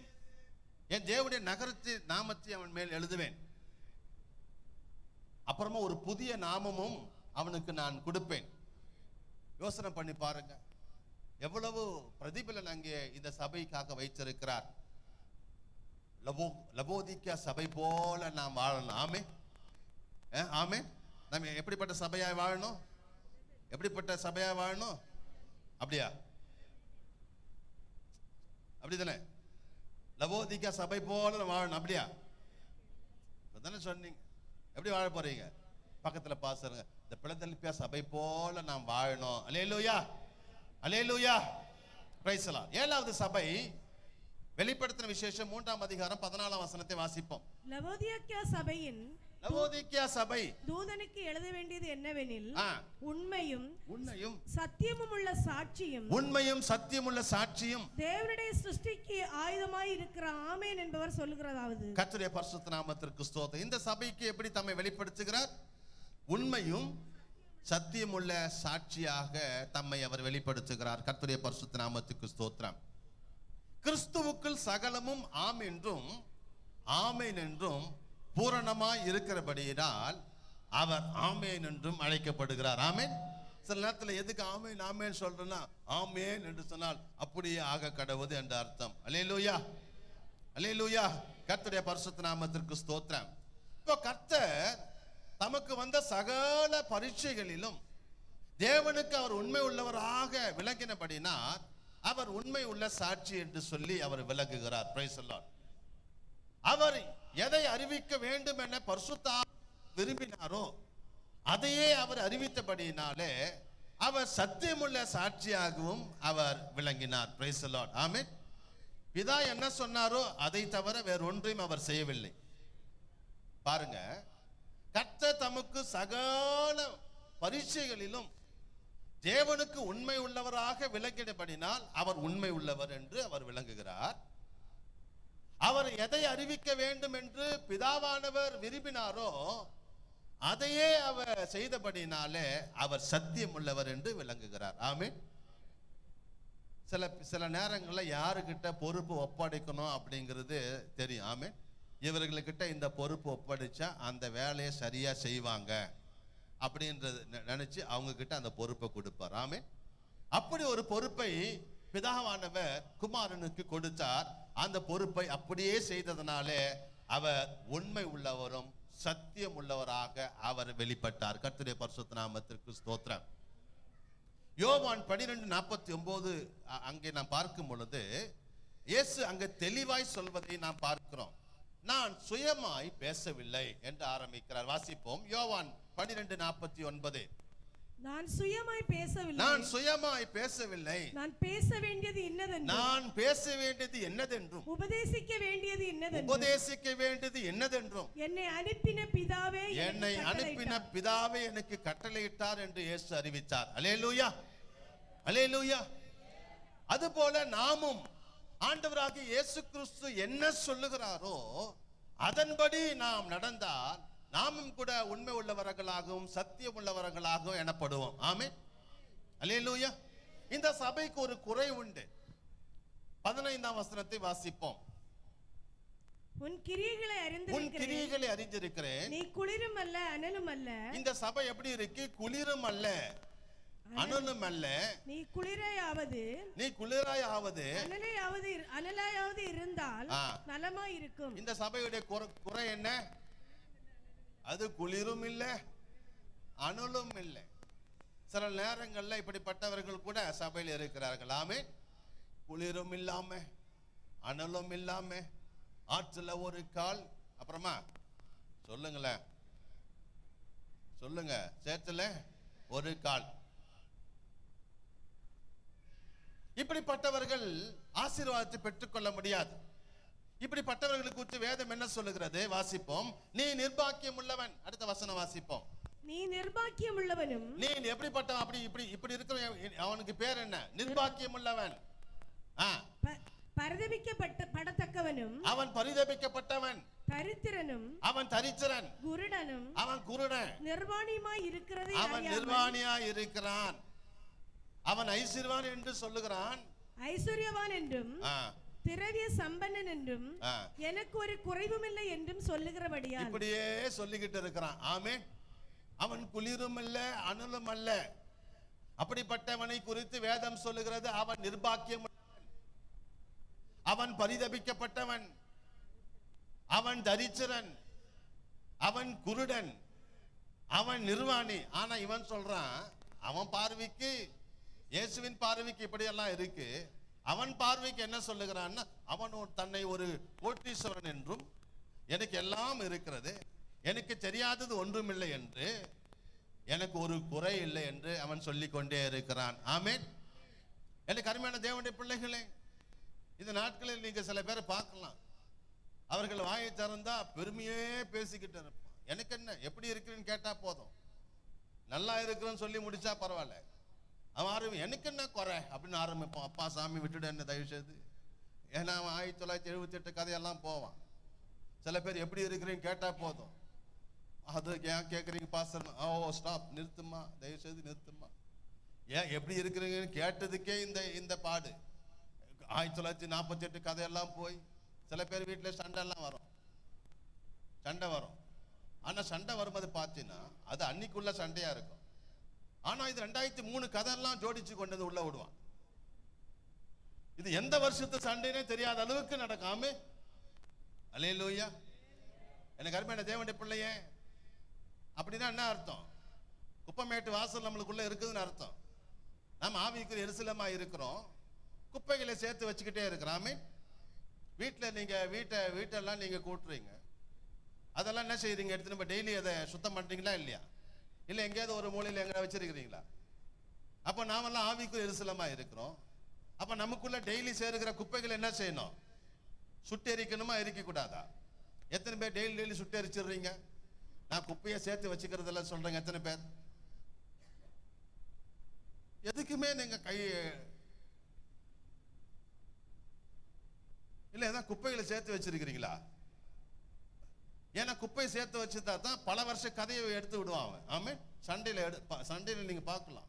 என் தேவனுடைய நகரத்தின் நாமத்தை அவன் மேல் எழுதுவேன். அப்புறமா ஒரு புதிய நாமமும் அவனுக்கு நான் கொடுப்பேன். யோசனை பண்ணி பாருங்க, எவ்வளவு பிரதிபலன் அங்கே இந்த சபைக்காக வைத்திருக்கிறார். லவோதிக்கா சபை போல நாம் வாழணும். ஆமே. ஆமே. நம்ம எப்படிப்பட்ட சபையாய் வாழணும்? அப்படியா? அப்படிதானே? லவோதிக்கா சபை போல வாழணும். அப்படியா? தானே சொன்னீங்க. எப்படி வாழ போறீங்க? பக்கத்துல பாசருங்க, இந்த பிலதெல்பியா சபை போல நாம் வாழணும். Alleluia. Alleluia. Praise the lord. 7வது சபை வெளிப்படுத்தின விசேஷம் 3ஆம் அதிகாரம் 14ஆம் வசனத்தை வாசிப்போம். லவோதிக்கா சபை தூதனுக்கு எழுத வேண்டியது என்னவெனில், உண்மையும் சத்தியமும் உள்ள சாட்சியும் தேவனுடைய சிருஷ்டிக்கு ஆயுதமாய் இருக்கிற ஆமென் என்பவர் சொல்லுகிறதாவது. கர்த்தருடைய பரிசுத்த நாமத்திற்கு ஸ்தோத்திரம். இந்த சபைக்கு எப்படி தம்மை வெளிப்படுத்துகிறார்? உண்மையும் சத்தியமுள்ள சாட்சியாக தம்மை அவர் வெளிப்படுத்துகிறார். கர்த்தருடைய பரிசுத்த நாமத்துக்கு ஸ்தோத்திரம். கிறிஸ்துவுக்குள் சகலமும் ஆம் என்றும் ஆமென் என்றும் பூரணமாய் இருக்கிறபடியினால் அவர் ஆமென் என்றும் அழைக்கப்படுகிறார். ஆமென். சில நேரத்தில் எதுக்கு ஆமென் ஆமென் சொல்றேன்னா, ஆமென் என்று சொன்னால் அப்படியே ஆக கடவுது என்ற அர்த்தம். அல்லேலூயா. அல்லேலூயா. கர்த்தருடைய பரிசுத்த நாமத்திற்கு ஸ்தோத்திரம். இப்போ கர்த்தர் தமக்கு வந்த சகல பரீட்சைகளிலும் தேவனுக்கு அவர் உண்மை உள்ளவராக விளங்கினபடினார் அவர் உண்மை உள்ள சாட்சி என்று சொல்லி அவர் விளங்குகிறார். Price the Lord. அவர் எதை அறிவிக்க வேண்டும் என பரிசுத்த விரும்பினாரோ அதையே அவர் அறிவித்தபடியினாலே அவர் சத்தியமுள்ள சாட்சியாகவும் அவர் விளங்கினார். Praise the lord. ஆமென். பிதா என்ன சொன்னாரோ அதை தவிர வேற ஒன்றையும் அவர் செய்யவில்லை. பாருங்க, கர்த்தர் தமக்கு சகல பரீட்சைகளிலும் தேவனுக்கு உண்மை உள்ளவராக விளங்கினபடினால் அவர் உண்மை உள்ளவர் என்று அவர் விளங்குகிறார். அவர் எதை அறிவிக்க வேண்டும் என்று பிதாவானவர் விரும்பினாரோ அதையே அவர் செய்தபடினாலே அவர் சத்தியம் உள்ளவர் என்று விளங்குகிறார். ஆமென். சில நேரங்களில் யாருக்கிட்ட பொறுப்பு ஒப்படைக்கணும் அப்படிங்கிறது தெரியும். ஆமென். இவர்களுக்கிட்ட இந்த பொறுப்பு ஒப்படைச்சா அந்த வேலையை சரியா செய்வாங்க அப்படின்றது நினைச்சு அவங்க கிட்ட அந்த பொறுப்பை கொடுப்பார். ஆமென். அப்படி ஒரு பொறுப்பை பிதாவானவர் குமாரனுக்கு கொடுத்தார். அந்த பொறுப்பை அப்படியே செய்ததனாலே அவர் உண்மை உள்ளவரும் சத்தியம் உள்ளவராக அவர் வெளிப்பட்டார். கர்த்தருடைய பரிசுத்த நாமத்திற்கு ஸ்தோத்திரம். யோவான் 12:49 அங்கே நாம் பார்க்கும் பொழுது இயேசு அங்கே தெளிவாய் சொல்வதை நாம் பார்க்கிறோம். நான் சுயமாய் பேசவில்லை என்று ஆரம்பிக்கிறார். வாசிப்போம். யோவான் 12:49. நான் சுயமாய் பேசவில்லை. நான் சுயமாய் பேசவில்லை. நான் பேச வேண்டியது இன்னதென்றும். நான் பேச வேண்டியது என்னதென்றும். உபதேசிக்க வேண்டியது இன்னதென்றும். உபதேசிக்க வேண்டியது என்னதென்றும். என்னை அனுப்பின பிதாவே என்னை அனுப்பின பிதாவே எனக்கு கட்டளையிட்டார் என்று இயேசு அறிவித்தார். அல்லேலூயா, அல்லேலூயா. அதுபோல நாமும் ஆண்டவராகிய இயேசு கிறிஸ்து என்ன சொல்லுகிறாரோ அதன்படி நாம் நடந்தால் நாமும் கூட உண்மை உள்ளவர்களாகவும் சத்தியம் உள்ளவர்களாகவும் எனப்படுவோம். ஆமென், அல்லேலூயா. இந்த சபைக்கு ஒரு குறை உண்டு. 15ஆம் வசனத்தை வாசிப்போம். உன் கிரியைகளை அறிந்திருக்கிறேன். நீ குளிரும் அல்ல அனலும் அல்ல. இந்த சபை எப்படி இருக்கு? குளிரும் அல்ல அனலும் அல்ல. நீ குளிராயாவது அனலாயாவது இருந்தால் நலமாய் இருக்கும். இந்த சபையுடைய குறை என்ன? அது குளிரும் இல்ல அனலும் இல்லை. சில நேரங்கள்ல இப்படிப்பட்டவர்கள் கூட சபையில் இருக்கிறார்கள். ஆமென். குளிரும் இல்லாம அனலும் இல்லாம ஆற்றுல ஒரு கால், அப்புறமா சொல்லுங்களேன், சொல்லுங்க, சேத்துல ஒரு கால். இப்படிப்பட்டவர்கள் ஆசீர்வாதத்தை பெற்றுக்கொள்ள முடியாது. இப்படிப்பட்டவர்களுக்கு குறித்து வேதம் என்ன சொல்லுகிறது? வாசிப்போம். நீ நிர்பாக்கியம் உள்ளவன். அடுத்த வசனம் வாசிப்போம். நீ நிர்பாக்கியம் உள்ளவனும். நீ எப்படிப்பட்டவன்? அப்படி இப்படி இருக்கிற அவனுக்கு பேர் என்ன? நிர்பாக்கியம் உள்ளவன். பரிதபிக்கப்படத்தக்கவனும். அவன் பரிதபிக்கப்பட்டவன். தரித்திரனும். அவன் தரித்திரன். குருடனும். அவன் குருடன். நிர்வாணியாய் இருக்கிறது. அவன் நிர்வாணியாய் இருக்கிறான். அவன் ஐஸ்வர்யவான் என்று சொல்லுகிறான். ஐஸ்வர்யவான் என்றும் திரவிய சம்பன்னன் என்றும் எனக்கு ஒரு குறைவும் இல்லை என்றும் சொல்லுகிறபடியால் இப்படியே சொல்லிக்கிட்டு இருக்கிறான். ஆமென். அவன் குளிரும் அல்ல அனலும் அல்ல. அப்படிப்பட்டவனை குறித்து வேதம் சொல்லுகிறது, அவன் நிர்பாக்கியம், அவன் பரிதபிக்கப்பட்டவன், அவன் தரித்திரன், அவன் குருடன், அவன் நிர்வாணி. ஆனா இவன் சொல்றான், அவன் பார்வைக்கு, இயேசுவின் பார்வைக்கு இப்படியெல்லாம் இருக்கு. அவன் பார்வைக்கு என்ன சொல்லுகிறான்னா, அவன் தன்னை ஒரு கோட்டீஸ்வரன் என்றும் எனக்கு எல்லாம் இருக்கிறது, எனக்கு தெரியாதது ஒன்றுமில்லை என்று, எனக்கு ஒரு குறை இல்லை என்று அவன் சொல்லிக் கொண்டே இருக்கிறான். ஆமென். எனக்கு அருமையான தேவனுடைய பிள்ளைகளே, இந்த நாட்களில் நீங்க சில பேரை பார்க்கலாம், அவர்கள் வாயை திறந்தா பெருமையே பேசிக்கிட்டு இருப்பான். எனக்கு என்ன, எப்படி இருக்கிறேன்னு கேட்டா போதும், நல்லா இருக்கிறேன்னு சொல்லி முடிச்சா பரவாயில்ல, அவன் எனக்கு என்ன குறை அப்படின்னு ஆரம்பிப்பான். அப்பா சாமி விட்டுடு என்ன தயவு செய்து. ஏன்னா அவன் 1978 கதையெல்லாம் போவான். சில பேர் எப்படி இருக்கிறீங்க கேட்டா போதும், அது ஏன் கேட்குறீங்க பாஸ்டர்? ஓ ஸ்டாப், நிறுத்துமா, தயவு செய்து நிறுத்துமா. ஏன் எப்படி இருக்கிறீங்கன்னு கேட்டதுக்கே இந்த பாடு. 1948 கதையெல்லாம் போய் சில பேர் வீட்டில் சண்டைலாம் வரும், சண்டை வரும். ஆனா சண்டை வரும்போது பார்த்தீங்கன்னா அது அன்னைக்குள்ள சண்டையா இருக்கும். ஆனா இது 2003 கதையெல்லாம் ஜோடிச்சு கொண்டது உள்ள விடுவான். இது எந்த வருஷத்து சண்டைனே தெரியாத அளவுக்கு நடக்காம. அல்லேலூயா. எனக்கு அருமையான தேவனுடைய பிள்ளையே, அப்படின்னா என்ன அர்த்தம்? குப்பமேட்டு வாசல் நம்மளுக்குள்ள இருக்குதுன்னு அர்த்தம். நம்ம ஆவிக்குரிய எருசலேமா இருக்கிறோம், குப்பைகளை சேர்த்து வச்சுக்கிட்டே இருக்கிறாமே. வீட்டில் நீங்க வீட்டெல்லாம் நீங்க கூட்டுறீங்க, அதெல்லாம் என்ன செய்யறீங்க? எடுத்து நம்ம டெய்லி அதை சுத்தம் பண்றீங்களா இல்லையா? இல்லை எங்கேயாவது ஒரு மூலையில் எங்கே வச்சிருக்கிறீங்களா? அப்போ நாமெல்லாம் ஆவிக்குரிய எருசலேமா இருக்கிறோம். அப்போ நமக்குள்ள டெய்லி சேருகிற குப்பைகள் என்ன செய்யணும்? சுட்டெரிக்கணுமா, எரிக்க கூடாதா? எத்தனை பேர் டெய்லி சுட்டெரிச்சிடுறீங்க? நான் குப்பையை சேர்த்து வச்சுக்கிறதுல சொல்றேங்க. எத்தனை பேர்? எதுக்குமே நீங்க கை இல்ல, ஏதாவது குப்பைகளை சேர்த்து வச்சிருக்கிறீங்களா? ஏன்னா குப்பையை சேர்த்து வச்சுட்டா தான் பல வருஷ கதையை எடுத்து விடுவான் அவன். ஆமென். சண்டையில நீங்க பார்க்கலாம்,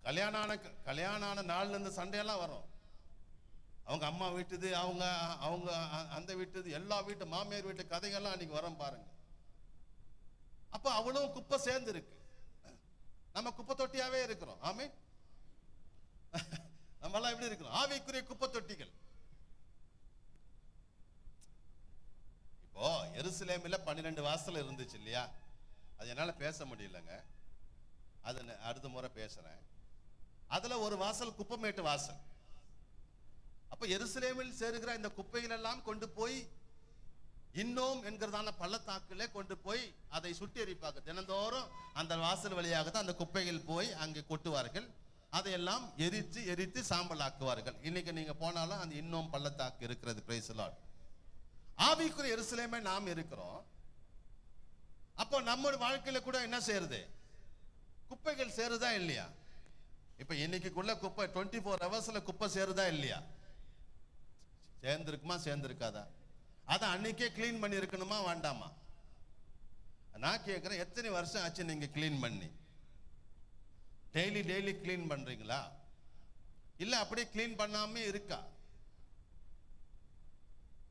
கல்யாணம் ஆன நாள்ல இருந்து சண்டையெல்லாம் வரும். அவங்க அம்மா வீட்டுது, அவங்க அந்த வீட்டுது, எல்லா வீட்டு மாமியார் வீட்டு கதைகள்லாம் அன்னைக்கு வரும் பாருங்க. அப்ப அவளும் குப்பை சேர்ந்து இருக்கு, நம்ம குப்பை தொட்டியாவே இருக்கிறோம். ஆமென். நம்ம எல்லாம் எப்படி இருக்கிறோம்? ஆவிக்குரிய குப்பை தொட்டிகள். இப்போ எருசலேமில் 12 வாசல் இருந்துச்சு இல்லையா? அது என்னால பேச முடியலங்க, அது அடுத்த முறை பேசுறேன். அதுல ஒரு வாசல் குப்பமேட்டு வாசல். அப்ப எருசலேமில் சேருகிற இந்த குப்பைகள் எல்லாம் கொண்டு போய் இன்னும் என்கிறதான பள்ளத்தாக்கிலே கொண்டு போய் அதை சுட்டெரிப்பாங்க. தினந்தோறும் அந்த வாசல் வழியாக தான் அந்த குப்பைகள் போய் அங்கே கொட்டுவார்கள். அதையெல்லாம் எரித்து சாம்பலாக்குவார்கள். இன்னைக்கு நீங்க போனாலும் அந்த இன்னும் பள்ளத்தாக்கு இருக்கிறது. Price the Lord. ஆவிக்குரிய எருசலேமே நாம் இருக்கிறோம். அப்போ நம்ம வாழ்க்கையில கூட என்ன செய்யறது? குப்பைகள் சேருதா இல்லையா? இப்ப இன்னைக்குள்ள குப்பை 24 ஹவர்ஸ்ல குப்பை சேருதா இல்லையா? சேர்ந்திருக்குமா சேர்ந்திருக்காதா? அதை அன்னைக்கே கிளீன் பண்ணி இருக்கணுமா வேண்டாமா? நான் கேட்கிறேன், எத்தனை வருஷம் ஆச்சு நீங்க கிளீன் பண்ணி? டெய்லி கிளீன் பண்றீங்களா? இல்ல அப்படியே கிளீன் பண்ணாம இருக்கா?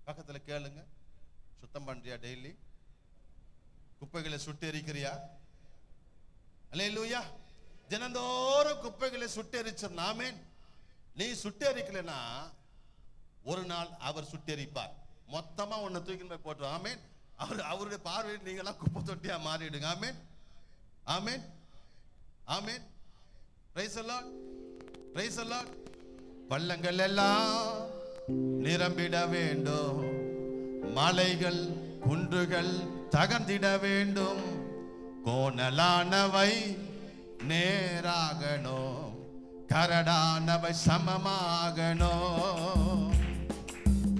பக்கத்துல கேளுங்க, சுத்தம் பண்றியா? டெய்லி குப்பைகளை சுட்டெரிக்கிறியா? அல்லேலூயா. தினந்தோறும் குப்பைகளை சுட்டெரிச்சிடலாமே. நீ சுட்டெரிக்கலனா ஒரு நாள் அவர் சுட்டெரிப்பார். மொத்தமா உன்னை தூக்கி போய் போட்டுருவார். ஆமென். அவருடைய பார்வையில் நீங்க எல்லாம் குப்பை தொட்டியா மாறிடுங்க. Amen, amen, amen. Praise the lord, praise the lord. பள்ளங்கள் எல்லாம் நிரம்பிட வேண்டும், மலைகள் குன்றுகள் தகர்ந்திட வேண்டும், கோணலானவை நேராகணும், கரடானவை சமமாகணும்.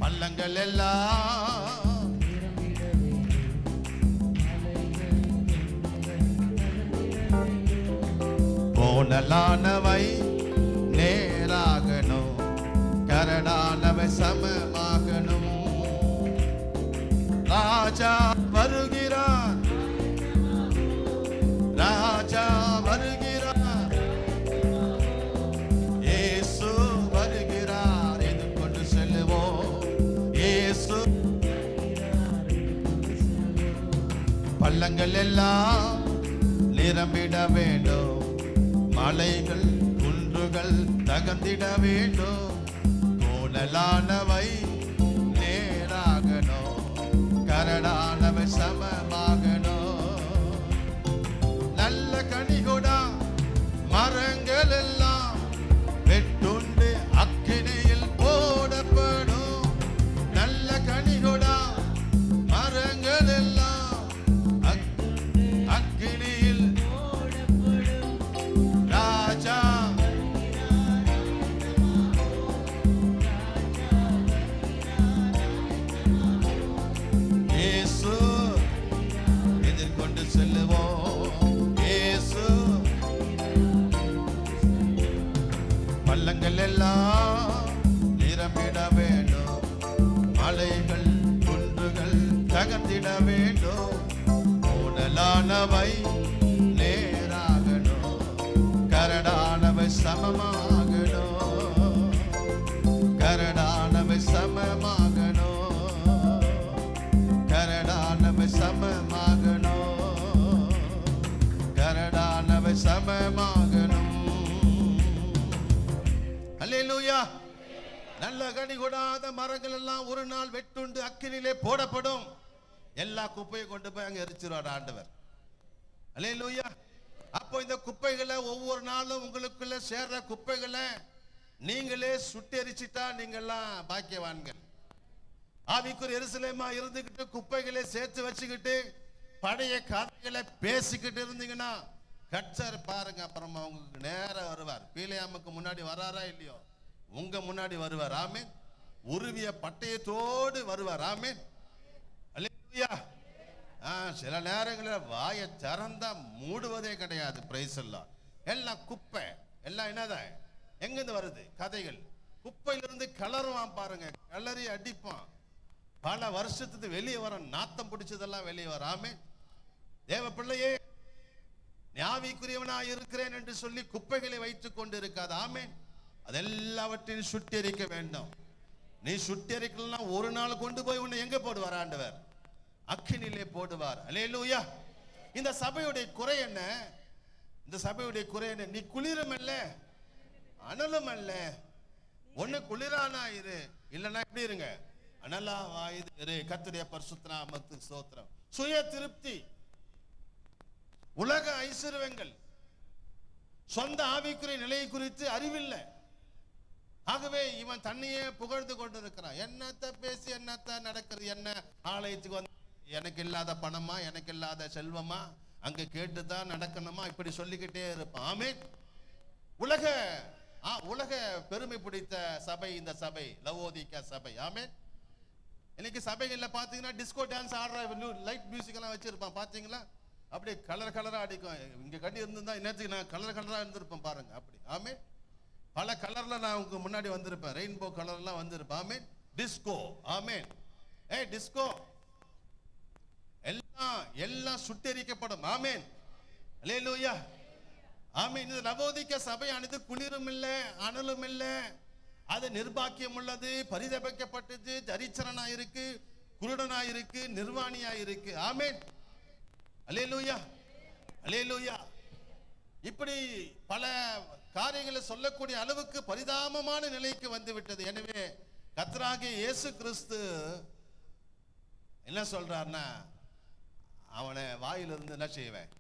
பள்ளங்கள் எல்லாம் கோணலானவை நேராகணும், கரடானவை சமமாகணும். ராஜா வருகிறார், ராஜா வருகிறார், இயேசு வருகிறார், எதிர்கொண்டு செல்லுவோம். இயேசு. பள்ளங்கள் எல்லாம் நிரம்பிட வேண்டும், மலைகள் குன்றுகள் தகர்ந்திட வேண்டும், கோணலானவை நேராகணும், கரடானவை சமமாகணும். நல்ல கனிகொடா மரங்கள் எல்லாம் வெட்டுண்டு அக்கினியில் போடப்படும். நல்ல கனிகொடா மரங்கள் எல்லாம் அக்கினியில் போடப்படும். ராஜா இயேசு எதிர்கொண்டு செல்லுவோம். இயேசு. பள்ளங்கள் எல்லாம் நிரம்பிட வேண்டும், மலைகள் குன்றுகள் தகர்ந்திட வேண்டும், கோணலானவை நேராகணும், கரடானவை சமமாகணும், கரடானவை சமமாகணும், கரடானவை சமமாகணும், கரடானவை சமமாகணும். அல்லேலூயா. நல்ல கனி கொடாத மரங்கள் எல்லாம் ஒரு நாள் வெட்டுண்டு அக்கினிலே போடப்படும். எல்லா குப்பையும் கொண்டு போய் அங்க எரிச்சிருவார் ஆண்டவர். அல்லேலூயா. அப்போ இந்த குப்பைகளை ஒவ்வொரு நாளும் உங்களுக்குள்ள சேர்ற குப்பைகளை நீங்களே சுட்டெரிச்சிட்டா நீங்கெல்லாம் பாக்கியவான்கள். ஆவிக்குரிய எருசலேமா இருந்துகிட்டு குப்பைகளை சேர்த்து வச்சுக்கிட்டு பழைய கதைகளை பேசிக்கிட்டு இருந்தீங்கன்னா கர்த்தர் பாருங்க, அப்புறமா உங்களுக்கு நேரம் வருவார். பீலையாமுக்கு முன்னாடி வராரா இல்லையோ, உங்க முன்னாடி வருவார். ஆமென். உருவிய பட்டயத்தோடு வருவார். ஆமென். அல்லேலூயா. சில நேரங்களில் வாயை திறந்தா மூடுவதே கிடையாது. பிரைஸ் எல்லாம் எல்லாம் குப்பை, எல்லாம் என்னதான் எங்கிருந்து வருது? கதைகள். குப்பையிலிருந்து கிளறுவான் பாருங்க, கிளறி அடிப்பான். பல வருஷத்துக்கு வெளியே வர நாத்தம் பிடிச்சதெல்லாம் வெளியே வர. ஆமென். தேவ பிள்ளையே, ஞாவிக்குரியவனா இருக்கிறேன் என்று சொல்லி குப்பைகளை வைத்துக் கொண்டு இருக்காது. ஆமென். அதெல்லாவற்றையும் சுட்டெரிக்க வேண்டும். நீ சுட்டெரிக்கலாம் ஒரு நாள் கொண்டு போய் உன்னை எங்க போடுவார் ஆண்டவர்? அக்கினிலே போடுவார். அல்லேலூயா. இந்த சபையுடைய குறை என்ன? இந்த சபையுடைய குறை என்ன? நீ குளிரும் அல்ல அனலும் அல்ல. ஒண்ணு குளிரானா இரு, இல்லைன்னா எப்படி இருங்க? அனலா வாயுது இரு. கர்த்தருடைய பரிசுத்த நாமத்துக்கு ஸ்தோத்திரம். சுய திருப்தி, உலக ஐஸ்வர்யங்கள், சொந்த ஆவிக்குரிய நிலையை குறித்து அறிவில்லை. ஆகவே இவன் தன்னையே புகழ்ந்து கொண்டிருக்கிறான். என்னத்த பேசி என்னத்த நடக்கிறது, என்ன ஆலயத்துக்கு வந்து எனக்கு இல்லாத பணமா, எனக்கு இல்லாத செல்வமா, அங்க கேட்டுதான் நடக்கணுமா, இப்படி சொல்லிக்கிட்டே இருப்பான். ஆமென். உலக பெருமை பிடித்த சபை இந்த சபை, லவோதிக்கா சபை. ஆமென். இன்னைக்கு சபைகள்ல பாத்தீங்கன்னா டிஸ்கோ டான்ஸ் ஆடுற லைட் மியூசிக் எல்லாம் வச்சிருப்பான், பாத்தீங்களா? அப்படியே கலர் கலரா அடிக்கும். இங்க கட்டி இருந்திருந்தா இன்னத்துக்கு நான் கலர் கலரா இருந்திருப்பேன் பாருங்க. அப்படி ஆமென். பல கலர்ல நான் உங்க முன்னாடி வந்திருப்பேன், ரெயின்போ கலர்லாம் வந்திருப்பேன். ஆமென். டிஸ்கோ. ஆமென். டிஸ்கோ எல்லாம் சுட்டெரிக்கப்படும். ஆமென். அல்லேலூயா. ஆமென். இந்த லவோதிக்கா சபையானது குளிரும் இல்ல, அனலும் இல்ல, அது நிர்பாக்கியம் உள்ளது, பரிதபிக்கப்பட்டது, தரித்திரனா இருக்கு, குருடனா இருக்கு, நிர்வாணியா இருக்கு. ஆமென். அல்லேலூயா. அல்லேலூயா. இப்படி பல காரியங்களை சொல்லக்கூடிய அளவுக்கு பரிதாபமான நிலைக்கு வந்து விட்டது. எனவே கர்த்தராகிய இயேசு கிறிஸ்து என்ன சொல்றாருன்னா, அவனை வாயிலிருந்து என்ன செய்வேன்,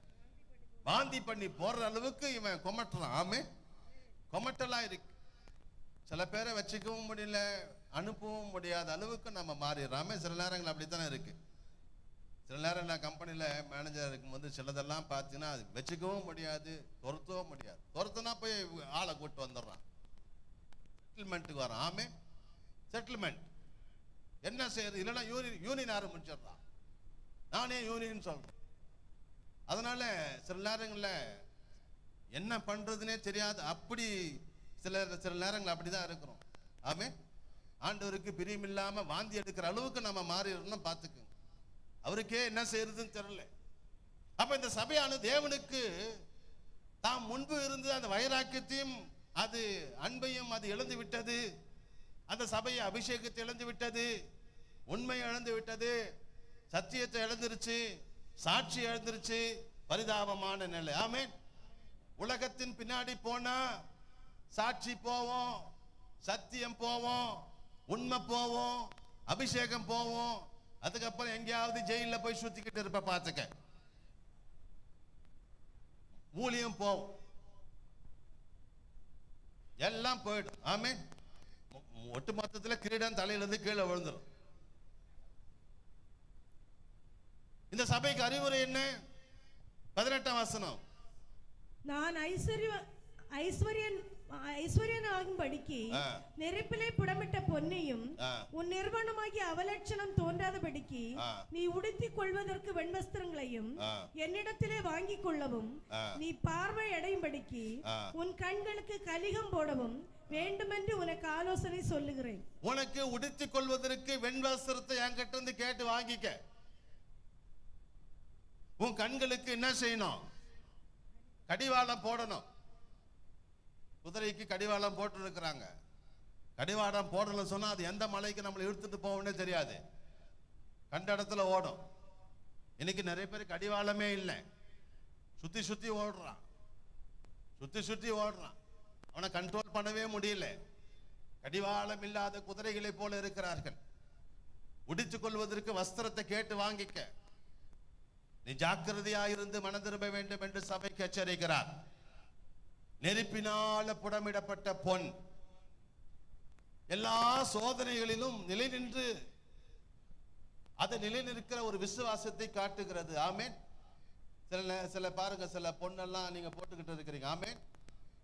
வாந்தி பண்ணி போடுற அளவுக்கு இவன் கொமட்டுறான். ஆமே, கொமட்டலா இருக்கு. சில பேரை வச்சுக்கவும் முடியல, அனுப்பவும் முடியாத அளவுக்கு நம்ம மாறிடுறாமே. சில நேரங்கள் அப்படித்தானே இருக்கு. சில நேரம் நான் கம்பெனியில மேனேஜர் இருக்கும்போது சிலதெல்லாம் பார்த்தீங்கன்னா அது வச்சுக்கவும் முடியாது, துரத்தவும் முடியாது. துரத்துனா போய் ஆளை கூட்டு வந்துடுறான், செட்டில்மெண்ட்டுக்கு வரான். ஆமே, செட்டில்மெண்ட் என்ன செய்யறது, இல்லைன்னா யூனியன் ஆரம்பிச்சிடுறான். நானே யூனியன் சொல்றேன். அதனால சில நேரங்கள்ல என்ன பண்றதுன்னே தெரியாது. அப்படி சில நேரங்கள் அப்படிதான் இருக்கிறோம். ஆமே, ஆண்டவருக்கு பிரியமில்லாம வாந்தி எடுக்கிற அளவுக்கு நம்ம மாறிடணும். பார்த்துக்குங்க, அவருக்கே என்ன செய்யறதுன்னு தெரியல. அப்ப இந்த சபையானது தேவனுக்கு தாம் முன்பு இருந்த அந்த வைராக்கியத்தையும் அது அன்பையும் அது இழந்து விட்டது. அந்த சபையை அபிஷேகத்தை இழந்து விட்டது, உண்மையை இழந்து விட்டது, சத்தியத்தை இழந்துருச்சு, சாட்சி இழந்துருச்சு. பரிதாபமான நிலை. ஆமென். உலகத்தின் பின்னாடி போனா சாட்சி போவோம், சத்தியம் போவோம், உண்மை போவோம், அபிஷேகம் போவோம். அதுக்கப்புறம் எங்கேயாவது ஜெயில போய் சுத்திக்கிட்டு இருப்ப, பார்த்துக்க. ஊழியம் போவோம், எல்லாம் போயிடும். ஆமென். ஒட்டு மொத்தத்தில் கிரீடம் தலையிலிருந்து கீழே விழுந்துடும். இந்த சபைக்கு அறிவுரை என்ன? 18ஆம் வசனம். நான் ஐஸ்வர்யனாகும்படிக்கு நெருப்பிலே புடமிட்ட பொன்னையும் உன் நிர்வாணமாகிய அவலட்சணம் தோன்றாதபடிக்கு நீ உடுத்திக் கொள்வதற்கு வெண்வஸ்திரங்களையும் என்னிடத்திலே வாங்கிக் கொள்ளவும், நீ பார்வை அடையும்படிக்கு உன் கண்களுக்கு கலிகம் போடவும் வேண்டுமென்று உனக்கு ஆலோசனை சொல்லுகிறேன். உனக்கு உடுத்திக் கொள்வதற்கு வெண்வஸ்திரத்தை என்கிட்ட இருந்து கேட்டு வாங்கிக்க. உன் கண்களுக்கு என்ன செய்யணும்? கடிவாளம் போடணும். குதிரைக்கு கடிவாளம் போட்டு இருக்கிறாங்க. கடிவாளம் போடணும் சொன்னா அது எந்த மலைக்கு நம்மளை இழுத்துட்டு போவோம்னே தெரியாது, கண்ட இடத்துல ஓடும். இன்னைக்கு நிறைய பேர் கடிவாளமே இல்லை, சுத்தி சுத்தி ஓடுறான், சுத்தி சுத்தி ஓடுறான். அவனை கண்ட்ரோல் பண்ணவே முடியல. கடிவாளம் இல்லாத குதிரைகளை போல இருக்கிறார்கள். உடித்துக் கொள்வதற்கு வஸ்திரத்தை கேட்டு வாங்கிக்க. நீ ஜாக்கிரதையாயிருந்து மனம் திரும்ப வேண்டும் என்று சபைக்கு எச்சரிக்கிறார். நெருப்பினால புடமிடப்பட்ட பொன் எல்லா சோதனைகளிலும் நிலை நின்று அதை நிலைநிற்கிற ஒரு விசுவாசத்தை காட்டுகிறது. ஆமேன். சில பாருங்க, சில பொண்ணெல்லாம் நீங்க போட்டுக்கிட்டு இருக்கிறீங்க. ஆமேன்.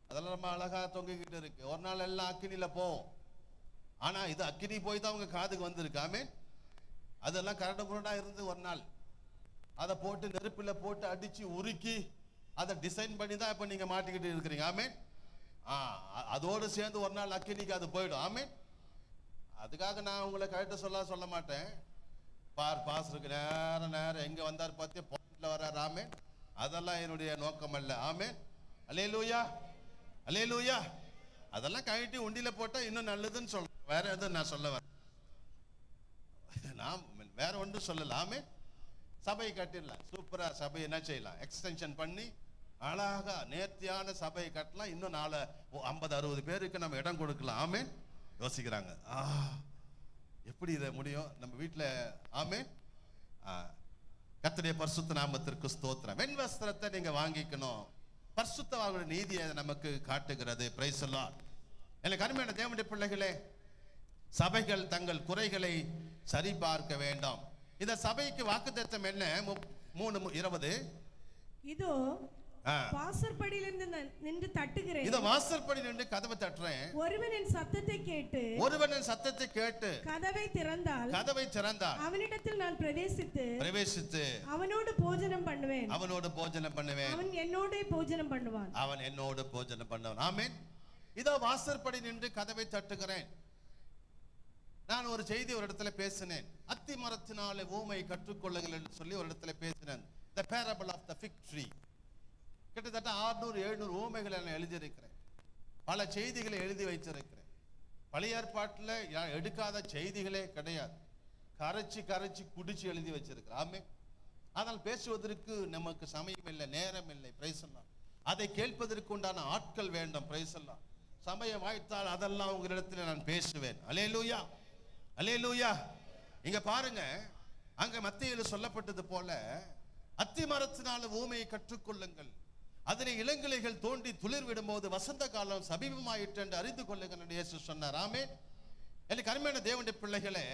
அதெல்லாம் ரொம்ப அழகா தொங்கிக்கிட்டு இருக்கு. ஒரு நாள் எல்லாம் அக்கினியில போவோம். ஆனா இது அக்கினி போய் தான் உங்க காதுக்கு வந்திருக்கு. ஆமேன். அதெல்லாம் கரடு முரடா இருந்து ஒரு நாள் அதை போட்டு நெருப்பில போட்டு அடிச்சு உருக்கி அதை டிசைன் பண்ணி தான் இப்ப நீங்க மாட்டிக்கிட்டு இருக்கிறீங்க. ஆமேன். அதோடு சேர்ந்து ஒரு நாள் அக்கினிக்கு அது போயிடும். ஆமேன். அதுக்காக நான் உங்களை கரெக்டா சொல்ல மாட்டேன். பாஸ்டருக்கு நேரம் எங்க வந்தார் பார்த்து பாயிண்ட்ல வர்றார். ஆமேன். அதெல்லாம் என்னுடைய நோக்கம் அல்ல. ஆமேன். அல்லேலூயா, அல்லேலூயா. அதெல்லாம் கழட்டி உண்டியில போட்டா இன்னும் நல்லதுன்னு சொல்றேன். வேற எதுவும் நான் சொல்ல வரேன், நான் வேற ஒன்றும் சொல்லல. ஆமேன். சபையை கட்டிடலாம், சூப்பரா சபை என்ன செய்யலாம், எக்ஸ்டென்ஷன் பண்ணி அழகா நேர்த்தியான சபையை கட்டலாம். இன்னும் 50-60 பேருக்கு நம்ம இடம் கொடுக்கலாம். ஆமேன். யோசிக்கிறாங்க, எப்படி இதை முடியும் நம்ம வீட்டில். ஆமேன். கர்த்தருடைய பரிசுத்த நாமத்திற்கு ஸ்தோத்திரம். வெண் வஸ்திரத்தை நீங்க வாங்கிக்கணும். பரிசுத்தவான்களுடைய நீதியை நமக்கு காட்டுகிறது. Price the Lord. எனக்கு அருமையான தேவனுடைய பிள்ளைகளே, சபைகள் தங்கள் குறைகளை சரி பார்க்க வேண்டாம். இந்த சபைக்கு வாக்குத்தத்தம் என்ன? 3:20. இதோ வாசற்படியிலிருந்து நின்று தட்டுகிறேன். இதோ வாசற்படி நின்று கதவை தட்டுறேன். ஒருவன் என் சத்தத்தை கேட்டு கதவை திறந்தால் அவனிடத்தில் நான் பிரவேசித்து அவனோடு போஜனம் பண்ணுவேன். அவன் என்னோட போஜனம் பண்ணுவான். ஆமென். இதோ வாசற்படி நின்று கதவை தட்டுகிறேன். நான் ஒரு செய்தி ஒரு இடத்துல பேசினேன். அத்தி மரத்தினாலே ஊமை கற்றுக்கொள்ளுங்கள் என்று சொல்லி ஒரு இடத்துல பேசினேன். The parable of the fig tree. கிட்டத்தட்ட 600-700 ஊமைகளை நான் எழுதியிருக்கிறேன். பல செய்திகளை எழுதி வைத்திருக்கிறேன். பழைய ஏற்பாட்டில் எடுக்காத செய்திகளே கிடையாது. கரைச்சி குடிச்சு எழுதி வச்சிருக்கிறேன். ஆமென். ஆனால் பேசுவதற்கு நமக்கு சமயம் இல்லை, நேரம் இல்லை. பிரைஸ் எல்லாம் அதை கேட்பதற்கு உண்டான ஆட்கள் வேண்டும். பிரைஸ் எல்லாம் சமயம் வாய்த்தால் அதெல்லாம் உங்களிடத்தில் நான் பேசுவேன். அல்லேலூயா, அல்லேலூயா. இங்க பாருங்க, அங்க மத்தேயுல சொல்லப்பட்டது போல அத்தி மரத்தினால ஊமையை கற்றுக்கொள்ளுங்கள், அதிலே இளங்கிளைகள் தோண்டி துளிர் விடும்போது வசந்த காலம் சமீபமாயிற்று என்று அறிந்து கொள்ளுங்கள் என்று இயேசு சொன்னார். ஆமென். எனக்கு அருமையான தேவனுடைய பிள்ளைகளே,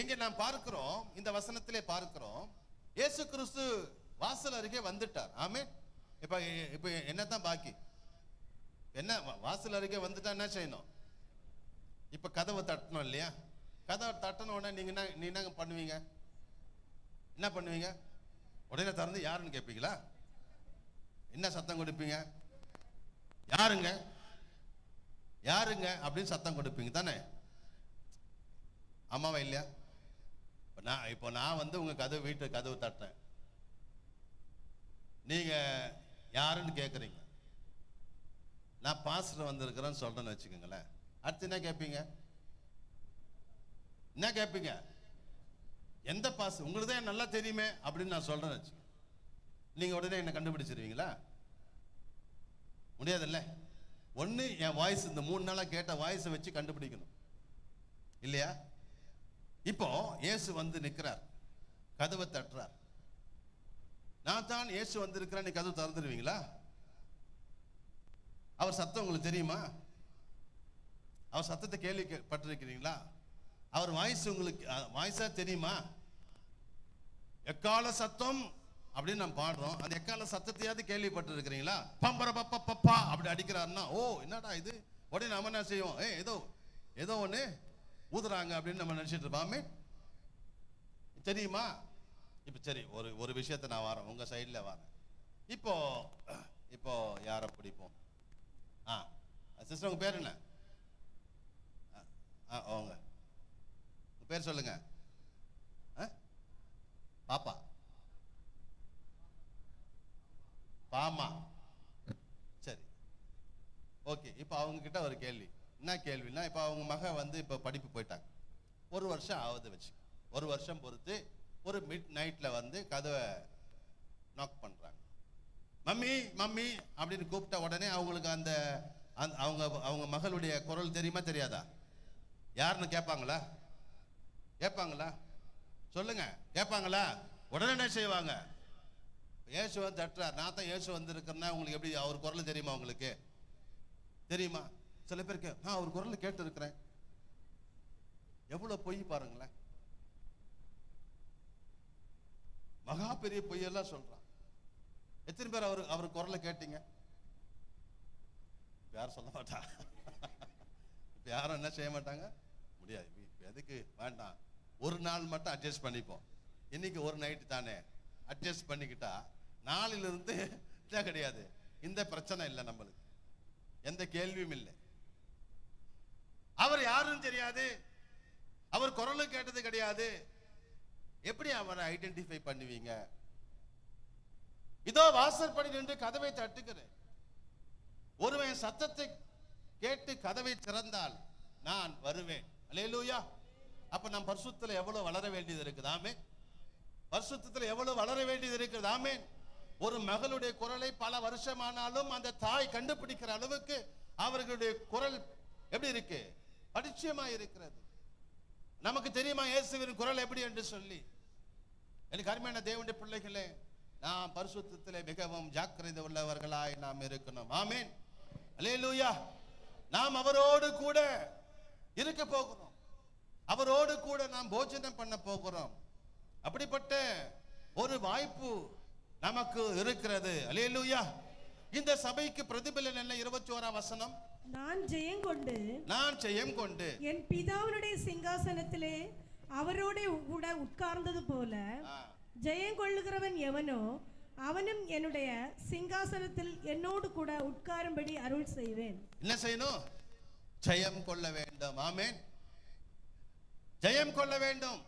இங்கே நாம் பார்க்கிறோம், இந்த வசனத்திலே பார்க்கிறோம், இயேசு கிறிஸ்து வாசல் அருகே வந்துட்டார். ஆமென். இப்ப என்னதான் பாக்கி? என்ன வாசல் அருகே வந்துட்டா என்ன செய்யணும்? இப்ப கதவை தட்டணும் இல்லையா? கதவை தட்டணும் உடனே நீங்க என்ன பண்ணுவீங்க? என்ன பண்ணுவீங்க? உடனே திறந்து யாருன்னு கேட்பீங்களா? என்ன சத்தம் கொடுப்பீங்க? யாருங்க யாருங்க அப்படின்னு சத்தம் கொடுப்பீங்க தானே? ஆமாவா இல்லையா? இப்போ நான் வந்து உங்க வீட்டு கதவு தட்டேன், நீங்க யாருன்னு கேட்குறீங்க. நான் பாஸ்டர் வந்திருக்கிறேன்னு சொல்றேன்னு வச்சுக்கோங்களேன். அடுத்து என்ன கேட்பீங்க? என்ன கேட்பீங்க? எந்த பாஸ்டர்? உங்களுக்கு தான் நல்லா தெரியுமே அப்படின்னு நான் சொல்றேன்னு வச்சுக்கோங்க. நீங்க உடனே என்ன கண்டுபிடிச்சிருவீங்களா? முடியாதுல்ல. ஒண்ணு என் வாய்ஸ், இந்த 3 நாளா கேட்ட வாய்ஸை வச்சு கண்டுபிடிக்கணும் இல்லையா? இப்போ இயேசு வந்து நிற்கிறார், கதவை தட்டுறார். நான் தான் இயேசு வந்திருக்கிறேன், நீ கதவு திறந்துருவீங்களா? அவர் சத்தம் உங்களுக்கு தெரியுமா? அவர் சத்தத்தை கேள்விப்பட்டிருக்கிறீங்களா? அவர் வாய்ஸ் உங்களுக்கு வாய்ஸா தெரியுமா? எக்கால சத்தம் அப்படின்னு நம்ம பாடுறோம், அந்த எக்கால சத்தத்தையாவது கேள்விப்பட்டிருக்கிறீங்களா? பம்பர பப்பா அப்படி அடிக்கிறாருன்னா, ஓ என்னடா இது, உடனே நம்ம என்ன செய்வோம்? ஏதோ ஒண்ணு ஊதுறாங்க அப்படின்னு நம்ம நினைச்சிட்டு இருப்போமே. தெரியுமா? இப்ப சரி, ஒரு விஷயத்தை நான் வரேன், உங்க சைட்ல வரேன். இப்போ யாரை பிடிப்போம்? சிஸ்டர் உங்க பேர் என்ன? உங்க பேர் சொல்லுங்க. பாப்பா, பாமா. சரி, ஓகே. இப்போ அவங்க கிட்ட ஒரு கேள்வி. என்ன கேள்வினா, இப்போ அவங்க மக வந்து இப்போ படிப்பு போயிட்டாங்க, 1 வருஷம் ஆகுது வச்சு. 1 வருஷம் பொறுத்து ஒரு மிட் நைட்ல வந்து கதவை நாக் பண்றாங்க. மம்மி மம்மி அப்படின்னு கூப்பிட்ட உடனே அவங்களுக்கு அந்த அவங்க மகளுடைய குரல் தெரியுமா தெரியாதா? யாருன்னு கேட்பாங்களா? சொல்லுங்க, கேட்பாங்களா? உடனே என்ன செய்வாங்க? இயேசு வந்து தட்டுறார். நான் தான் இயேசு வந்திருக்கிறேன்னா உங்களுக்கு எப்படி அவர் குரல் தெரியுமா? உங்களுக்கு தெரியுமா? சில பேருக்கு நான் அவர் குரல் கேட்டு இருக்கிறேன். எவ்வளவு பொய் பாருங்களேன், மகா பெரிய பொய்யெல்லாம் சொல்றான். எத்தனை பேர் அவர் குரலை கேட்டீங்க? யாரும் சொல்ல மாட்டா. இப்ப யாரும் என்ன செய்ய மாட்டாங்க? முடியாது. எதுக்கு வேண்டாம், ஒரு நாள் மட்டும் அட்ஜஸ்ட் பண்ணிப்போம். இன்னைக்கு ஒரு நைட்டு தானே, அட்ஜஸ்ட் பண்ணிக்கிட்டா நாளிலிருந்து கிடையாது. இந்த பிரச்சனை இல்லை, நம்மளுக்கு எந்த கேள்வியும் இல்லை. அவர் யாருன்னு தெரியாது, அவர் குரலும் கேட்டது கிடையாது. எப்படி அவரை ஐடென்டிஃபை பண்ணுவீங்க? இதோ வாசற்படி நின்று கதவை தட்டுகிறேன், ஒருவன் சத்தத்தை கேட்டு கதவை திறந்தால் நான் வருவேன். அல்லேலூயா. அப்ப நம் பரிசுத்தத்துல எவ்வளவு வளர வேண்டியது இருக்குது. ஆமென். பரிசுத்தத்துல எவ்வளவு வளர வேண்டியது இருக்குது. ஆமென். ஒரு மகளுடைய குரலை பல வருஷமானாலும் அந்த தாய் கண்டுபிடிக்கிற அளவுக்கு அவர்களுடைய குரல் எப்படி இருக்கு? பரிச்சயமா இருக்கிறது. நமக்கு தெரியுமா இயேசுவின் குரல் எப்படி என்று சொல்லி? எனக்கு அருமையான தேவனுடைய பிள்ளைகளே, நாம் பரிசுத்தத்திலே மிகவும் ஜாக்கிரதை உள்ளவர்களாய் நாம் இருக்கணும். ஆமென். அல்லேலூயா. நாம் அவரோடு கூட இருக்க போகிறோம், அவரோடு கூட நாம் போஜனம் பண்ண போகிறோம். அப்படிப்பட்ட ஒரு வாய்ப்பு நமக்கு இருக்கிறது. அல்லேலூயா. இந்த சபைக்கு பிரதிபலன் என்ன? 21ஆம் வசனம். நான் ஜெயம் கொண்டு என் பிதாவினுடைய சிங்காசனத்திலே அவரோட கூட உட்கார்ந்தது போல ஜெயம் கொள்ளுகிறவன் எவனோ அவனும் என்னுடைய சிங்காசனத்தில் என்னோடு கூட உட்காரும்படி அருள் செய்வேன். என்ன செய்யணும்? ஜெயம் கொள்ள வேண்டும். ஆமென். ஜெயம் கொள்ள வேண்டும்.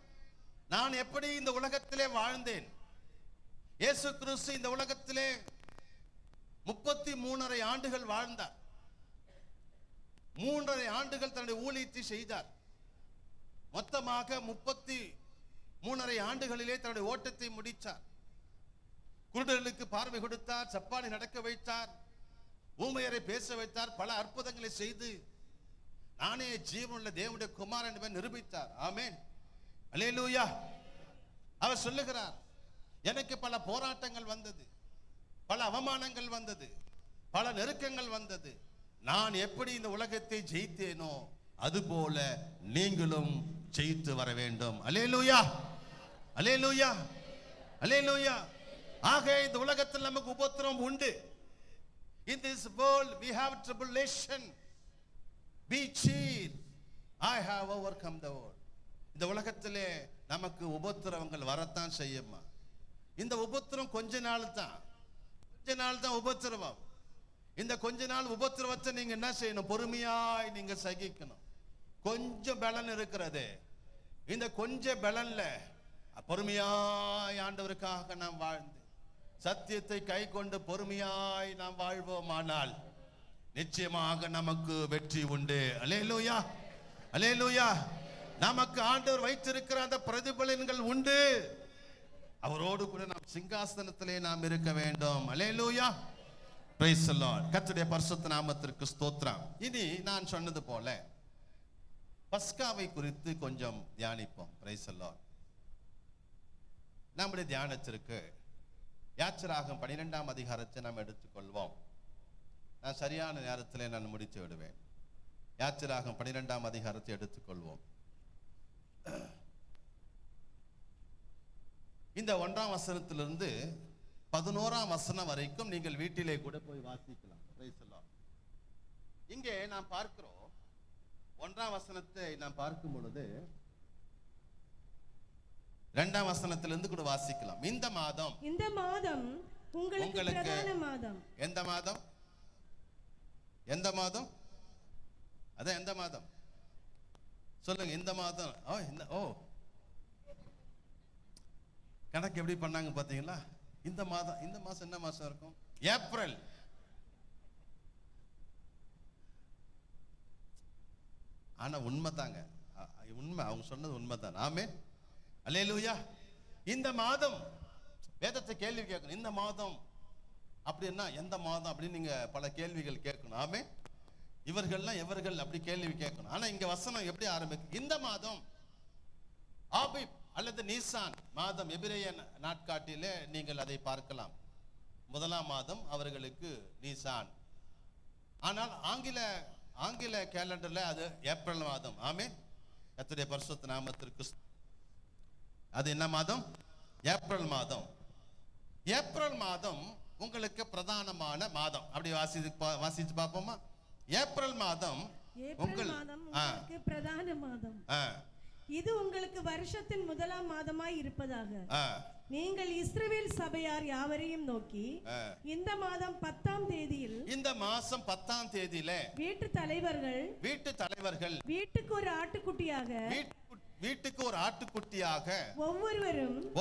நான் எப்படி இந்த உலகத்திலே வாழ்ந்தேன்? இயேசு கிறிஸ்து இந்த உலகத்திலே 33.5 ஆண்டுகள் வாழ்ந்தார். 3.5 ஆண்டுகள் தன்னுடைய ஊழியத்தை செய்தார். மொத்தமாக 33.5 ஆண்டுகளிலே தன்னுடைய ஓட்டத்தை முடித்தார். குருடர்களுக்கு பார்வை கொடுத்தார், சப்பானை நடக்க வைத்தார், ஊமையரை பேச வைத்தார், பல அற்புதங்களை செய்து நானே ஜீவனுள்ள தேவனுடைய குமாரன் என்பதை நிரூபித்தார். ஆமென். அல்லேலூயா. அவர் சொல்லுகிறார், எனக்கு பல போராட்டங்கள் வந்தது, பல அவமானங்கள் வந்தது, பல நெருக்கங்கள் வந்தது. நான் எப்படி இந்த உலகத்தை ஜெயித்தேனோ அதுபோல நீங்களும் ஜெயித்து வர வேண்டும். அல்லேலூயா, அல்லேலூயா, அல்லேலூயா. ஆக இந்த உலகத்தில் நமக்கு உபத்திரவம் உண்டு. In this world we have tribulation. Be cheer. I have overcome the world. இந்த உலகத்திலே நமக்கு உபத்திரவங்கள் வரத்தான் செய்யுமா. இந்த உபத்திரம் கொஞ்ச நாள் தான் உபத்திரவம். இந்த கொஞ்ச நாள் உபத்திரவத்தை நீங்க என்ன செய்யணும்? பொறுமையாய் நீங்க சகிக்கணும். கொஞ்சம் பலன் இருக்கிறது. இந்த கொஞ்ச பலன்ல பொறுமையாய் ஆண்டவருக்காக நாம் வாழ்ந்து சத்தியத்தை கை கொண்டு பொறுமையாய் நாம் வாழ்வோமானால் நிச்சயமாக நமக்கு வெற்றி உண்டு. அல்லேலூயா, அல்லேலூயா. நமக்கு ஆண்டவர் வைத்திருக்கிற அந்த பிரதிபலன்கள் உண்டு. அவரோடு கூட நாம் சிங்காசனத்திலே நாம் இருக்க வேண்டும். அல்லேலூயா. Praise the lord. கர்த்தருடைய பரிசுத்த நாமத்திற்கு ஸ்தோத்திரம். இனி நான் சொன்னது போல பஸ்காவை குறித்து கொஞ்சம் தியானிப்போம். Praise the lord. நம்முடைய தியானத்திற்கு யாத்திராகமம் 12ஆம் அதிகாரத்தை நாம் எடுத்துக்கொள்வோம். நான் சரியான நேரத்தில் நான் முடித்து விடுவேன். யாத்திராகமம் 12ஆம் அதிகாரத்தை எடுத்துக்கொள்வோம். இந்த 1ஆம் வசனத்திலிருந்து 11ஆம் வசனம் வரைக்கும் நீங்கள் வீட்டிலே கூட போய் வாசிக்கலாம். Price the Lord. இங்கே நாம் பார்க்கிறோம், 1ஆம் வசனத்தை நாம் பார்க்கும் பொழுது 2ஆம் வசனத்திலிருந்து கூட வாசிக்கலாம். இந்த மாதம் உங்களுக்கு பிரதான மாதம். எந்த மாதம்? எந்த மாதம்? அதான் எந்த மாதம் சொல்லுங்க. இந்த மாதம். கணக்கு எப்படி பண்ணாங்க பாத்தீங்களா? இந்த மாதம் என்ன மாசம் இருக்கும்? ஏப்ரல். ஆனா உண்மைதாங்க, உண்மை. அவங்க சொன்னது உண்மைதான். ஆமென். அல்லேலூயா. இந்த மாதம் வேதத்தை கேள்வி கேட்கணும். இந்த மாதம் அப்படின்னா எந்த மாதம் அப்படின்னு நீங்க பல கேள்விகள் கேட்கணும். ஆமென். இவர்கள்லாம் எவர்கள் அப்படி கேள்வி கேட்கணும். ஆனா இங்க வசனம் எப்படி ஆரம்பிக்கும்? இந்த மாதம் ஆபிப் அல்லது நீசான் மாதம் எபிரேய நாட்காட்டிலே நீங்கள் அதை பார்க்கலாம். 1ஆம் மாதம் அவர்களுக்கு நீசான். ஆனால் ஆங்கில கேலண்டர்ல அது ஏப்ரல் மாதம். ஆமென். கர்த்தருடைய பரிசுத்த நாமத்திற்கு. அது என்ன மாதம்? ஏப்ரல் மாதம். ஏப்ரல் மாதம் உங்களுக்கு பிரதானமான மாதம். அப்படி வாசிச்சு பார்ப்போமா? ஏப்ரல் மாதம் உங்களுக்கு பிரதான மாதம். இது உங்களுக்கு வருஷத்தின் 1ஆம் மாதமாய் இருப்பதாக நீங்கள் இஸ்ரவேல் சபையார் யாவரையும் நோக்கி இந்த மாதம் 10ஆம் தேதியில், இந்த மாசம் 10ஆம் தேதியில வீட்டு தலைவர்கள் வீட்டுக்கு ஒரு ஆட்டுக்குட்டியாக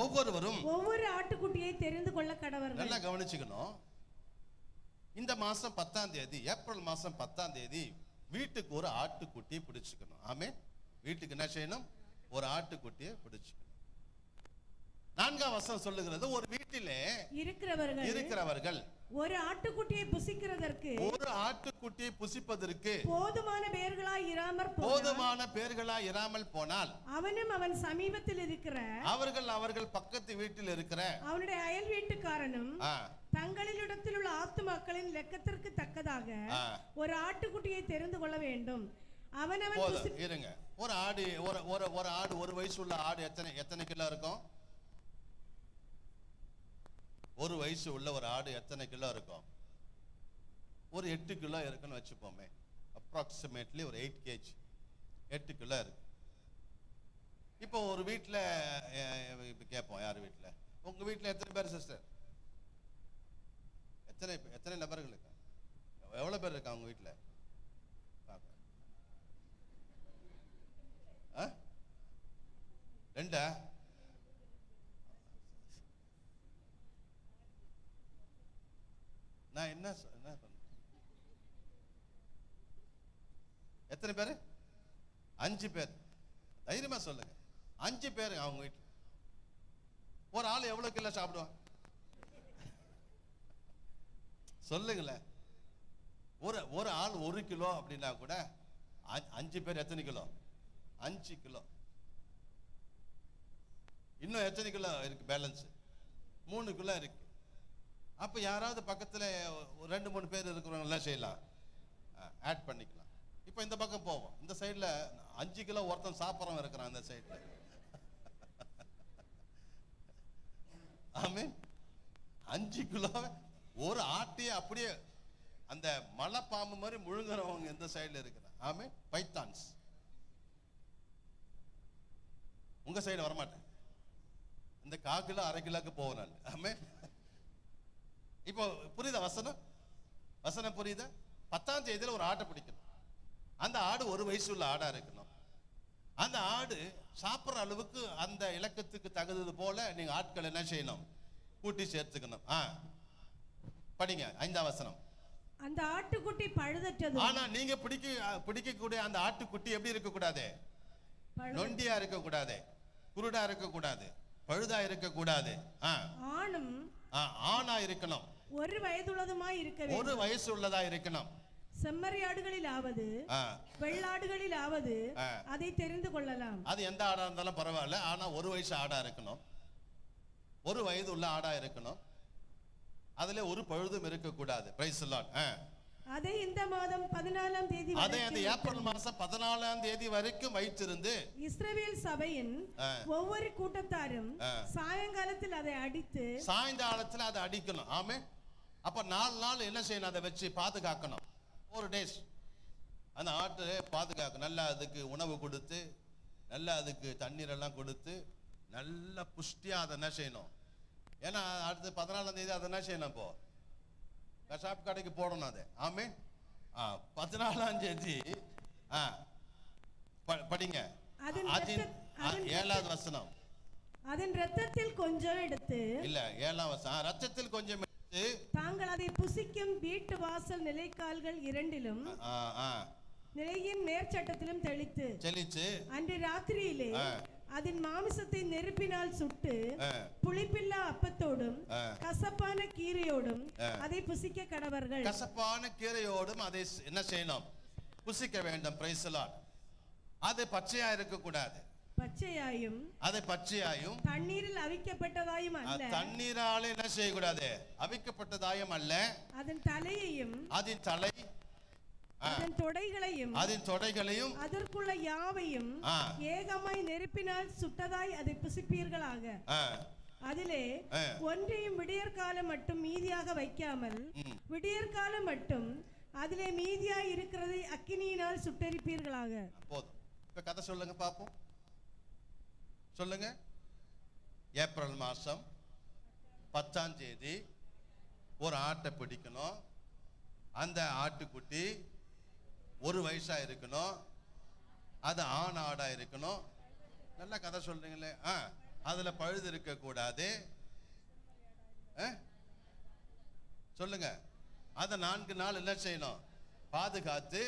ஒவ்வொருவரும் ஒவ்வொரு ஆட்டுக்குட்டியை தெரிந்து கொள்ள கடவர்கள். நல்லா கவனிச்சுக்கணும். இந்த மாசம் 10ஆம் தேதி, ஏப்ரல் மாசம் 10ஆம் தேதி வீட்டுக்கு ஒரு ஆட்டுக்குட்டியை பிடிச்சுக்கணும். ஆமென். வீட்டுக்கு என்ன செய்யணும்? ஒரு ஆட்டுக்குட்டியை பிடிச்சுக்கணும். 4ஆம் வசனம் சொல்லுகிறது, ஒரு வீட்டிலே இருக்கிறவர்கள் ஒரு ஆட்டுக்குட்டியை புசிப்பதற்கு போதுமான பேர்களாய் இராமல் போனால் அவனும் அவன் சமீபத்தில் இருக்கிற அவர்கள் பக்கத்து வீட்டில் இருக்கிற அவனுடைய அயல் வீட்டுக்காரனும் தங்களிடத்தில் உள்ள ஆத்துமாக்களின் லெக்கத்திற்கு தக்கதாக ஒரு ஆட்டுக்குட்டியை தெரிந்து கொள்ள வேண்டும். இருங்க, ஒரு ஆடு ஒரு வயசு உள்ள ஆடு எத்தனை கிலோ இருக்கும்? ஒரு வயசு உள்ள ஒரு ஆடு எத்தனை கிலோ இருக்கும்? ஒரு 8 கிலோ இருக்குன்னு வச்சுப்போமே. அப்ராக்சிமேட்லி ஒரு 8 kg, 8 கிலோ இருக்கு. இப்போ ஒரு வீட்டில் கேட்போம், யார் வீட்டில்? உங்க வீட்டில் எத்தனை பேர் சிஸ்டர்? எத்தனை நபர்கள் இருக்கா? எவ்வளவு பேர் இருக்கா உங்க வீட்டில்? 2? நான் என்ன எத்தனை பேரு? 5 பேர். தைரியமா சொல்லுங்க, 5 பேர் அவங்க வீட்டுல. ஒரு ஆள் எவ்வளவு கிலோ சாப்பிடுவான் சொல்லுங்களேன். ஒரு ஆள் 1 கிலோ அப்படின்னா கூட 5 பேர் எத்தனை கிலோ? 5 கிலோ. இன்னும் எத்தனை கிலோ இருக்கு பேலன்ஸ்? 3 கிலோ இருக்கு. அப்ப யாராவது பக்கத்துல 2-3 பேர் இருக்கிறவங்க எல்லாம் செய்யலாம், ஆட் பண்ணிக்கலாம். இப்ப இந்த பக்கம் போவோம், இந்த சைடுல 5 கிலோ ஒருத்தன் சாப்பிட்றவன் இருக்கிறான் அந்த சைடுல. ஆமென். 5 கிலோ ஒரு ஆட்டையே அப்படியே அந்த மலைப்பாம்பு மாதிரி முழுங்குறவங்க இந்த சைடுல இருக்கிறான். ஆமென். பைத்தான்ஸ் உங்க சைடு வரமாட்டேன், இந்த 1/4 கிலோ 1/2 கிலோக்கு போவேன் நான். ஆமென். இப்போ புரியுதா வசனம் புரியுதா? 10ஆம் தேதியில ஒரு ஆட்டை பிடிக்கணும். அந்த ஆடு ஒரு வயசு உள்ள ஆடா இருக்கணும். அந்த ஆடு சாப்பிட்ற அளவுக்கு அந்த இலக்கத்துக்கு தகுந்தது போல நீங்க ஆட்கள் என்ன செய்யணும்? கூட்டி சேர்த்துக்கணும். படிங்க 5ஆம் வசனம். அந்த ஆட்டுக்குட்டி பழுதற்றது. ஆனா நீங்க பிடிக்கக்கூடிய அந்த ஆட்டுக்குட்டி எப்படி இருக்க கூடாது? நொண்டியா இருக்க கூடாது, குருடா இருக்க கூடாது, பழுதா இருக்க கூடாது. ஆணா இருக்கணும். ஒரு வயதுள்ளதுமாய் இருக்க வேண்டும். ஒரு வயசு உள்ளதா இருக்கணும். செம்மறியாடுகளிலாவது வெள்ளாடுகளிலாவது அதை தெரிந்து கொள்ளலாம். அது எந்த ஆடா இருந்தாலும் பரவாயில்ல, ஆனா ஒரு வயசு ஆடா இருக்கணும், ஒரு வயது உள்ள ஆடா இருக்கணும். அதுல ஒரு பழுதும் இருக்க கூடாது. Price the Lord. அதை இந்த மாதம் 14ஆம் தேதி அதை அந்த ஏப்ரல் மாசம் 14ஆம் தேதி வரைக்கும் வைத்திருந்து இஸ்ரவேல் சபையின் ஒவ்வொரு கூட்டத்தாரும் சாயங்காலத்தில் அதை அடிக்கணும். ஆமென். அப்ப 4 நாள் என்ன செய்யணும்? அதை வச்சு பாதுகாக்கணும். 4 days அந்த ஆட்டு பாதுகாக்கணும். நல்லா அதுக்கு உணவு கொடுத்து, நல்லா அதுக்கு தண்ணீர் எல்லாம் கொடுத்து, நல்ல புஷ்டியா அதை என்ன செய்யணும்? ஏன்னா அடுத்து 14ஆம் தேதி அதை என்ன செய்யணும்? இப்போ கசாப் கடைக்கு போடணும் அதை. ஆமென். 14ஆம் தேதி படிங்க 7வது வசனம். அதன் இரத்தத்தில் கொஞ்சம் எடுத்து, இல்ல 7ஆம் வசனம், இரத்தத்தில் கொஞ்சம் எடுத்து தாங்கள் அதை புசிக்கும் வீட்டு வாசல் நிலைக்கால்கள் 2லும் நிலையின் மேற்சட்டத்திலும் தெளித்து அன்று ராத்திரியிலே அதன் மாமிசத்தை நெருப்பினால் சுட்டு புளிப்பில்லா அப்பத்தோடும் கசப்பான கீரையோடும் அதை புசிக்க கடவர்கள். கசப்பான கீரையோடும் அதை என்ன செய்யணும்? புசிக்க வேண்டும். Price the Lord. அது பச்சையா இருக்க கூடாது. பச்சையாயும் தண்ணீரில் அவிக்கப்பட்டதாயும் அல்ல. தண்ணீரால என்ன செய்யக்கூடாது? அவிக்கப்பட்டதாயும் அல்ல. அதன் தலையையும் அதன் தலை அதன் தொடைகளையும் அதற்குள்ள யாவையும் ஏகமாய் நெருப்பினால் சுட்டதாய் அதை புசிப்பீர்களாக. அதிலே ஒன்றையும் விடியற்காலம் மட்டும் மீதியாக வைக்காமல் விடியற்காலம் மட்டும் அதிலே மீதியாய் இருக்கிறதை அக்கினியினால் சுட்டெரிப்பீர்களாக. போதும். இப்ப கதை சொல்லுங்க பாப்போம். சொல்லுங்க. ஏப்ரல் மாசம் 10ஆம் தேதி ஒரு ஆட்டை பிடிக்கணும். அந்த ஆட்டுக்குட்டி ஒரு வயசா இருக்கணும். அது ஆண் ஆடா இருக்கணும். நல்ல கதை சொல்றீங்களே. அதுல பழுது இருக்க கூடாது. சொல்லுங்க. அத 4 நாள் என்ன செய்யணும்? பாதுகாத்து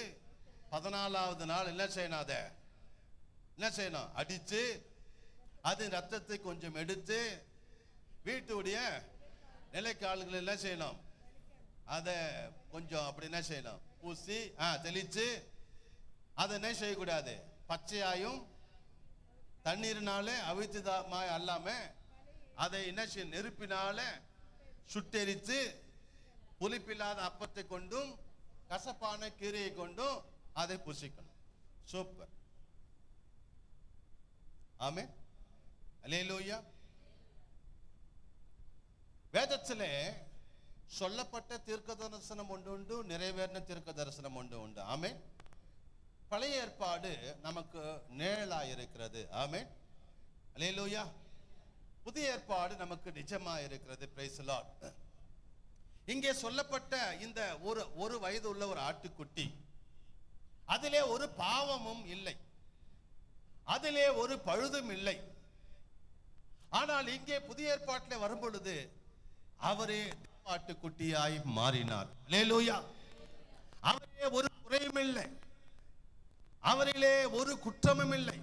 14ஆவது நாள் என்ன செய்யணும்? அத என்ன செய்யணும்? அடித்து அது ரத்தத்தை கொஞ்சம் எடுத்து வீட்டுடைய நிலைக்கால்கள் என்ன செய்யணும், அதை கொஞ்சம் அப்படி என்ன செய்யணும், பூசி தெளிச்சு. அதை என்ன செய்யக்கூடாது, பச்சையாயும் தண்ணீர்னால அவித்துதாமாய் அல்லாம அதை என்ன செய்ய, நெருப்பினால சுட்டெரித்து புளிப்பில்லாத அப்பத்தை கொண்டும் கசப்பான கீரையை கொண்டும் அதை புசிக்கணும். சூப்பர். ஆமென். அல்லேலூயா. வேதத்திலே சொல்லப்பட்ட தீர்க்க தரிசனம் ஒன்று உண்டு, நிறைவேறின தீர்க்க தரிசனம் ஒன்று உண்டு. ஆமென். பழைய ஏற்பாடு நமக்கு நிழலாயிருக்கிறது. ஆமென். அல்லேலூயா. புதிய ஏற்பாடு நமக்கு நிஜமா இருக்கிறது. Price the Lord. இங்கே சொல்லப்பட்ட இந்த ஒரு வயது உள்ள ஒரு ஆட்டுக்குட்டி, அதிலே ஒரு பாவமும் இல்லை, அதிலே ஒரு பழுதும் இல்லை. ஆனால் இங்கே புதிய ஏற்பாட்டில் வரும் பொழுது அவரே ஆட்டுக்குட்டியாய் மாறினார். அல்லேலூயா. அவரே ஒரு குறையும் இல்லை, அவரிலே ஒரு குற்றமும் இல்லை.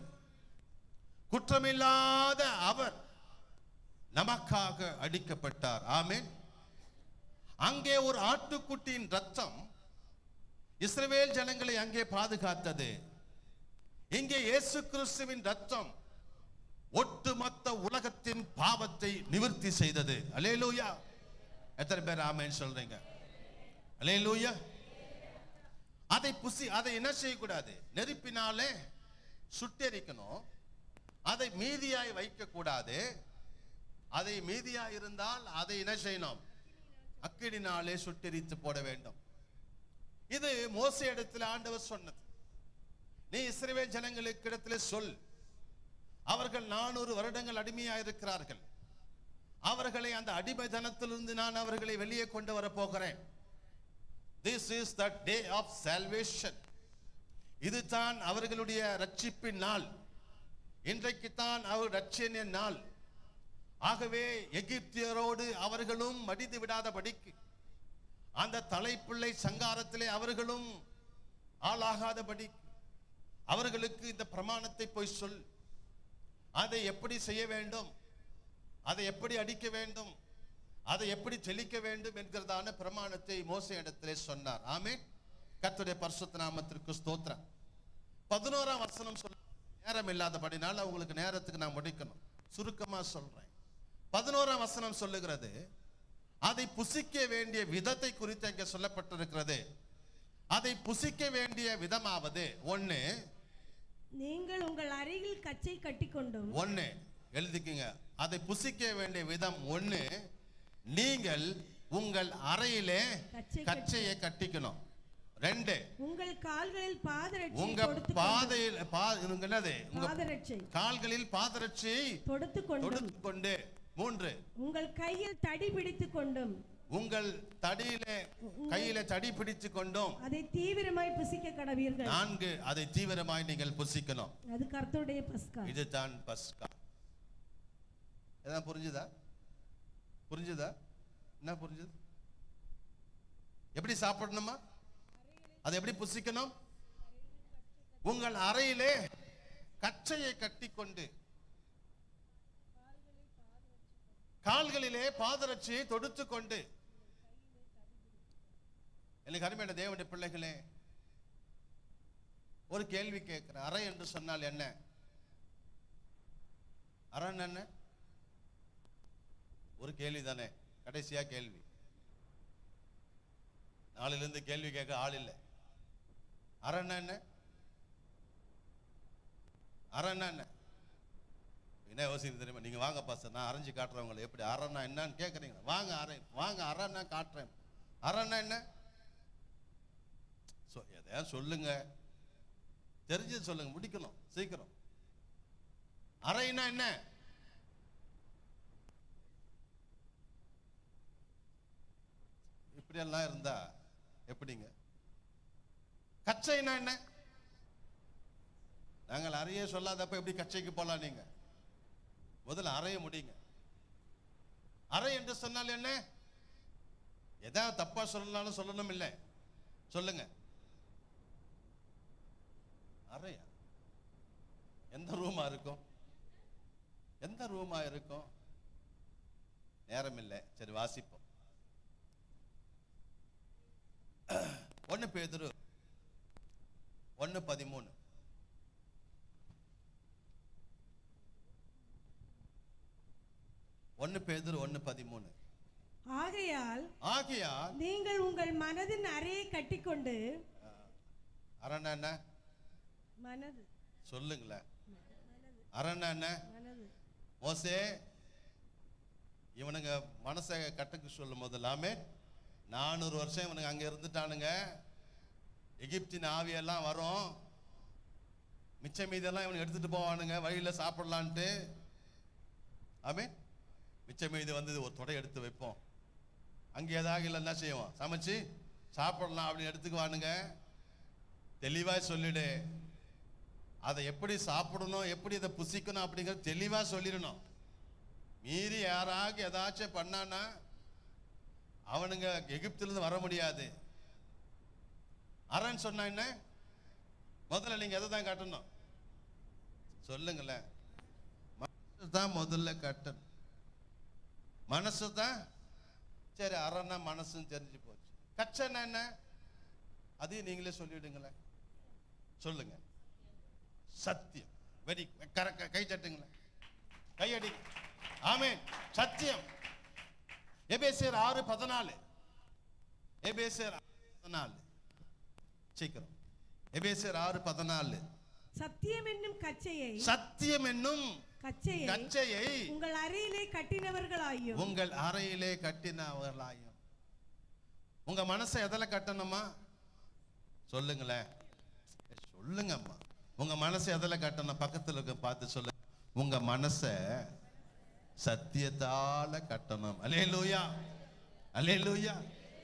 குற்றமில்லாத அவர் நமக்காக அடிக்கப்பட்டார். ஆமென். அங்கே ஒரு ஆட்டுக்குட்டியின் ரத்தம் இஸ்ரவேல் ஜனங்களை அங்கே பாதுகாத்தது. இங்கே இயேசு கிறிஸ்துவின் ரத்தம் ஒட்டுமொத்த உலகத்தின் பாவத்தை நிவர்த்தி செய்தது. அல்லேலூயா. எத்தனை பேர் ஆமென் சொல்றீங்க? அல்லேலூயா. அதை என்ன செய்யக்கூடாது, நெருப்பினாலே சுட்டெரிக்கணும். அதை மீதியாய் வைக்க கூடாது. அதை மீதியாய் இருந்தால் அதை என்ன செய்யணும், அக்கினினாலே சுட்டெரித்து போட வேண்டும். இது மோசே இடத்துல ஆண்டவர் சொன்னது. நீ இஸ்ரவேல் ஜனங்களுக்கு இடத்துல சொல், அவர்கள் 400 வருடங்கள் அடிமையாக இருக்கிறார்கள், அவர்களை அந்த அடிமைத்தனத்திலிருந்து நான் அவர்களை வெளியே கொண்டு வர போகிறேன். This is the day of salvation. இதுதான் அவர்களுடைய ரட்சிப்பின் நாள். இன்றைக்கு தான் அவர் ரட்சணிய நாள். ஆகவே எகிப்தியரோடு அவர்களும் மடிந்து விடாதபடிக்கு, அந்த தலைப்பிள்ளை சங்காரத்திலே அவர்களும் ஆளாகாதபடிக்கு அவர்களுக்கு இந்த பிரமாணத்தை போய் சொல். அதை எப்படி செய்ய வேண்டும், அதை எப்படி அடிக்க வேண்டும், அதை எப்படி தெளிக்க வேண்டும் என்கிறதான பிரமாணத்தை மோசே இடத்திலே சொன்னார். ஆமென். கர்த்தருடைய பரிசுத்த நாமத்திற்கு ஸ்தோத்திரம். 11ஆம் வசனம் சொல்ல நேரம் இல்லாதபடினால உங்களுக்கு நேரத்துக்கு நான் முடிக்கணும், சுருக்கமா சொல்றேன். 11ஆம் வசனம் சொல்லுகிறது, அதை புசிக்க வேண்டிய விதத்தை குறித்து அங்கே சொல்லப்பட்டிருக்கிறது. அதை புசிக்க வேண்டிய விதமாவது, ஒண்ணு, நீங்கள் உங்கள் அறையில் கச்சை கட்டிக்கொண்டும். ஒண்ணு எழுதிக்கங்க, அதை புசிக்க வேண்டிய விதம் ஒண்ணு, நீங்கள் உங்கள் அறையிலே கச்சையை கட்டிக்கணும். 2, உங்கள் கால்களில் பாதரட்சை உங்க பாதையில் கால்களில் பாதரட்சை தொடுத்துக்கொண்டு. 3, உங்கள் கையில் தடி பிடித்துக் கொண்டும். உங்கள் கையில தடி பிடித்துக் கொண்டும் அதை தீவிரமாய் புசிக்க கடவீர்கள். 4, அதை தீவிரமாய் நீங்கள் புசிக்கணும். அது கர்த்தருடைய பஸ்கா. இதுதான் பஸ்கா. எல்லாம் புரிஞ்சுதா? புரிஞ்சுதா? என்ன புரிஞ்சுது? எப்படி சாப்பிடணுமா, அதை எப்படி புசிக்கணும்? உங்கள் அறையிலே கச்சையை கட்டிக்கொண்டு, கால்களிலே பாதரட்சியை தொடுத்துக் கொண்டு. எனக்கு அருமையான தேவனுடைய பிள்ளைகளே, ஒரு கேள்வி கேட்கிறேன். அறை என்று சொன்னால் என்ன? அறை என்ன? ஒரு கேள்வி தானே, கடைசியா கேள்வி. நாளிலிருந்து கேள்வி கேட்க ஆள் இல்லை. அறை என்ன? அறை என்ன? என்ன யோசிக்க தெரியுமா? நீங்க வாங்க பாஸ்டர், நான் அரைஞ்சு காட்டுறவங்களை. எப்படி அரைன்னா என்னன்னு கேட்குறீங்க? வாங்க வாங்க அரைன்னா காட்டுறேன். அரைன்னா என்ன? எதையா சொல்லுங்க, தெரிஞ்சது சொல்லுங்க, முடிக்கணும் சீக்கிரம். அறைனா என்ன? இப்படி எல்லாம் இருந்தா எப்படிங்க? கச்சைனா என்ன? நாங்கள் அறையே சொல்லாதப்ப எப்படி கச்சைக்கு போலாம்? நீங்க முதல்ல அறைய முடியுங்க. அறை என்று சொன்னால் என்ன? எதாவது தப்பா சொல்லலாம்னு சொல்லணும் இல்லை, சொல்லுங்க. அறையா? எந்த ரூமா இருக்கும்? எந்த ரூமா இருக்கும்? நேரம் இல்லை, சரி வாசிப்போம். 1 பேதுரு 1:13. 1 பேதுரு 1:13. ஆகையால் நீங்கள் உங்கள் மனதின் அறையை கட்டிக்கொண்டு, அரணா என்ன மனது சொல்லுங்களேன், அரணா என்ன? மனது. மோசே இவனுங்க மனசை கட்டுக்கு சொல்லும் போதெல்லாமே 400 வருஷம் இவனுங்க அங்க இருந்துட்டானுங்க. எகிப்தின் ஆவியெல்லாம் வரும், மிச்ச மீதெல்லாம் இவனுக்கு எடுத்துட்டு போவானுங்க வழியில சாப்பிடலான்ட்டு. ஆமே, மிச்ச மீதி வந்து ஒரு தொடை எடுத்து வைப்போம், அங்கே ஏதாவது இல்லை என்ன செய்வோம், சமைச்சு சாப்பிடலாம் அப்படின்னு எடுத்துக்குவானுங்க. தெளிவாய் சொல்லிடு, அதை எப்படி சாப்பிடணும், எப்படி இதை புசிக்கணும் அப்படிங்கிறது தெளிவா சொல்லிடணும். மீறி யாராவது ஏதாச்சும் பண்ணானா அவனுங்க எகிப்திலிருந்து வர முடியாது. அரண் சொன்னா என்ன? முதல்ல நீங்க எதை தான் கட்டணும் சொல்லுங்களேன். மனசு தான் முதல்ல கட்டணும், மனசு தான். சரி, அரணா மனசுன்னு தெரிஞ்சு போச்சு. கச்சனா என்ன? அதையும் நீங்களே சொல்லிவிடுங்களேன். சொல்லுங்க. சத்தியம். Very correct. கை தட்டுங்களேன், கையடி. ஆமென். சத்தியம். எபேசியர் 6:14. எபேசியர் 6:14. சீக்கிரம். எபேசியர் 6:14. சத்தியம் என்னும் கச்சையை, சத்தியம் என்னும் கச்சையை உங்கள் அறையிலே கட்டினவர்களாயும், உங்கள் அறையிலே கட்டினவர்களாயும். உங்க மனசை எதில் கட்டணுமா சொல்லுங்களேன், சொல்லுங்கம்மா. உங்க மனசை எதில் கட்டணும்? பக்கத்துல இருக்க பார்த்து சொல்லுங்க, உங்க மனசை சத்தியத்தால கட்டணும். அல்லேலூயா, அல்லேலூயா.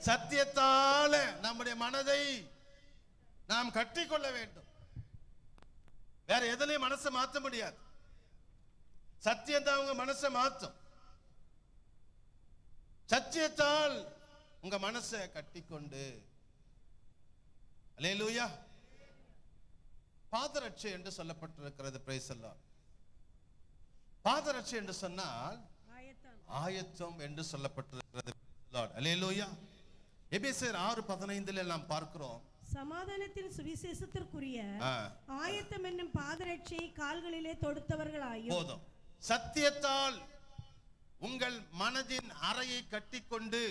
சத்தியத்தால நம்முடைய மனதை நாம் கட்டிக்கொள்ள வேண்டும். வேற எதுலயும் மனசை மாற்ற முடியாது. சத்தியம் தான் உங்க மனசை மாற்றும். சத்தியத்தால் உங்க மனசை கட்டிக்கொண்டு. அல்லேலூயா. பாதரட்சை என்று சொல்லப்பட்டிருக்கிறது. Price the Lord. பாதரட்சை என்று சொன்னால் ஆயத்தம் என்று சொல்லப்பட்டிருக்கிறது. அல்லேலூயா. எபேசியர் 6:15 நாம் பார்க்கிறோம், சமாதானத்தின் சுவிசேஷத்திற்குரிய ஆயத்தம் என்னும் பாதரட்சையை கால்களிலே தொடுத்தவர்களாயும். போதும். சத்தியத்தால் உங்கள் மனதின் அறையை கட்டிக்கொண்டு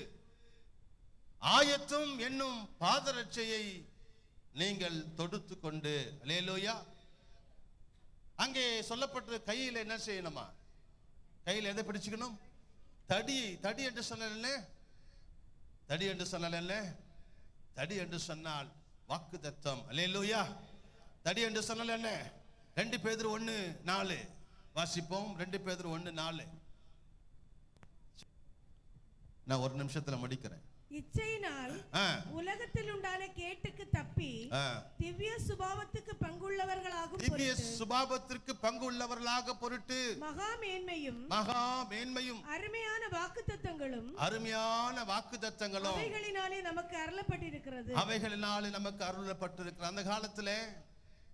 ஆயத்தம் என்னும் பாதரட்சையை நீங்கள் தொடுத்து கொண்டு. அல்லேலூயா. அங்கே சொல்லப்பட்ட கையில் என்ன செய்யணுமா? கையில் எதை பிடிச்சுக்கணும்? தடி. தடி என்று சொன்னல, தடி என்று சொன்னல, தடி என்று சொன்னால் வாக்குத்தத்தம். அல்லேலூயா. தடி என்று சொன்னல என்ன? 2 பேதுரு 1:4 வாசிப்போம். 2 பேதுரு 1:4. நான் ஒரு நிமிஷத்துல முடிக்கிறேன். இச்சையினால் உலகத்தில் உண்டான கேட்டுக்கு தப்பி திவ்ய சுபாவத்துக்கு பங்குள்ளவர்களாகும் திவ்ய சுபாவத்திற்கு பங்குள்ளவர்களாக பொருட்டு மகா மேன்மையும் அருமையான வாக்குத்தத்தங்களும் அவைகளினாலே நமக்கு அருளப்பட்டிருக்கிறது. அவைகளினாலே நமக்கு அருளப்பட்டிருக்கிறது. அந்த காலத்துல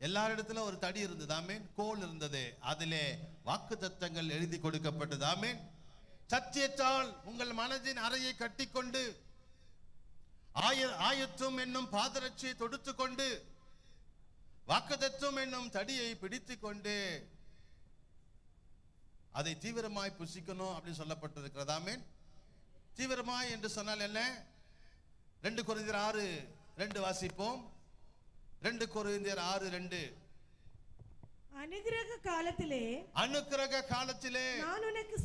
எல்லாரிடத்துல ஒரு தடி இருந்தது. ஆமென். கோல் இருந்தது, அதிலே வாக்குத்தத்தங்கள் எழுதி கொடுக்கப்பட்டது. ஆமென். சத்தியத்தால் உங்கள் மனதின் அறையை கட்டிக்கொண்டு ஆயத்தம் என்னும் பாதரட்சியை தொடுத்து கொண்டு வாக்குத்தத்தம் என்னும் தடியை பிடித்து கொண்டு அதை தீவிரமாய் புசிக்கணும் அப்படின்னு சொல்லப்பட்டிருக்கிறது. ஆமென். தீவிரமாய் என்று சொன்னால் என்ன? 2 கொரிந்தியர் 6:2 வாசிப்போம். 2 கொரிந்தியர் 6:2. அனுக்கிரக காலத்திலே நான் உனக்கு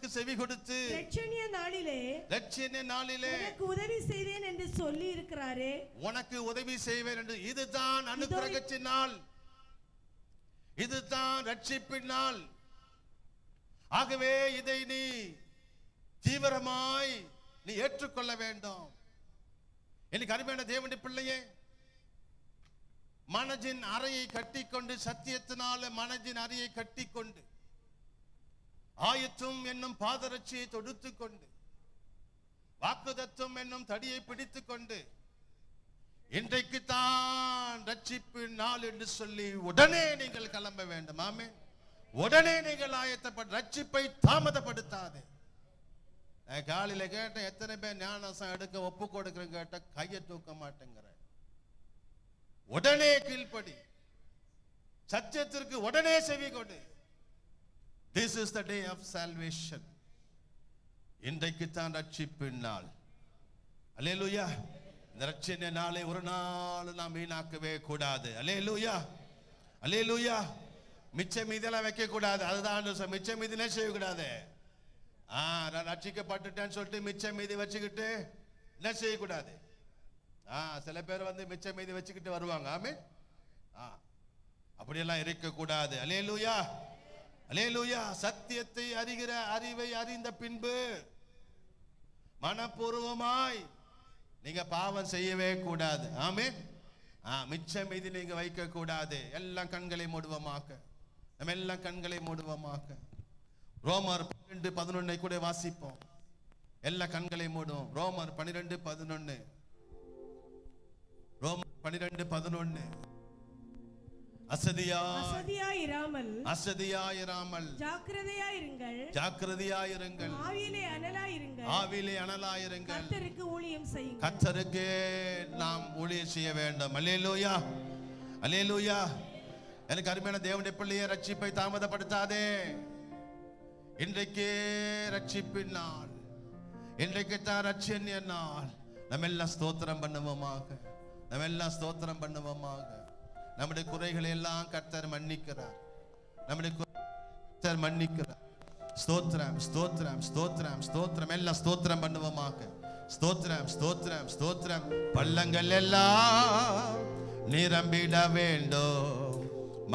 செவி கொடுத்து இரட்சணிய நாளிலே உனக்கு உதவி செய்வேன் என்று சொல்லி இருக்கிறாரே. உனக்கு உதவி செய்வேன் என்று. இதுதான் அனுக்கிரகத்தின் நாள், இதுதான் ரட்சிப்பின் நாள். ஆகவே இதை நீ தீவிரமாய் நீ ஏற்றுக்கொள்ள வேண்டும். எனக்கு அருமையான தேவனுடைய பிள்ளையே, மனதின் அறையை கட்டிக்கொண்டு, சத்தியத்தினால மனதின் அறையை கட்டிக்கொண்டு ஆயத்தம் என்னும் பாதரட்சியை தொடுத்து கொண்டு வாக்குத்தத்தம் என்னும் தடியை பிடித்துக் கொண்டு இன்றைக்கு தான் ரட்சிப்பின் நாள் என்று சொல்லி உடனே நீங்கள் கிளம்ப வேண்டும். ஆமென். உடனே நீங்கள் ஆயத்தப்பட்டு ரட்சிப்பை தாமதப்படுத்தாதே. காலையில கேட்டேன், எத்தனை பேர் ஞானசானம் எடுக்க ஒப்பு கொடுக்குறேன் கேட்ட, கையை தூக்க மாட்டேங்கிற. உடனே கீழ்ப்படி, சத்தியத்திற்கு உடனே செவி கொடு. This is the day of salvation. இன்றைக்கு தான் ரட்சிப்பின் நாள். அல்லேலூயா. இந்த ரட்சணை நாளை ஒரு நாள் நாம் வீணாக்கவே கூடாது. அல்லேலூயா, அல்லேலூயா. மிச்சம் மீதெல்லாம் வைக்க கூடாது. அதுதான் மிச்சம் மீதினே செய்யக்கூடாது. நான் ரட்சிக்கப்பட்டுட்டேன்னு சொல்லிட்டு மிச்சம் மீதி வச்சுக்கிட்டு என்ன செய்யக்கூடாது. சில பேர் வந்து மிச்சம் மீதி வச்சுக்கிட்டு வருவாங்க. ஆமென். அப்படியெல்லாம் இருக்கக்கூடாது. அல்லேலூயா, அல்லேலூயா. சத்தியத்தை அறிகிற அறிவை அறிந்த பின்பு மனப்பூர்வமாய் நீங்க பாவம் செய்யவே கூடாது. ஆமென். மிச்சம் மீதி நீங்க வைக்க கூடாது. எல்லாம் கண்களை மூடுவமாக, நம்ம எல்லாம் கண்களை மூடுவமாக. ரோமர் 12:11 கூட வாசிப்போம். எல்லா கண்களை மூடுவோம். ரோமர் 12:11. ரோமர் 12:11. அசதியாயிராமல் ஜாக்கிரதையாயிருங்கள். ஆவியிலே அனலாயிருங்கள். கர்த்தருக்கு நாம் ஊழியம் செய்ய வேண்டும். அல்லேலூயா, அல்லேலூயா. எனக்கு அருமையான தேவனுடைய பிள்ளையை, ரட்சிப்பை தாமதப்படுத்தாதே. இன்றைக்கே ரட்சிப்பின் நாள், இன்றைக்கு தான் ரட்சணிய நாள். நம்ம எல்லாம் ஸ்தோத்திரம் பண்ணுவோமாக, நம்ம எல்லாம் ஸ்தோத்திரம் பண்ணுவோமாக. நம்முடைய குறைகளை எல்லாம் கர்த்தர் மன்னிக்கிறார். நம்முடைய கர்த்தர் மன்னிக்கிறார். ஸ்தோத்திரம், ஸ்தோத்திரம், ஸ்தோத்திரம், ஸ்தோத்திரம். எல்லாம் ஸ்தோத்திரம் பண்ணுவோமாக. ஸ்தோத்திரம், ஸ்தோத்திரம், ஸ்தோத்திரம். பள்ளங்கள் எல்லாம் நிரம்பிட வேண்டும்.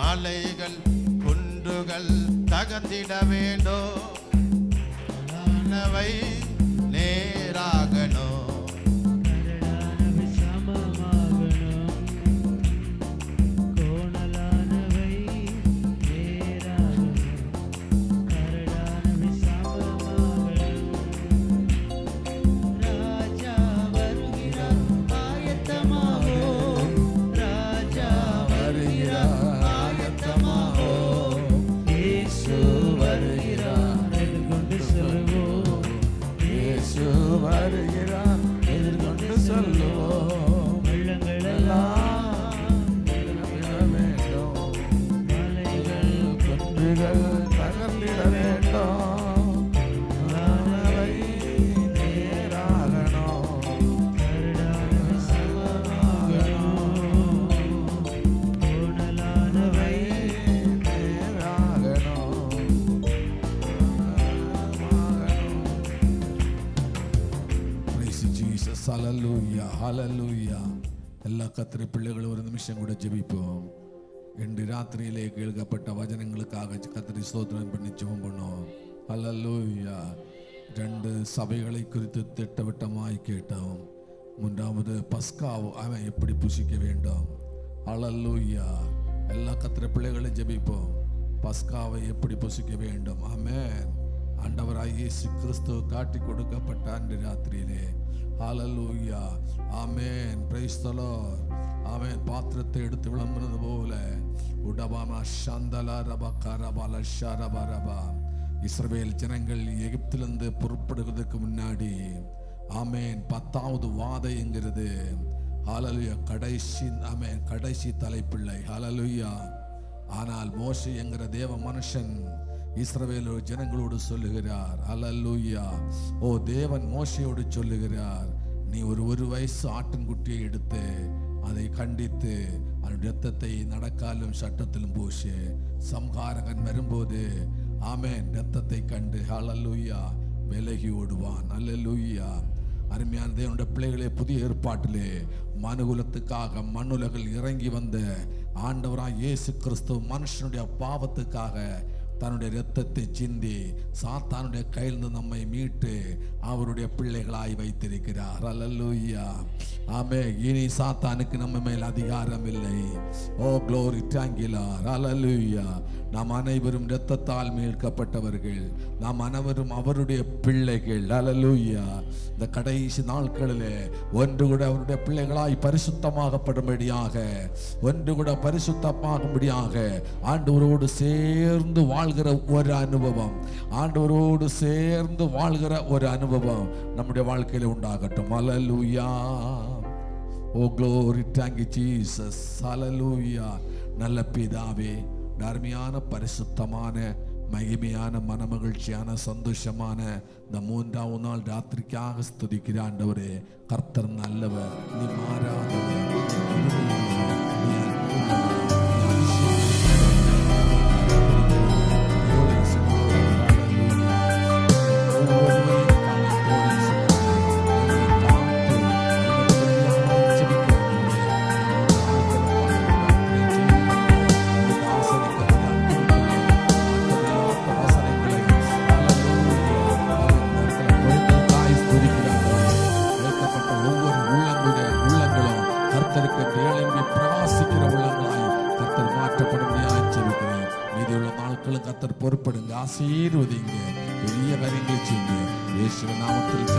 மலைகள் குன்றுகள் தகர்ந்திட வேண்டும். நேராகணும். ஹல்லேலூயா, ஹல்லேலூயா. எல்லா கர்த்தருடைய பிள்ளைகளும் ஒரு நிமிஷம் கூட ஜெபிப்போம். இன்று ராத்திரியிலே கேட்கப்பட்ட வசனங்களுக்காக கர்த்தரை ஸ்தோத்திரம் பண்ணி ஜெபம் பண்ணோம். ஹல்லேலூயா. 2 சபைகளை குறித்து திட்டவட்டமாய் கேட்டோம். 3வது பஸ்காவை அவன் எப்படி புசிக்க வேண்டும். ஹல்லேலூயா. எல்லா கர்த்தருடைய பிள்ளைகளும் ஜெபிப்போம். பஸ்காவை எப்படி புசிக்க வேண்டும். ஆமென். ஆண்டவராகிய இயேசு கிறிஸ்து காட்டி கொடுக்கப்பட்ட அன்று ராத்திரியிலே. Hallelujah. Amen. Praise the lord. Amen. பாத்திரத்தை எடுத்து விளம்புறது போல உடபாமா ஷந்தலா ரபகரபல ஷரபரபா. இஸ்ரவேல் ஜனங்கள் எகிப்திலிருந்து புறப்படுவதற்கு முன்னாடி ஆமென் 10வது வாதைங்கிறது ஹல்லேலூயா கடைசி ஆமென் கடைசி தலைப்பிள்ளை. ஹல்லேலூயா. ஆனால் மோசே என்கிற தேவ மனுஷன் இஸ்ரவேல் ஜனங்களோடு சொல்லுகிறார். ஹல்லேலூயா. ஓ தேவன் மோசேயோடு சொல்லுகிறார், நீ ஒரு வயசு ஆட்டின்குட்டியை எடுத்து அதை கண்டித்து அதன் இரத்தத்தை நடக்காலும் சட்டத்திலும் பூசி சம்ஹாரகன் வரும்போது ஆமென் இரத்தத்தை கண்டு ஹல்லேலூயா விலகி ஓடுவான். ஹல்லேலூயா. அருமையான தேவனுடைய பிள்ளைகளே, புதிய ஏற்பாட்டிலே மனுகுலத்துக்காக மண்ணுலகில் இறங்கி வந்த ஆண்டவராய் இயேசு கிறிஸ்து மனுஷனுடைய பாவத்துக்காக தன்னுடைய இரத்தத்தை சிந்தி சாத்தானுடைய கையிலிருந்து நம்மை மீட்டு அவருடைய பிள்ளைகளாய் வைத்திருக்கிறார். ஹல்லேலூயா. ஆமென். இனி சாத்தானுக்கு நம்ம மேல் அதிகாரம் இல்லை. Oh glory, thank you lord. Hallelujah. நாம் அனைவரும் இரத்தத்தால் மீட்கப்பட்டவர்கள். நாம் அனைவரும் அவருடைய பிள்ளைகள். அல்லேலூயா. இந்த கடைசி நாட்களிலே ஒன்று கூட அவருடைய பிள்ளைகளாய் பரிசுத்தமாகப்படும்படியாக, ஒன்று கூட பரிசுத்தமாகும்படியாக ஆண்டவரோடு சேர்ந்து வாழ்கிற ஒரு அனுபவம், ஆண்டவரோடு சேர்ந்து வாழ்கிற ஒரு அனுபவம் நம்முடைய வாழ்க்கையில உண்டாகட்டும். அல்லேலூயா. ஓ glory, thank you Jesus. ஹல்லேலூயா. நல்ல பிதாவே, அருமையான பரிசுத்தமான மகிமையான மனமகிழ்ச்சியான சந்தோஷமான இந்த 3ஆம் நாள் ராத்திரிக்காக ஸ்துதிக்கிற ஆண்டவரே. கர்த்தர் நல்லவர், நீ மாறாதவர், நீ அன்புள்ளவர், நீ அதிசயமானவர். கர்த்தர் பொறுப்படுங்க, ஆசீர்வதிங்க, பெரிய காரியங்களை செய்யுங்க. இயேசுவின் நாமத்தில்